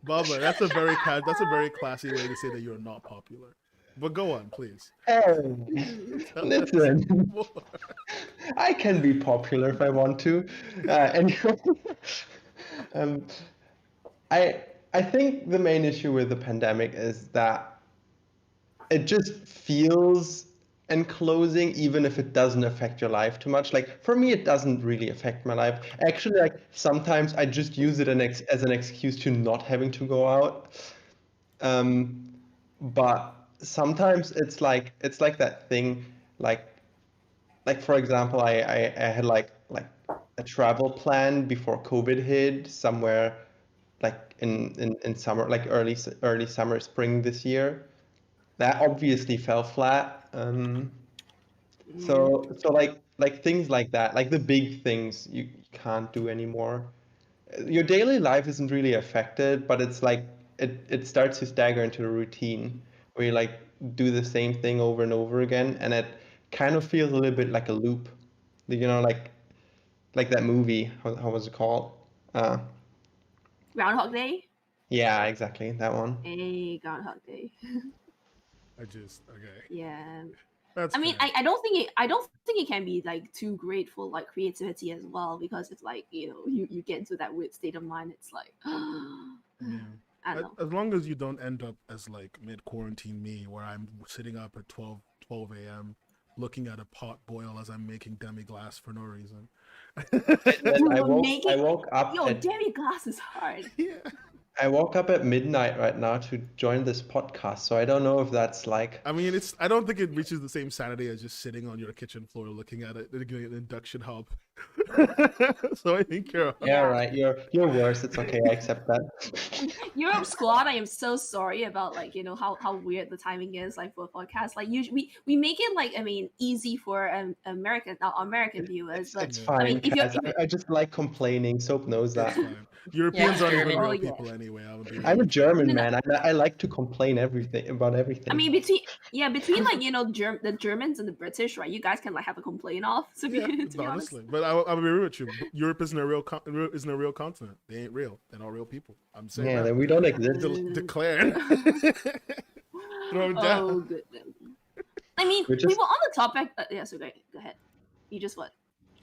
Bobler, that's a very classy way to say that you're not popular. But go on, please. hey, listen, I can be popular if I want to. Anyway, I think the main issue with the pandemic is that it just feels enclosing, even if it doesn't affect your life too much. Like for me, it doesn't really affect my life. Actually, like sometimes I just use it as an excuse to not having to go out. But sometimes it's like that thing, like for example, I had like a travel plan before COVID hit somewhere like in summer, like early summer, spring this year. That obviously fell flat. So like things like that, like the big things you can't do anymore. Your daily life isn't really affected, but it's like it starts to stagger into a routine where you like do the same thing over and over again, and it kind of feels a little bit like a loop. You know, like that movie. How was it called? Uh, Groundhog Day. yeah, exactly that one. Hey, Groundhog Day. Okay. Yeah. That's I mean, fair. I don't think it can be like too great for like creativity as well, because it's like, you know, you get into that weird state of mind. It's like, Yeah. I don't know. As long as you don't end up as like mid-quarantine me, where I'm sitting up at 12 a.m. looking at a pot boil as I'm making demi-glace for no reason. I woke up Yo, at demi-glace is hard. Yeah. I woke up at midnight right now to join this podcast, so I don't know if that's like. I mean, I don't think it reaches the same sanity as just sitting on your kitchen floor looking at it, doing an induction hub. So I think you're. Yeah, right. You're worse. It's okay. I accept that. Europe Squad, I am so sorry about like, you know, how weird the timing is like for a podcast. Like usually we make it like, I mean, easy for American viewers, but It's Yeah. fine, I mean, if you're Kaz. I just like complaining. Soap knows It's that. fine. Europeans aren't even German. real Oh, yeah. people anyway. I'll be I'm a real. German No, no. man. I like to complain about everything. I mean, between like, you know, the Germans and the British, right? You guys can like have a complaint off. To be, Yeah, to be honest. honestly, but I'll be real with you. Europe isn't a real continent. They ain't real. They're not real people. I'm saying Yeah, that. then we don't exist. Declare. Throw it down. Oh goodness. I mean, We're we just- were on the topic. Yeah, so go ahead. You just what?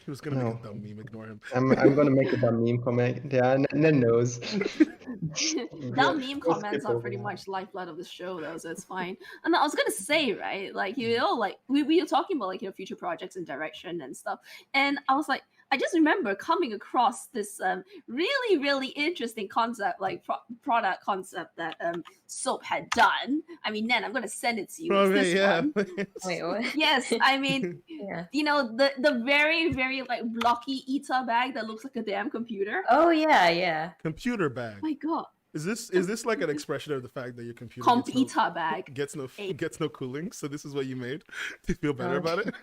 He was gonna make No. a dumb meme. Ignore him. I'm gonna make a dumb meme comment. Yeah, Nen knows. Dumb meme We'll comments skip are over pretty that. much lifeblood of the show, though, so it's fine. And I was gonna say, right, like, you know, like we were talking about like, you know, future projects and direction and stuff, and I was like, I just remember coming across this really really interesting concept, like product concept that Soap had done. I mean, Nen, I'm gonna send it to you. It's this one. Wait, what? Yes, I mean, Yeah. you know, the very very like blocky Ita bag that looks like a damn computer. Oh yeah. Computer bag. Oh my god, Is this like an expression of the fact that your computer comp Ita bag. gets no Hey. cooling? So this is what you made to feel better about it?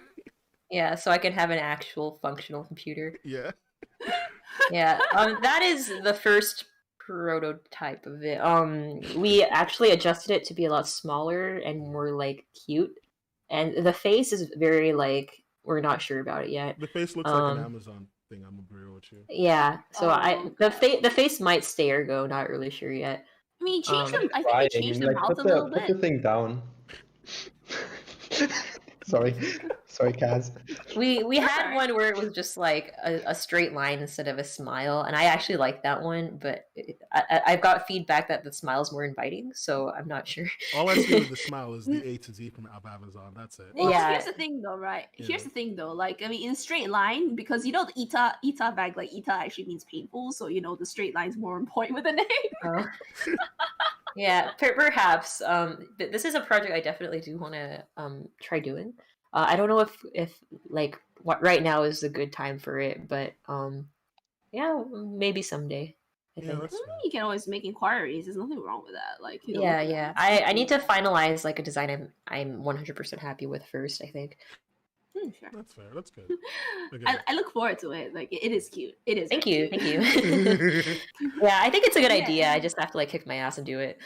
Yeah, so I can have an actual functional computer. Yeah. Yeah. That is the first prototype of it. We actually adjusted it to be a lot smaller and more like cute. And the face is very like we're not sure about it yet. The face looks like an Amazon thing. I'm gonna be real with you. Yeah. So Oh, the face might stay or go, not really sure yet. I mean, change them. I think Trying, they changed the like, mouth put a little put the bit. thing down. Sorry, Kaz. We had Alright. one where it was just like a straight line instead of a smile, and I actually like that one, but I've got feedback that the smile's more inviting, so I'm not sure. All I see with the smile is the A to Z from Amazon. That's it. Well, Yeah. here's the thing, though, right? Yeah. Here's the thing, though. Like, I mean, in a straight line, because you know the Ita bag, like Ita actually means painful, so you know the straight line's more on point with the name. Oh. Yeah, perhaps. This is a project I definitely do want to try doing. I don't know if like what right now is a good time for it, but yeah, maybe someday. I Yeah, think. that's fair. You can always make inquiries. There's nothing wrong with that. Like, you know, Yeah, look at yeah. it. I need to finalize like a design I'm 100% happy with first, I think. Sure. That's fair. That's good. Okay. I look forward to it. Like, it is cute. It is. Thank very you, cute. thank you. Yeah, I think it's a good Yeah. idea. I just have to like kick my ass and do it.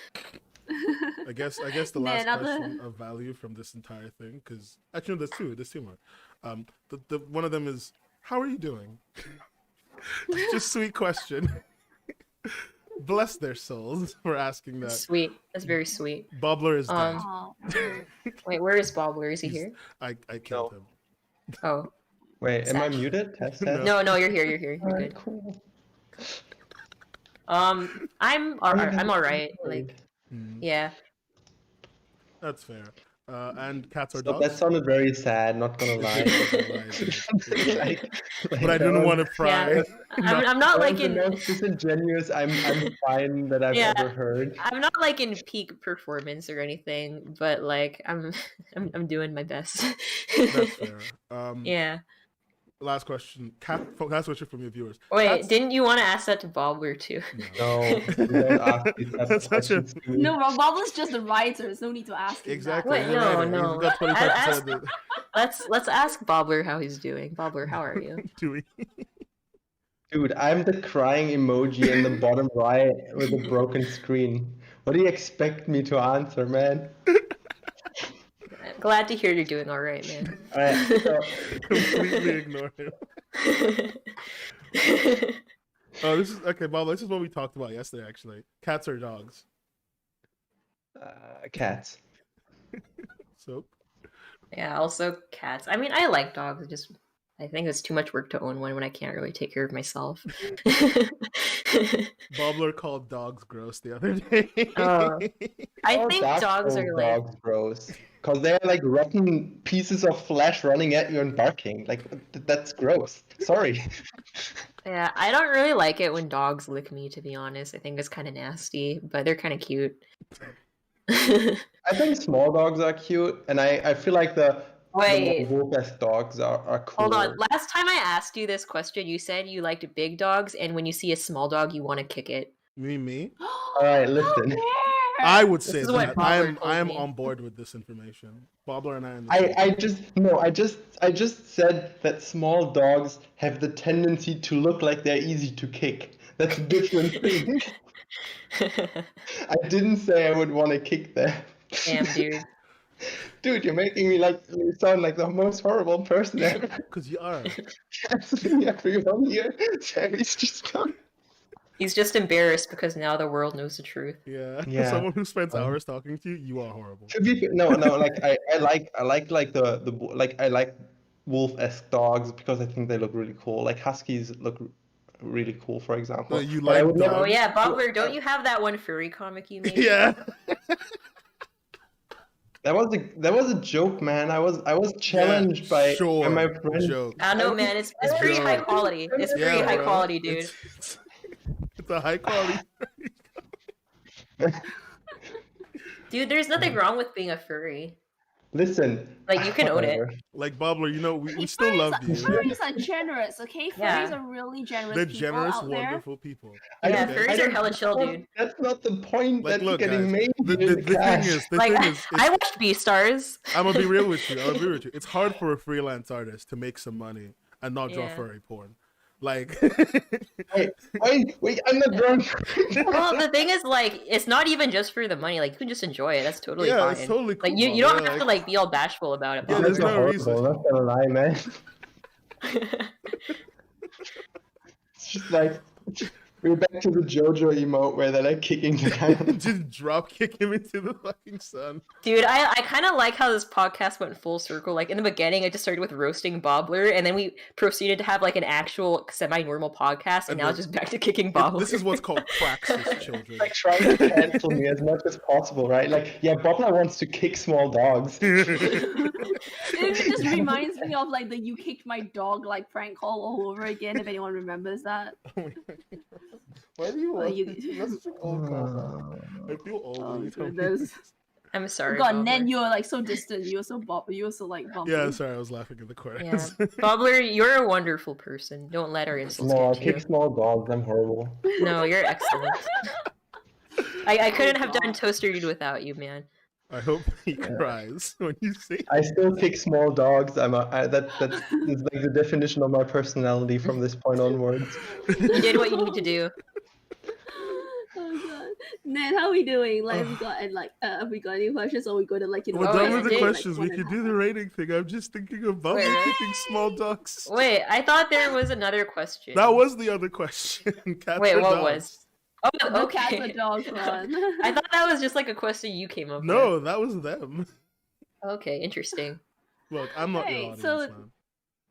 I guess the Man, last other- question of value from this entire thing, because actually no, there's two more. The one of them is, how are you doing? Just sweet question. Bless their souls for asking that. Sweet. That's very sweet. Bobler is dead. Oh. Wait, where is Bobler? Is he He's- here? I killed him. Oh. Wait, am I Sad. muted? Test. No. No, you're here, you're here. You're Alright, good. cool. I'm alright. Like, Mm, yeah. that's fair. And cats are So dogs. that sounded very sad, not gonna lie. But I didn't want to pry. Yeah. I'm not like the in most disingenuous I'm fine that I've Yeah. ever heard. I'm not like in peak performance or anything, but like I'm doing my best. That's fair. Yeah. Last question. Last question from your viewers. Wait, Cats- didn't you want to ask that to Bobler too? No, you don't ask these types of That's such a- questions to me. No, Bob's just the writer. There's no need to ask him Exactly. Wait, you're no, right. no. You've got 25% of the Let's ask Bobler how he's doing. Bobler, how are you? doing. Dude, I'm the crying emoji in the bottom right with a broken screen. What do you expect me to answer, man? Glad to hear you're doing all right, man. Alright, so Completely ignore him. Oh, this is okay, Bob. This is what we talked about yesterday. Actually, cats or dogs. cats. So Yeah, also cats. I mean, I like dogs. I think it's too much work to own one when I can't really take care of myself. Bobler called dogs gross the other day. I think That's dogs so are like dogs gross. Because they're like rotten pieces of flesh running at you and barking. Like, that's gross. Sorry. Yeah, I don't really like it when dogs lick me, to be honest. I think it's kind of nasty, but they're kind of cute. I think small dogs are cute, and I feel like the Wait, more wolf-esque dogs are cool. hold on. Last time I asked you this question, you said you liked big dogs, and when you see a small dog, you want to kick it. Me? Alright, listen. I would say is what that. I Bobler told am me. on board with this information. Bobler and I just said that small dogs have the tendency to look like they're easy to kick. That's a different thing. I didn't say I would want to kick them. Damn, dude. Dude, you're making me sound like the most horrible person ever. because you are. Canceling everyone here. Sammy's just gone. He's just embarrassed because now the world knows the truth. Yeah. Yeah. Someone who spends hours talking to you, you are horrible. To be no, like I like I like wolf-esque dogs because I think they look really cool. Like huskies look really cool, for example. No, you But I like would never- Oh yeah, Bobler, don't you have that one furry comic you made? Yeah. That was a joke, man. I was challenged by my friend. Joke. I know, man. It's pretty Joke. high quality. It's pretty high bro. quality, dude. It's a high quality. Dude, there's nothing wrong with being a furry. Listen. Like, you can own it. whatever. Like Bobler, you know, we Hey, still love you. Furries are generous, okay? Furries Yeah. are really generous They're people generous, out there. wonderful people. Yeah, don't- furries are don't- hella chill, dude. That's not the point Like, that's look, getting guys. made. The here, thing Cash. is, Like, it's, I watched Beastars. I'm gonna be real with you. I'll agree with you. It's hard for a freelance artist to make some money and not draw Yeah. furry porn. Like, Wait, I'm not drunk. Well, the thing is, like, it's not even just for the money. Like, you can just enjoy it. That's totally yeah, fine. it's totally cool. Like, you don't yeah, have to, like, be all bashful about it. Yeah, Bobler. there's That's no horrible, reason. Not gonna lie, man. It's just like we're back to the JoJo emote where they're like kicking the guy. just drop kick him into the fucking sun. Dude, I kind of like how this podcast went full circle. Like, in the beginning, I just started with roasting Bobler, and then we proceeded to have, like, an actual semi-normal podcast, and And now then- it's just back to kicking Bobler. This is what's called praxis, children. Like trying to cancel me as much as possible, right? Like, yeah, Bobler wants to kick small dogs. It just reminds me of like the "you kicked my dog" like prank call all over again. If anyone remembers that. Why do you Well, want you- That's such an old call. I feel old. Oh when you tell me goodness. this. I'm sorry, God, Bobler. Nen, you were like so distant. You were so you were so like bumpy. Yeah, sorry, I was laughing in the corner. Yeah. Bobler, you're a wonderful person. Don't let our insults No, I get to you. kick small dogs. I'm horrible. No, you're excellent. I couldn't have done God. Toaster Read without you, man. I hope he cries when you say. I still kick small dogs. That is like the definition of my personality from this point onwards. You did what you need to do. Oh god, Nen, how are we doing? Like, have we got any questions, or we go to like We're Oh, done yeah, with the did, like, questions. one We and can a do the rating thing. I'm just thinking about Wait. kicking small dogs. Wait, I thought there was another question. That was the other question. Cats Wait, or what dogs? was? Oh, The cats okay. and dogs run. I thought that was just like a question you came up No, that was them. with. Okay, interesting. Look, I'm not your Hey, audience, so- man.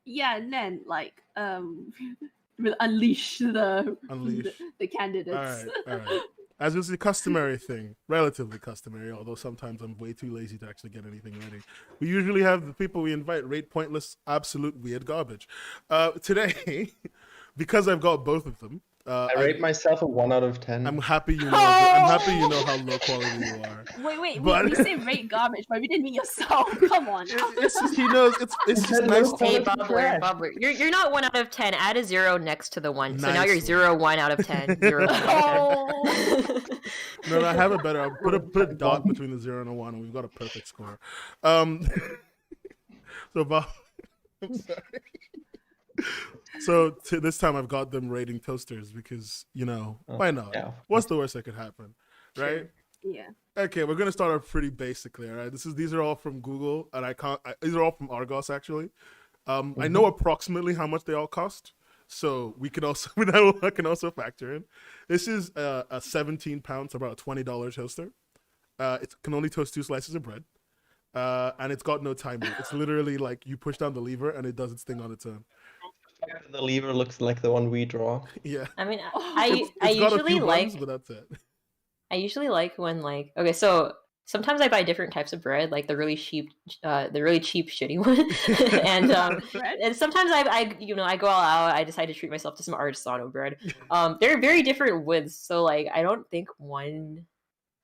Yeah, Nen, like will unleash the Unleash. the candidates. All right, all right. as is the customary thing, relatively customary, although sometimes I'm way too lazy to actually get anything ready. We usually have the people we invite rate pointless, absolute weird garbage. Today, because I've got both of them, I rate myself a 1 out of 10. I'm happy you know. I'm happy you know how low quality you are. Wait, But- we say rate garbage, but we didn't mean yourself. Come on. It's just, he knows. It's just Hey, nice. Hey, Quality Bobler, trash. Bobler. You're not 1 out of 10. Add a 0 next to the 1. So now you're Nice. 0, 1 out of 10. 0, 1 out Oh. of 10. No, I have it better. I'll put a dot between the 0 and a 1, and we've got a perfect score. So Bob, I'm sorry. So this time I've got them rating toasters because why not? Yeah. What's the worst that could happen, right? Yeah. Okay, we're gonna start off pretty basically. All right, these are all from Google, and these are all from Argos actually. I know approximately how much they all cost, so we can also I can also factor in. This is a 17 pounds, about a $20 toaster. It can only toast 2 slices of bread, and it's got no timer. It's literally like you push down the lever and it does its thing on its own. The lever looks like the one we draw. Yeah, I mean, it's I got a usually few like buttons, but that's it. I usually like when okay, so sometimes I buy different types of bread, like the really cheap shitty one, and sometimes I go all out. I decide to treat myself to some artisanal bread. They're very different woods, so like I don't think one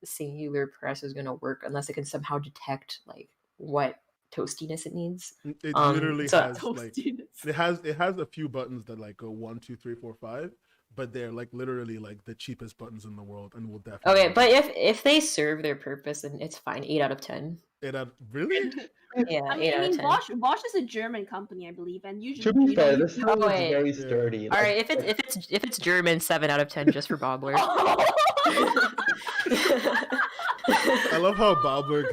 singular press is gonna work unless it can somehow detect like what toastiness it needs. It literally so- has like it has a few buttons that like go 1, 2, 3, 4, 5, but they're like literally like the cheapest buttons in the world, and will definitely. Okay, but if they serve their purpose, then it's fine. 8 out of 10. Really? Yeah, I 8 out mean of 10. Bosch is a German company, I believe, and usually. To be fair, you- this one is wait. very sturdy. All right, if it's German, 7 out of 10 just for Bobler. I love how Bobler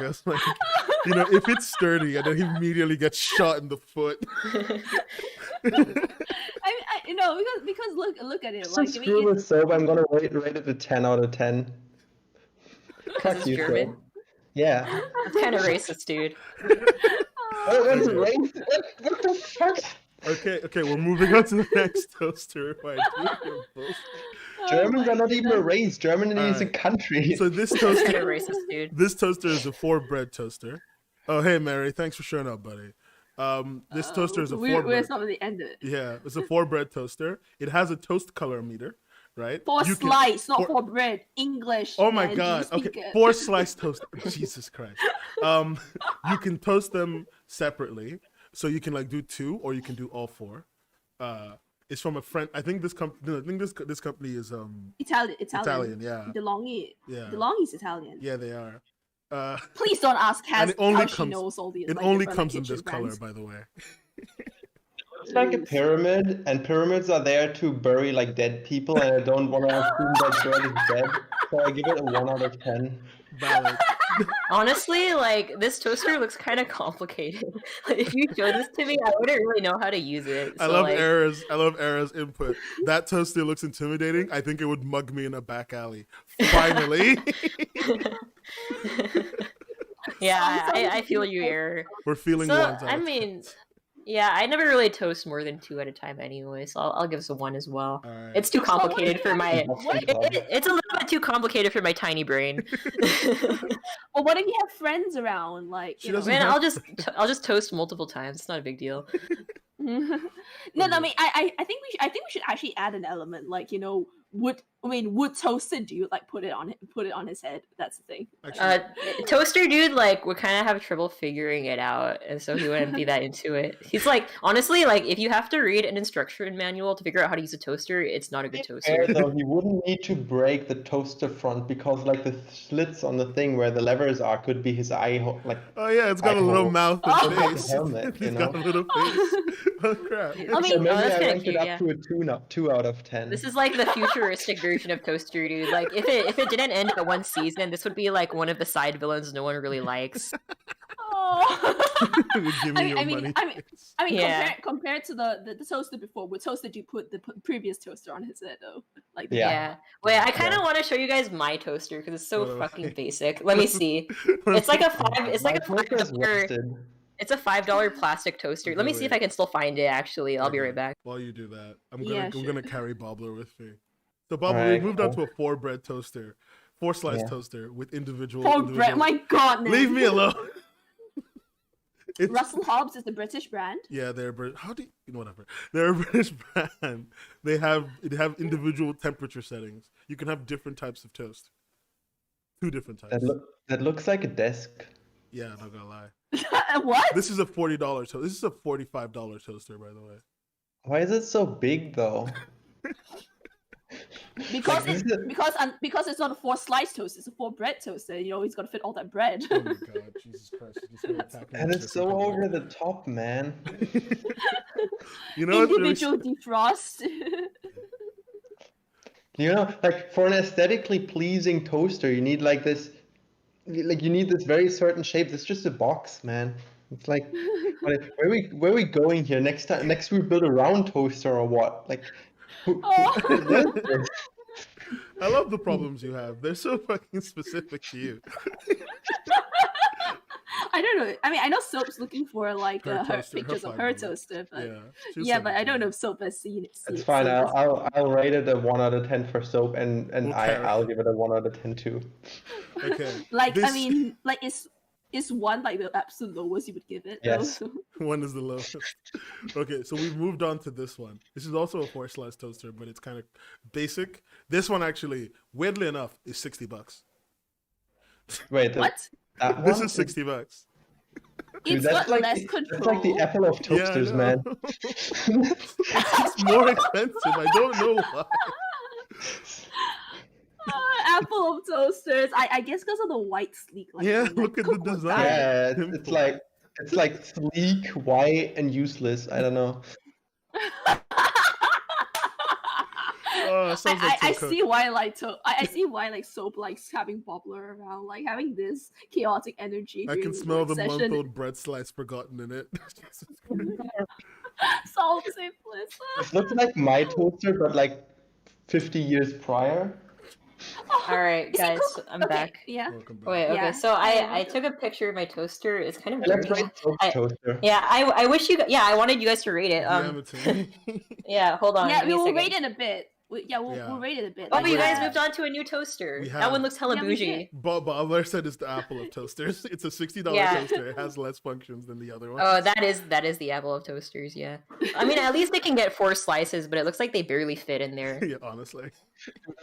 gets like, if it's sturdy, and then he immediately gets shot in the foot. because look at it. Just Like, to screw with soap, I'm gonna rate it a 10 out of 10. Because it's you, German. Soap. Yeah. That's kind of racist, dude. Oh, that's racist. What the fuck? Okay, we're moving on to the next toaster. Why do you both? Germans are not even a race. Germany is a Alright. country. So this Kind of toaster, racist, dude. this toaster is a 4 bread toaster. Oh, hey Mary, thanks for showing up, buddy. This toaster is a 4 We're bread. not at the end of it. Yeah, it's a 4 bread toaster. It has a toast color meter, right? For You can- slice, not for- for bread. English. Oh my man, god. do you Okay, speak it? 4 sliced toast. Jesus Christ. You can toast them separately, so you can like do 2 or you can do all 4. It's from a friend. I think this company. This company is Italian. Yeah, DeLonghi. yeah, DeLonghi's Italian. yeah. They are. Please don't ask And Cass it only how she comes- knows all these. It like, only different, comes like, in this kitchen color, brands. by the way. It's like a pyramid, and pyramids are there to bury like dead people, and I don't want to assume that bread is dead, so I give it a 1 out of 10. Valid. Honestly, like this toaster looks kind of complicated. Like, if you showed this to me, I wouldn't really know how to use it. I So, love like, Era's. I love Era's input. That toaster looks intimidating. I think it would mug me in a back alley. Finally, yeah, I feel you, Era. we're feeling So, ones out I of mean, yeah, I never really toast more than 2 at a time anyway, so I'll give us a 1 as well. 10. All right. It's too complicated for my. What? It's a little bit too complicated for my tiny brain. Or what if you have friends around? Like, She you know? doesn't- Man, I'll just toast multiple times. It's not a big deal. No, I mean, I think we should actually add an element, like, would Toaster Dude like put it on his head? That's the thing. Actually, Toaster Dude, like, would kind of have trouble figuring it out, and so he wouldn't be that into it. He's like, honestly, like, if you have to read an instruction manual to figure out how to use a toaster, it's not a good Fair, toaster. though, he wouldn't need to break the toaster front because like the slits on the thing where the levers are could be his eye like oh yeah, it's got a I little hope. mouth Oh. and Like a face. helmet, It's got a little face. Oh crap. I mean, so maybe that's I kinda ranked cute, it up yeah. to a 2 out of 10. This is like the futuristic version of Toaster Dude. Like, if it didn't end at one season, this would be like one of the side villains no one really likes. Oh. Give me your money. I mean, Yeah. compared to the toaster before, would Toaster Dude put the previous toaster on his head though? Like, Yeah. Yeah. Wait, I kind of want to show you guys my toaster because it's so What fucking about- basic. Let me see. It's like a five. It's like My a toaster is $5. rusted. It's a $5 plastic toaster. Let me see if I can still find it. Actually, I'll be right back. While you do that, I'm Yeah, gonna carry Bobler with me. So Bob, we Alright, moved on cool. to a 4-bread toaster, 4-slice Yeah. toaster with individual. For bread, my god, man. Leave me alone. It's- Russell Hobbs is the British brand. Yeah, they're British. How do you know whatever? They're a British brand. They have individual temperature settings. You can have different types of toast. 2 different types. That looks like a desk. Yeah, not gonna lie. What? This is a $40 toaster. This is a $45 toaster, by the way. Why is it so big though? Because Like, because it's not a 4-slice toast, it's a 4-bread toaster. You know, he's got to fit all that bread. Oh my god, Jesus Christ! You're just gonna attack me And with it's this so again. over the top, man. You know what's really Individual defrost. You know, like for an aesthetically pleasing toaster, you need like this, like you need this very certain shape. It's just a box, man. It's like, where are we going here? Next we build a round toaster or what? Like, Oh. what is this? I love the problems you have. They're so fucking specific to you. I don't know. I mean, I know Soap's looking for like Her her toaster, her pictures of fine her one. toaster, but Yeah. she'll yeah, send but it I to don't me. know if Soap has seen it. It's fine. I'll rate it a 1 out of 10 for Soap, and We'll carry I'll it. give it a 1 out of 10 too. Okay. Like, I This- mean, like, is 1 like the absolute lowest you would give it? Yes. though? One is the lowest. Okay, so we've moved on to this one. This is also a 4-slice toaster, but it's kind of basic. This one actually, weirdly enough, is $60. Wait, What? that This one is $60. Dude, It's that's got like less the, control. that's like the apple of Yeah, I toasters, know. man. It's more expensive. I don't know why. Apple of toasters. I guess because of the white sleek. Like, Yeah, thing, look like, at the cook with design. that. Yeah, Simple. it's like sleek, white, and useless. I don't know. Oh, it sounds like I Tim Cook. see why I see why like Soap likes having bobler around, like having this chaotic energy. I during can smell the work session. month-old bread slice forgotten in it. Salty bliss. It looks like my toaster, but like 50 years prior. All right, Is he guys, cook- I'm okay, back. Yeah. Welcome back. Wait, okay, Yeah. so I took a picture of my toaster. It's kind of Let's dirty. rate Soap's I- toaster. Yeah, I wish you. Yeah, I wanted you guys to rate it. Damn it to me. Yeah, hold on. Yeah, give me we a will second. rate it a bit. We'll rate it a bit. Oh, like, but you guys yeah. moved on to a new toaster. We That have. one looks hella Yeah, we bougie. Bobler said it's the apple of toasters. It's a $60 Yeah. toaster. It has less functions than the other one. Oh, that is the apple of toasters. Yeah. I mean, at least they can get 4 slices, but it looks like they barely fit in there. Yeah, honestly.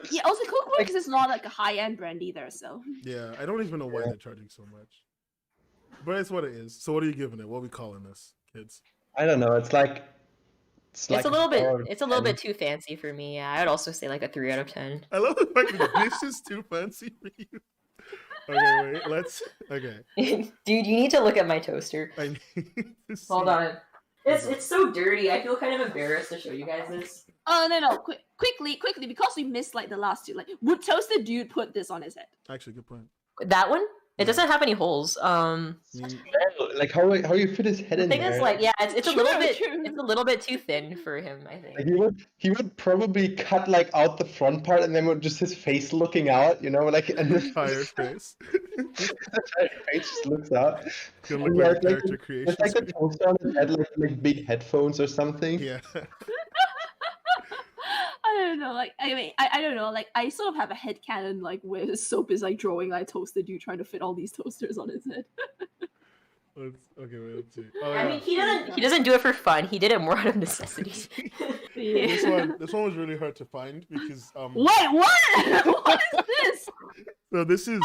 Yeah, also Cookworks is not like a high-end brand either, so. Yeah, I don't even know why they're charging so much. But it's what it is. So what are you giving it? What are we calling this, kids? I don't know. It's like It's a little 4 out bit. of It's a little 10. bit too fancy for me. Yeah, I would also say like a 3 out of 10. I love the fact that this is too fancy for you. Okay, wait. Let's. Okay. Dude, you need to look at my toaster. I need to see. Hold on. It's so dirty. I feel kind of embarrassed to show you guys this. Oh no! Quickly, because we missed like the last 2. Like, would Toasted Dude put this on his head? Actually, good point. That one? It doesn't have any holes. Like how you fit his head The in thing there. is, like, yeah, it's a little True, bit. true. It's a little bit too thin for him, I think. Like he would probably cut like out the front part and then with just his face looking out, you know, like and the Entire face. entire face just looks out. It's gonna And look yeah, like a it's like character creation. It's like a toaster on his head, like big headphones or something. Yeah. I don't know. Like, I mean, I don't know. Like, I sort of have a headcanon like where Soap is like drawing like Toasted Dude trying to fit all these toasters on his head. Let's see. Oh, I yeah. mean, he doesn't do it for fun. He did it more out of necessity. This Yeah. one was really hard to find because Wait, what? What is this? so this is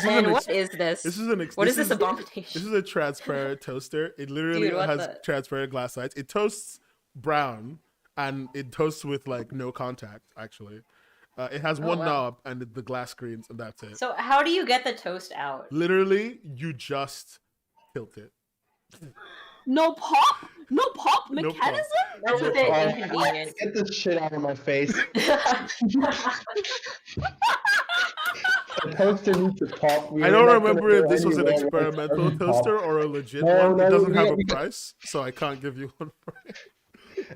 And an what is this? this is an ex- What is this this abomination? This is a transparent toaster. It literally Dude, what has the- transparent glass sides. It toasts brown and it toasts with like no contact. Actually, it has one wow. knob and the glass screens, and that's it. So how do you get the toast out? Literally, you just tilt it. No pop No pop. mechanism? That's a bit Oh, inconvenient. Get this shit out of my face. The toaster needs to pop. I don't remember if this was an experimental toaster or a legit No, one. no, It doesn't have a we- price, so I can't give you one price.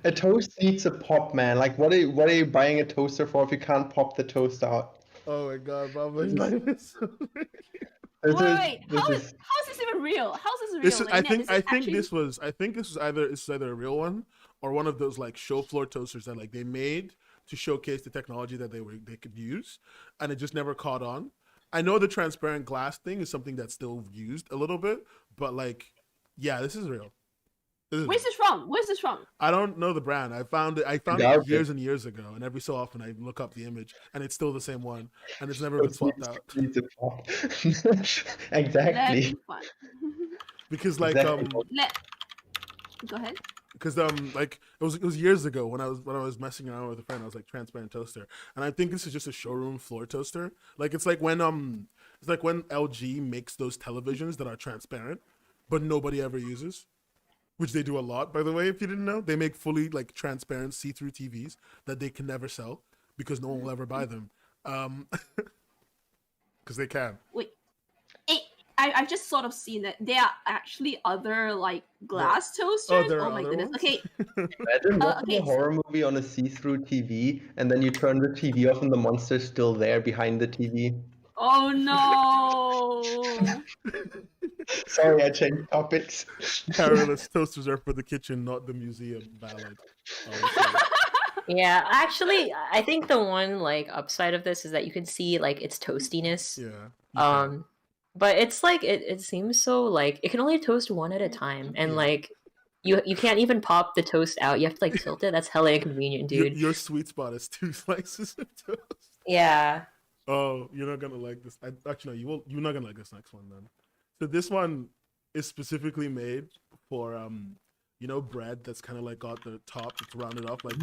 A toast needs a pop, man. Like, what are you buying a toaster for if you can't pop the toast out? Oh my god, Baba. This Wait, is- how is this even real? How's this real? This is, Like, I Ned, think is I this think actually- this was either a real one or one of those like show floor toasters that like they made to showcase the technology that they could use, and it just never caught on. I know the transparent glass thing is something that's still used a little bit, but like, yeah, this is real. Where's this from? Where's this from? I don't know the brand. I found it years and years ago, and every so often I look up the image, and it's still the same one, and it's never been swapped out. Exactly. Because like Go ahead. Because like it was years ago when I was messing around with a friend. I was like transparent toaster, and I think this is just a showroom floor toaster. Like it's like when LG makes those televisions that are transparent, but nobody ever uses. Which they do a lot, by the way, if you didn't know. They make fully like transparent see-through TVs that they can never sell because no one will ever buy them. Because they can. Wait. I've just sort of seen that there are actually other like glass toasters. Oh my goodness. Ones? Okay. Imagine watching a horror movie on a see-through TV, and then you turn the TV off and the monster's still there behind the TV. Oh no. Sorry, I changed topics. Perilous toasters are for the kitchen, not the museum ballad. Yeah, actually, I think the one like upside of this is that you can see like its toastiness. Yeah. But it's like it seems so like it can only toast one at a time, and like you can't even pop the toast out. You have to like tilt it. That's hella inconvenient, dude. Your sweet spot is 2 slices of toast. Yeah. Oh, you're not gonna like this. Actually, no, you will. You're not gonna like this next one then. So this one is specifically made for bread that's kind of like got the top that's rounded off like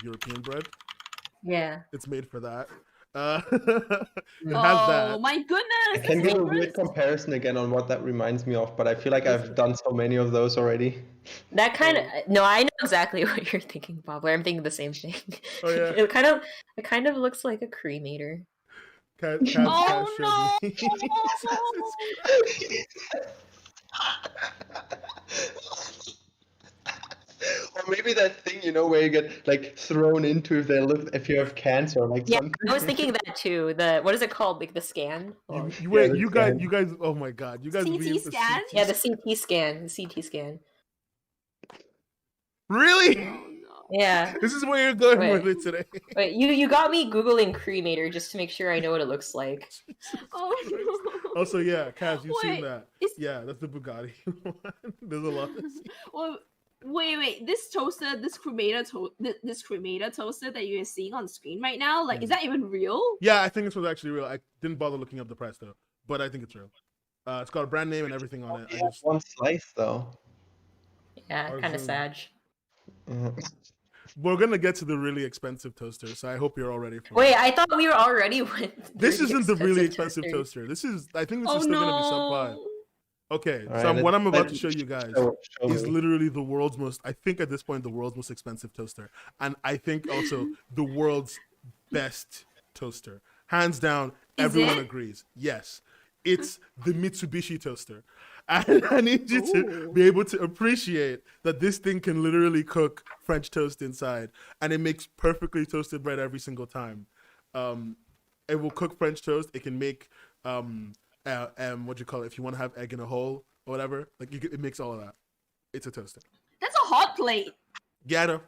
European bread. Yeah. It's made for that. It has that. Oh my goodness! I can give a weird comparison again on what that reminds me of, but I feel like I've done so many of those already. That kind of no, I know exactly what you're thinking, Bobler. I'm thinking the same thing. Oh yeah. It kind of looks like a cremator. Oh no! Or maybe that thing, where you get like thrown into if you have cancer, like something. I was thinking that too. What is it called? Like the scan? You guys. Oh my god, you guys. CT scan? Yeah, the CT scan. The CT scan. Really? Oh, no. Yeah. This is where you're going with it today. Wait, you got me Googling cremator just to make sure I know what it looks like. Oh no. Also, yeah, Kaz, you've seen Wait, that. Yeah, that's the Bugatti one. There's a lot. Well, wait. This toaster, this cremator toaster that you're seeing on screen right now, like, is that even real? Yeah, I think this was actually real. I didn't bother looking up the price though, but I think it's real. It's got a brand name and everything on it. One slice though. Yeah, kind of sad. We're gonna get to the really expensive toaster, so I hope you're all ready for Wait, it. I thought we were already with This isn't the really expensive toaster. I think this is still gonna be sub 5. Okay, right, so what I'm about to show you guys show is me. literally the world's most, I think at this point, the world's most expensive toaster. And I think also the world's best toaster. Hands down, everyone agrees. Yes, it's the Mitsubishi toaster. And I need you to be able to appreciate that this thing can literally cook French toast inside. And it makes perfectly toasted bread every single time. It will cook French toast. It can make... what you call it, if you want to have egg in a hole or whatever, like it makes all of that. It's a toaster. That's a hot plate. Yeah, I know.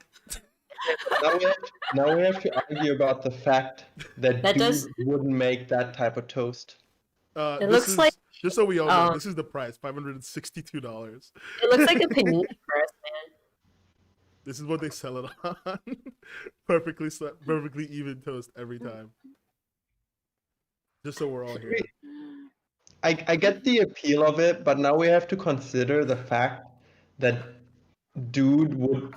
Now we have to argue about the fact that dude wouldn't make that type of toast. It looks like, just so we all know, this is the price, $562. It looks like a panini press, man. This is what they sell it on. perfectly even toast every time. Just so we're all here. I get the appeal of it, but now we have to consider the fact that dude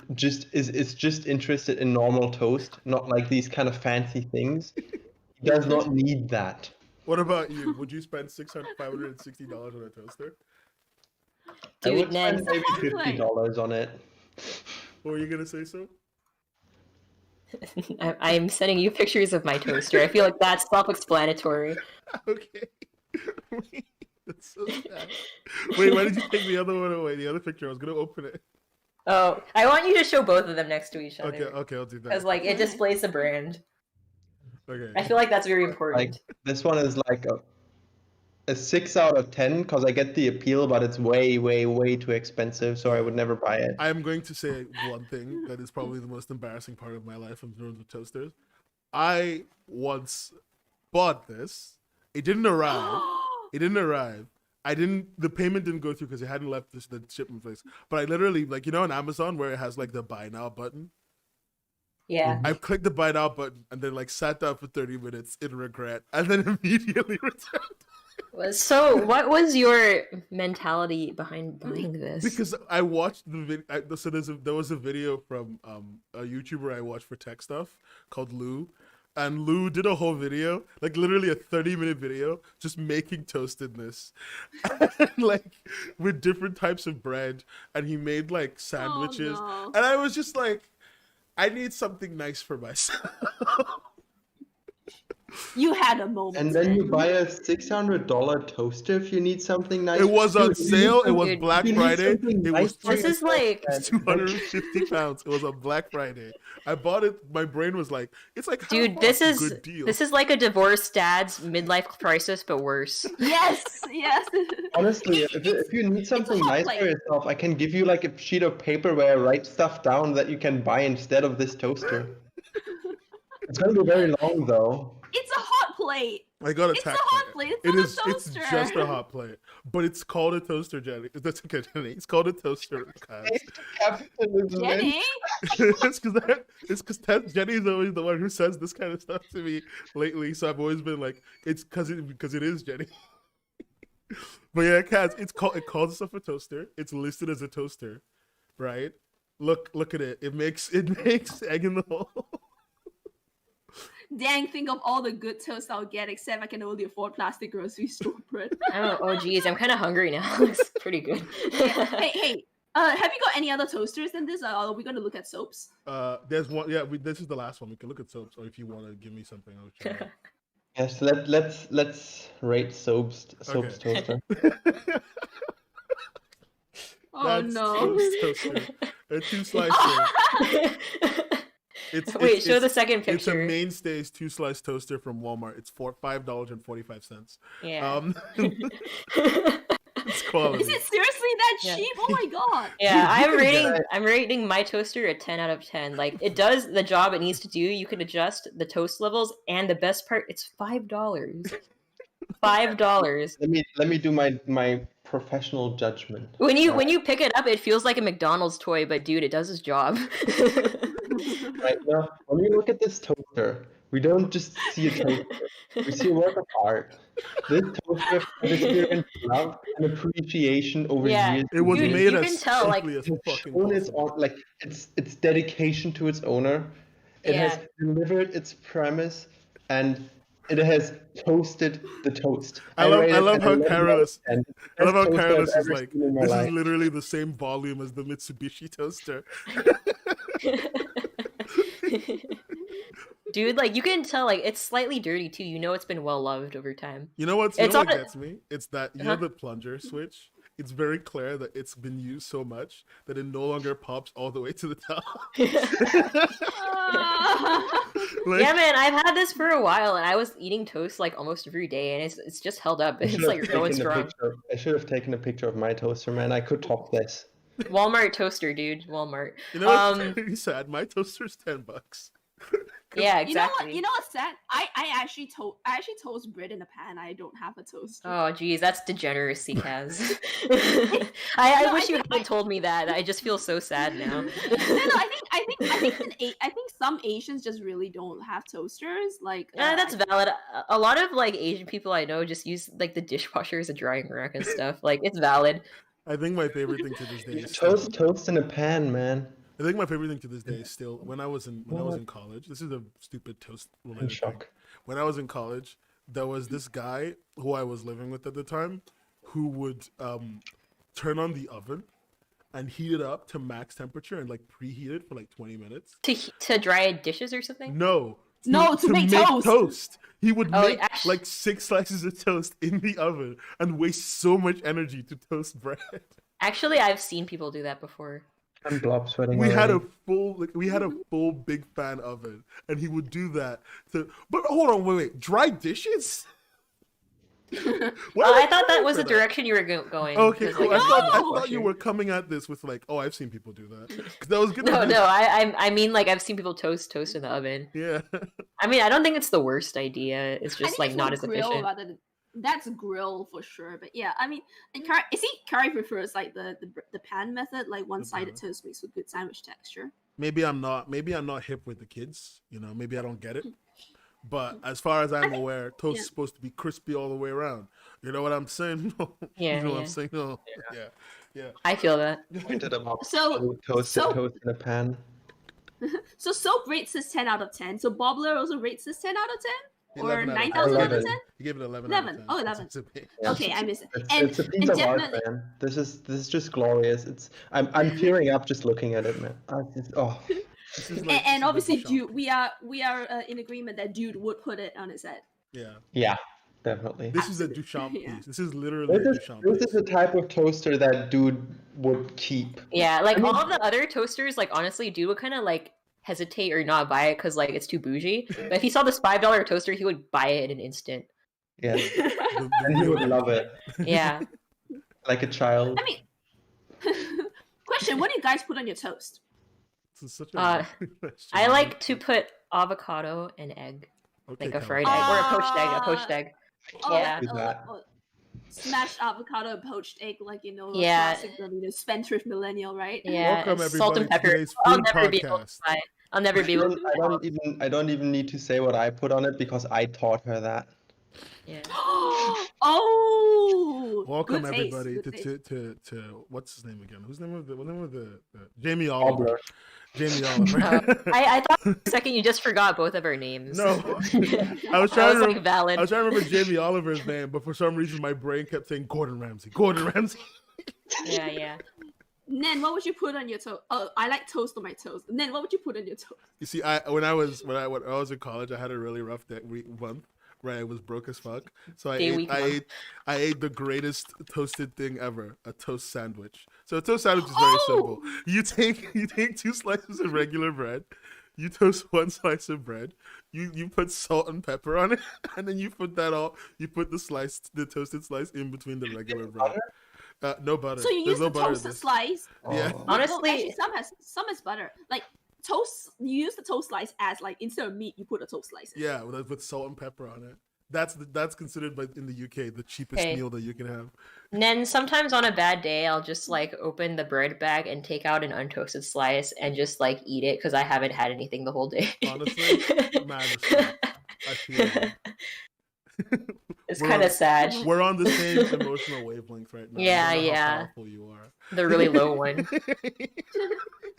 is just interested in normal toast, not like these kind of fancy things. He does not need that. What about you? Would you spend $560 on a toaster? I would Dude, Ned. spend maybe $50 on it. What were you gonna say, so? I'm sending you pictures of my toaster. I feel like that's self-explanatory. Okay. That's so sad. Wait, why did you take the other one away? The other picture, I was gonna open it. Oh, I want you to show both of them next to each other. Okay, I'll do that. Because like it displays the brand. Okay. I feel like that's very important. Like this one is like a 6 out of 10 because I get the appeal, but it's way, way, way too expensive, so I would never buy it. I am going to say one thing that is probably the most embarrassing part of my life in terms of toasters. I once bought this. It didn't arrive. The payment didn't go through because it hadn't left the shipment place. But I literally, like, on Amazon where it has like the buy now button. Yeah. I clicked the buy now button and then like sat down for 30 minutes in regret and then immediately returned. So, what was your mentality behind buying this? Because I watched the video. So there was a video from a YouTuber I watched for tech stuff called Lou. And Lou did a whole video, like literally a 30-minute video, just making toastedness, and, like with different types of bread. And he made like sandwiches. Oh, no. And I was just like, I need something nice for myself. You had a moment. And then you buy a $600 toaster if you need something nice. It was on sale. It was Dude, Black you need Friday. something It nice was for This is like 250 pounds. It was on Black Friday. I bought it. My brain was like, it's like, Dude, how this much? is Good deal. this is like a divorced dad's midlife crisis, but worse. Yes. Honestly, if you need something hot nice plate. for yourself, I can give you like a sheet of paper where I write stuff down that you can buy instead of this toaster. It's gonna be very long though. It's a hot plate. I got It's a attacked. hot by plate. It's It not is. a It's toaster. just a hot plate, but it's called a toaster, Jenny. That's okay, Jenny. It's called a toaster. Guys. Capitalism. Jenny. it's because Jenny is always the one who says this kind of stuff to me lately. So I've always been like, it's because it is Jenny. But yeah, Kaz, it calls itself a toaster. It's listed as a toaster, right? Look at it. It makes egg in the hole. Dang, think of all the good toast I'll get, except I can only afford plastic grocery store bread. Oh geez, I'm kind of hungry now. It's pretty good. hey, have you got any other toasters than this? Or are we going to look at soaps? There's one. Yeah, this is the last one. We can look at soaps, or if you want to give me something, I'll try. Yes, let's rate soaps toaster. Oh That's no. Soap's toaster. A 2-slice. Wait, show the second It's a picture. Mainstays 2-slice toaster from Walmart. It's for $5.45. Yeah. It's quality. Is it seriously that Yeah. cheap? Oh my god. Yeah, Yeah. I'm rating my toaster a 10 out of 10. Like, it does the job it needs to do. You can adjust the toast levels, and the best part, it's $5. $5. Let me do my professional judgment. When you pick it up, it feels like a McDonald's toy, but dude, it does its job. Right now, when we look at this toaster, we don't just see a toaster. We see a work of art. This toaster has experienced love and appreciation over Yeah. years. It was Dude, made you as can tell, like, simply as It's fucking shown its possible. own, like its dedication to its owner. It Yeah. has delivered its premise, and it has toasted the toast. I love rate it how an 11 Carol out is. of 10. I love how Best toaster Careless I've is ever like, seen in my this life. is literally the same volume as the Mitsubishi toaster. Dude, like, you can tell, like, it's slightly dirty too. You know it's been well loved over time. You know what It's what on a- gets me? It's that, you know Uh-huh. the plunger switch? It's very clear that it's been used so much that it no longer pops all the way to the top. Like, Yeah, man, I've had this for a while, and I was eating toast like almost every day, and it's just held up. I It's should have like going taken a strong. picture. I should have taken a picture of my toaster, man. I could top this. Walmart toaster, dude. Walmart. you know what's very sad? My toaster's $10. Yeah, You know what? exactly. You know what's sad? I actually toast bread in a pan. I don't have a toaster. Oh, geez, that's degeneracy, Kaz. No, I I wish you think hadn't told me that. I just feel so sad now. No, I think some Asians just really don't have toasters. Like That's valid. A lot of like Asian people I know just use like the dishwasher as a drying rack and stuff. Like, it's valid. I think my favorite thing to this day You is still, toast in a pan, man. I think my favorite thing to this day is still when I was in college. This is a stupid toast In related thing. shock. When I was in college, there was this guy who I was living with at the time who would turn on the oven and heat it up to max temperature and like preheat it for like 20 minutes. To dry dishes or something? No. To make toast. He would Oh, make actually- like 6 slices of toast in the oven and waste so much energy to toast bread. Actually, I've seen people do that before. I'm blob sweating. We had a already. full big fan oven, and he would do that. But hold on, wait, dry dishes? I thought that was the direction you were going. Okay, because, cool. like, I No! thought you were coming at this with like, oh, I've seen people do that. 'Cause that was good. No. I mean, like, I've seen people toast in the oven. Yeah. I mean, I don't think it's the worst idea. It's I just think like it's not more as grill efficient. rather than that's grill for sure. But yeah, I mean, and Kari prefers like the pan method, like one-sided pan. toast makes a good sandwich texture. Maybe I'm not hip with the kids. You know, maybe I don't get it. But as far as I'm aware, toast is supposed to be crispy all the way around. You know what I'm saying? Yeah, You know what yeah. I'm saying? No. Yeah. I feel that. Pointed them up. So- Toast in a pan. So Soap rates this 10 out of 10. So Bobler also rates this 10 out of 10? Or 11 out of 9,000 out of 10? 11. You gave it 11. 11. Out of 10. Oh, 11. It's okay. Yeah. Okay, I missed it. It's a piece of art, definitely, man. This is just glorious. I'm tearing up just looking at it, man. This is like, and obviously, shock. Dude, we are in agreement that Dude would put it on his head. Yeah. Yeah, definitely. This is a Absolutely. Duchamp Yeah. piece. This is literally a Duchamp This piece. is the type of toaster that dude would keep. Yeah, like I mean- all of the other toasters, like honestly, dude would kind of like hesitate or not buy it because like it's too bougie. But if he saw this $5 toaster, he would buy it in an instant. Yeah, The and he real- would love it Yeah. like a child. I mean, question: what do you guys put on your toast? This is such a question. I like to put avocado and egg, Okay, like a Kyle. fried egg or a poached egg. Yeah. Do that. Smashed avocado and poached egg, like Yeah. classic, spendthrift millennial, right? Yeah, Welcome, and salt and everybody, to pepper. today's I'll food never be able to podcast. buy it. I'll never be able to. I don't even need to say what I put on it because I taught her that. Yeah. Oh, Welcome good taste, everybody good taste. to what's his name again? Who's the name of the Jamie Oliver? Bobler. Jamie Oliver. I thought for a second you just forgot both of our names. No, I was I trying was to like valid. I was trying to remember Jamie Oliver's name, but for some reason my brain kept saying Gordon Ramsay. Gordon Ramsay. Yeah. Nen, what would you put on your toast? Oh, I like toast on my toast. Nen, what would you put on your toast? You see, when I was in college, I had a really rough month. Right, I was broke as fuck. So I ate the greatest toasted thing ever, a toast sandwich. So a toast sandwich is very simple. You take 2 slices of regular bread, you toast 1 slice of bread, you put salt and pepper on it, and then you put the toasted slice in between the regular bread. No butter. So you There's use no the butter in toasted this. slice. Yeah. Oh. Honestly, Actually, some has butter. Like toast, you use the toast slice as like instead of meat, you put a toast slice. In. Yeah, with salt and pepper on it. That's considered in the UK the cheapest Okay. meal that you can have. And then sometimes on a bad day, I'll just like open the bread bag and take out an untoasted slice and just like eat it because I haven't had anything the whole day. Honestly, mad respect. I feel you. It's We're kind on- of sad. We're on the same emotional wavelength right now. Yeah, I don't know yeah. How powerful you are. The really low one.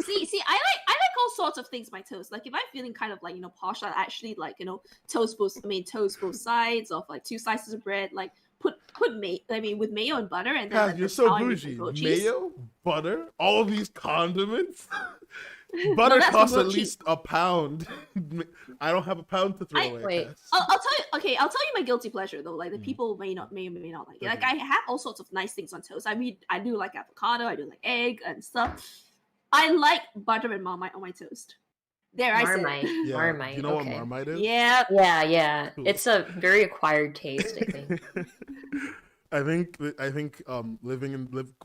See, I like all sorts of things. My toast, like if I'm feeling kind of like posh, I actually like toast both sides of like 2 slices of bread. Like put with mayo and butter, and then God, like, you're the so Italian bougie. grilled cheese. Mayo, butter, all of these condiments. Butter that's the costs at grilled cheese. least £1. I don't have £1 to throw away. wait. Cass. I'll tell you. Okay, I'll tell you my guilty pleasure though. Like the people may or may not like it. Like I have all sorts of nice things on toast. I mean, I do like avocado. I do like egg and stuff. I like butter and Marmite on my toast. There, I said Marmite. it. Yeah. Marmite. Do you know okay. what Marmite is? Yeah. Yeah. It's a very acquired taste, I think. I think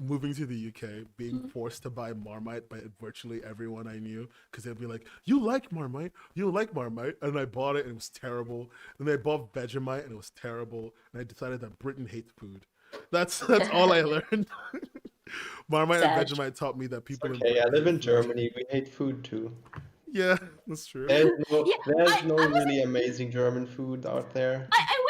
moving to the UK, being forced to buy Marmite by virtually everyone I knew, because they'd be like, "You like Marmite? You like Marmite?" And I bought it and it was terrible. And I bought Vegemite and it was terrible. And I decided that Britain hates food. That's all I learned. Marmite Sad. and Vegemite taught me that people. Okay, I live in Germany. We hate food too. Yeah, that's true. There's no I wasn't- really amazing German food out there. I went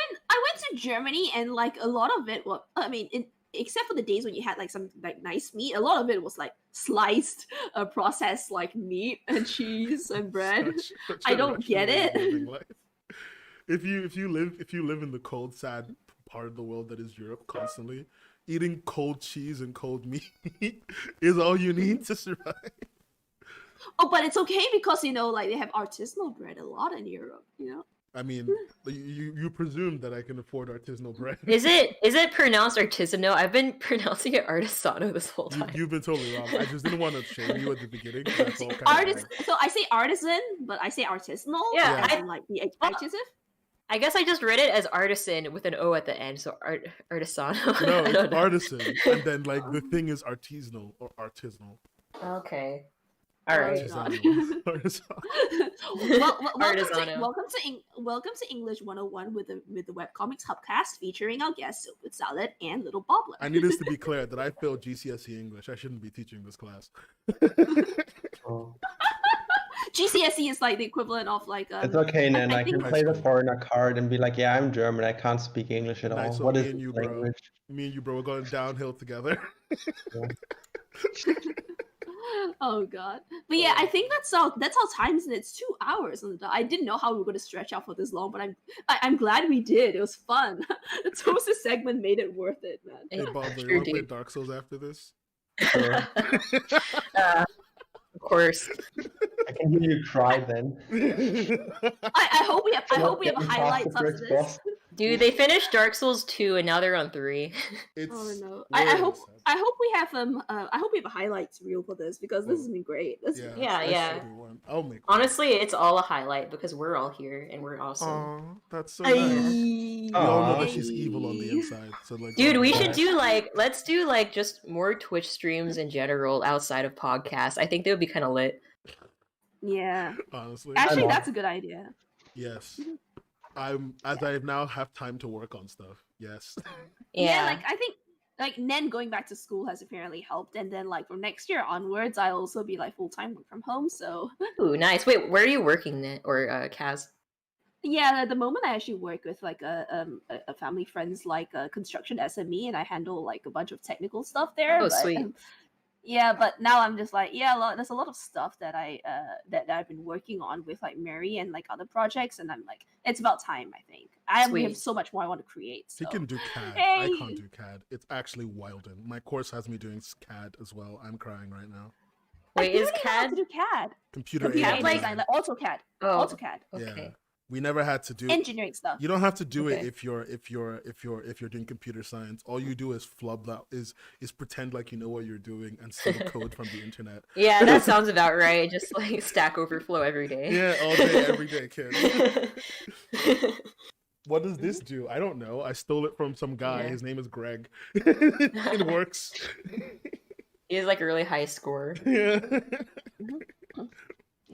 to Germany and like a lot of it was, I mean, except for the days when you had like some like nice meat, a lot of it was like sliced, processed like meat and cheese and bread. Such I a don't get Russian way of it. living life. If you live in the cold, sad part of the world that is Europe, constantly eating cold cheese and cold meat is all you need to survive. Oh, but it's okay because like they have artisanal bread a lot in Europe. I mean, you presume that I can afford artisanal bread. Is it pronounced artisanal? I've been pronouncing it artisano this whole time. You've been totally wrong. I just didn't want to shame you at the beginning. That's all kind of Artist. So I say artisan, but I say artisanal. Yeah, as in, like the adjective. I guess I just read it as artisan with an O at the end, so artisano. No, I it's don't know. artisan, and then like the thing is artisanal or artisanal. Okay. All right. God. Artisanal. Welcome to English 101 with the Webcomics Hubcast featuring our guests SoaporSalad and Little Bobler. I need this to be clear that I failed GCSE English. I shouldn't be teaching this class. GCSE is like the equivalent of like. It's okay, Nan. I can think- play the foreigner card and be like, yeah, I'm German. I can't speak English at all. Nice, so What me is and you, this bro. language? Me and you, bro, we're going downhill together. Oh god, but yeah, I think that's our times, and it's 2 hours on the dot. I didn't know how we were going to stretch out for this long, but I'm glad we did. It was fun. The Toast segment made it worth it, man. Hey, Bob, Sure you want to play did. Dark Souls after this? Sure. Of course. I can hear you cry then. I hope we have Getting past highlights the after first this. boss. Dude, they finished Dark Souls 2 and now they're on 3. It's Oh no! really I hope sad. we have I hope we have a highlights reel for this because this has been great. Yeah, I yeah. should do one. I'll make one. Honestly, it's all a highlight because we're all here and we're awesome. Aw, that's so nice. We all know that she's evil on the inside. So like, Dude, we Yeah. should do let's do just more Twitch streams in general outside of podcasts. I think they would be kind of lit. Yeah, honestly, actually, know. that's a good idea. yes. As I now have time to work on stuff. Yes. Yeah. Like I think like Nen going back to school has apparently helped, and then like from next year onwards, I'll also be like full time work from home. So Ooh, nice. Wait, where are you working then? Or Kaz? yeah, at the moment I actually work with like a family friend's like a construction SME, and I handle like a bunch of technical stuff there. Oh, but, sweet. Yeah, but now I'm just like there's a lot of stuff that that I've been working on with like Mary and like other projects, and I'm like it's about time. I think we have Sweet. so much more I want to create. He So. can do CAD. I Hey! can't do CAD. It's actually wilding. My course has me doing CAD as well. I'm crying right now. Wait, I is really know how CAD? to do CAD? Computer Computer CAD, aided like- design, design. like AutoCAD, Oh, AutoCAD, okay. Yeah. We never had to do engineering stuff. You don't have to do Okay. it if you're doing computer science. All you do is flub that is pretend like you know what you're doing and steal code from the internet. Yeah, that sounds about right. Just like Stack Overflow every day. Yeah, all day, every day, kid. What does this do? I don't know. I stole it from some guy. Yeah. His name is Greg. It works. He has like a really high score. Yeah.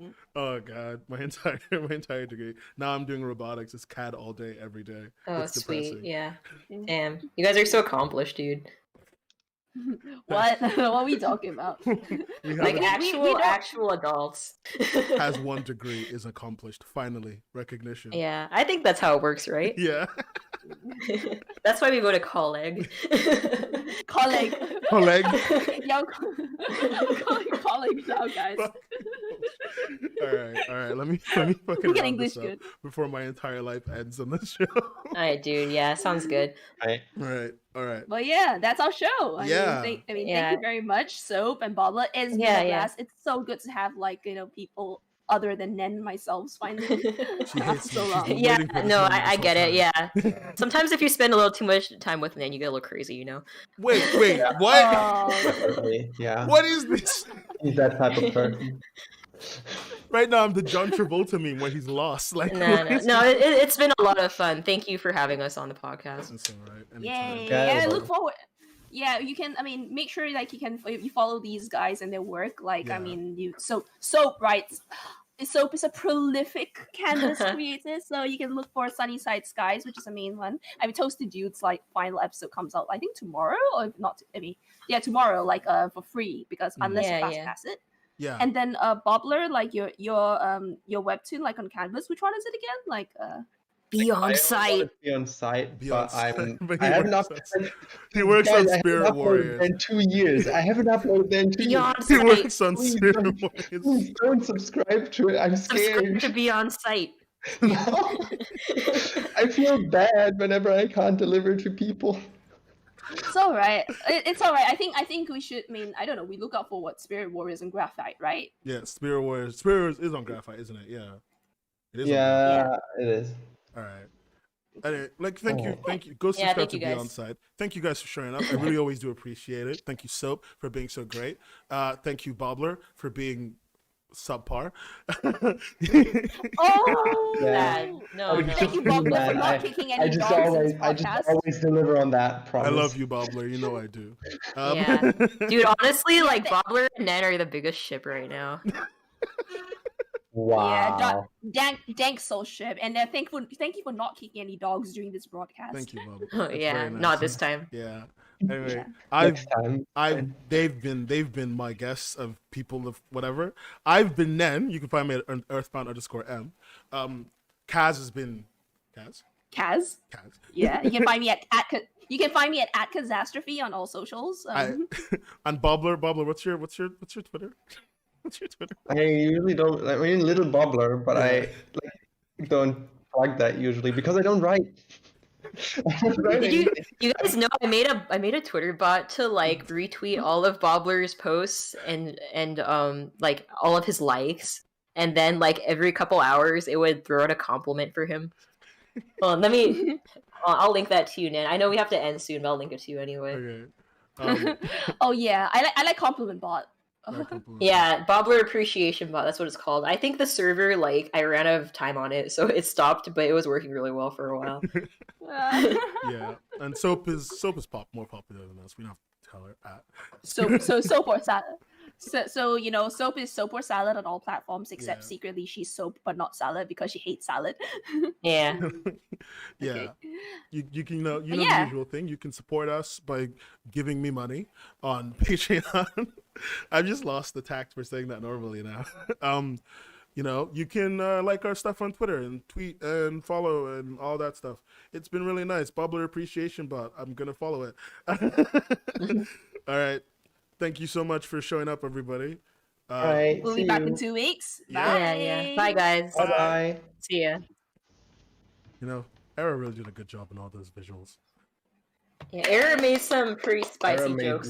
Yeah. Oh god, my entire degree. Now I'm doing robotics. It's CAD all day, every day. Oh, It's sweet. depressing. Yeah. Yeah. Damn. You guys are so accomplished, dude. What? What are we talking about? We have Like a- don't- actual adults. has one degree is accomplished. Finally, recognition. Yeah, I think that's how it works, right? Yeah. That's why we go to colleague. Colleague. Colleague. Yo, colleague now, guys. All right. Let me fucking We get round English this up good. before my entire life ends on this show. Alright, dude. Yeah, sounds good. Right. All right. But yeah, that's our show. Yeah. Thank Yeah. you very much, Soap and Bobla. It's been Yeah, a yeah. blast. It's so good to have like people other than Nen and myself finally. She hates So me. She's long. been Yeah, waiting for this no, moment I this get whole it. time. Yeah. Sometimes if you spend a little too much time with Nan, you get a little crazy, you know? Wait. Yeah. What? Oh, Definitely. Yeah. What is this? He's that type of person. Right now, I'm the John Travolta meme where he's lost. Like, No, it's been a lot of fun. Thank you for having us on the podcast. That's all right. Anytime. yay! Yeah, Yeah, well. look forward. Yeah, you can. I mean, make sure like you follow these guys and their work. Like, Yeah. I mean, Soap writes. Soap is a prolific canvas creator, so you can look for Sunnyside Skies, which is the main one. I mean, Toasted Dude's like final episode comes out, I think tomorrow, or if not, tomorrow, like for free, because unless Yeah, you fast yeah. pass it. Yeah. And then Bobler, like your webtoon, like on Canvas. Which one is it again? Like Be I on wanna site. Be on site, Be on but site, but I he haven't works uploaded. He works Guys, on I haven't Spirit uploaded Warriors. in 2 years. I haven't uploaded in 2 Be years. on He site. works on Please Spirit don't- Warriors. Please don't subscribe to it. I'm Subscribe scared. to Be on site. I feel bad whenever I can't deliver to people. it's all right. It's all right. I think we should. I mean, I don't know. We look out for what Spirit Warriors and Graphite, right? Yeah, Spirit Warriors. Spirit Warriors is on Graphite, isn't it? Yeah. It is. On Yeah, it is. All right. Anyway, like, thank you. Go Yeah, subscribe thank to you, Be guys. On Side. Thank you guys for showing up. I really always do appreciate it. Thank you, Soap, for being so great. Thank you, Bobler, for being subpar. Oh, Bad. No, no. Thank you, Bobler, for Man, not kicking any I dogs just in always, this I just podcast. always deliver on that I promise. love you, Bobler. You know I do. Yeah. Dude, honestly, like th- Bobler and Nen are the biggest ship right now. Wow. Yeah, dank soul ship, and thank you for not kicking any dogs during this broadcast. Thank you, Bob. Oh, That's yeah, very nice. not this time. Yeah. Anyway, Next time. they've been my guests of people of whatever. I've been Nen. You can find me at earthbound_m. Kaz has been Kaz. Kaz. Yeah, you can find me at Catastrophe on all socials. And Bobler, what's your Twitter? What's your Twitter? I usually don't. I mean, little bobbler, but I Yeah. don't plug that usually because I don't write. Did you guys know I made a Twitter bot to like retweet all of Bobler's posts and like all of his likes, and then like every couple hours it would throw out a compliment for him. Well, I'll link that to you, Nan. I know we have to end soon, but I'll link it to you anyway. Okay. Oh yeah, I like compliment bot. Yeah, Bobler appreciation bot. That's what it's called. I think the server, like, I ran out of time on it, so it stopped, but it was working really well for a while. Yeah, and soap is more popular than us. We don't have to tell her that. SoaporSalad. So you know, Soap is SoaporSalad on all platforms except Yeah. secretly she's soap but not salad because she hates salad. Yeah. Yeah, Okay. you can the yeah. usual thing. You can support us by giving me money on Patreon. I've just lost the tact for saying that normally now. You know, you can like our stuff on Twitter and tweet and follow and all that stuff. It's been really nice. Bobler appreciation bot. I'm gonna follow it. All right. Thank you so much for showing up, everybody. All right. We'll see be back you. in 2 weeks. Yeah. Yeah. Bye, guys. Bye bye. See ya. You know, Era really did a good job in all those visuals. Yeah, Era made some pretty spicy Era made jokes.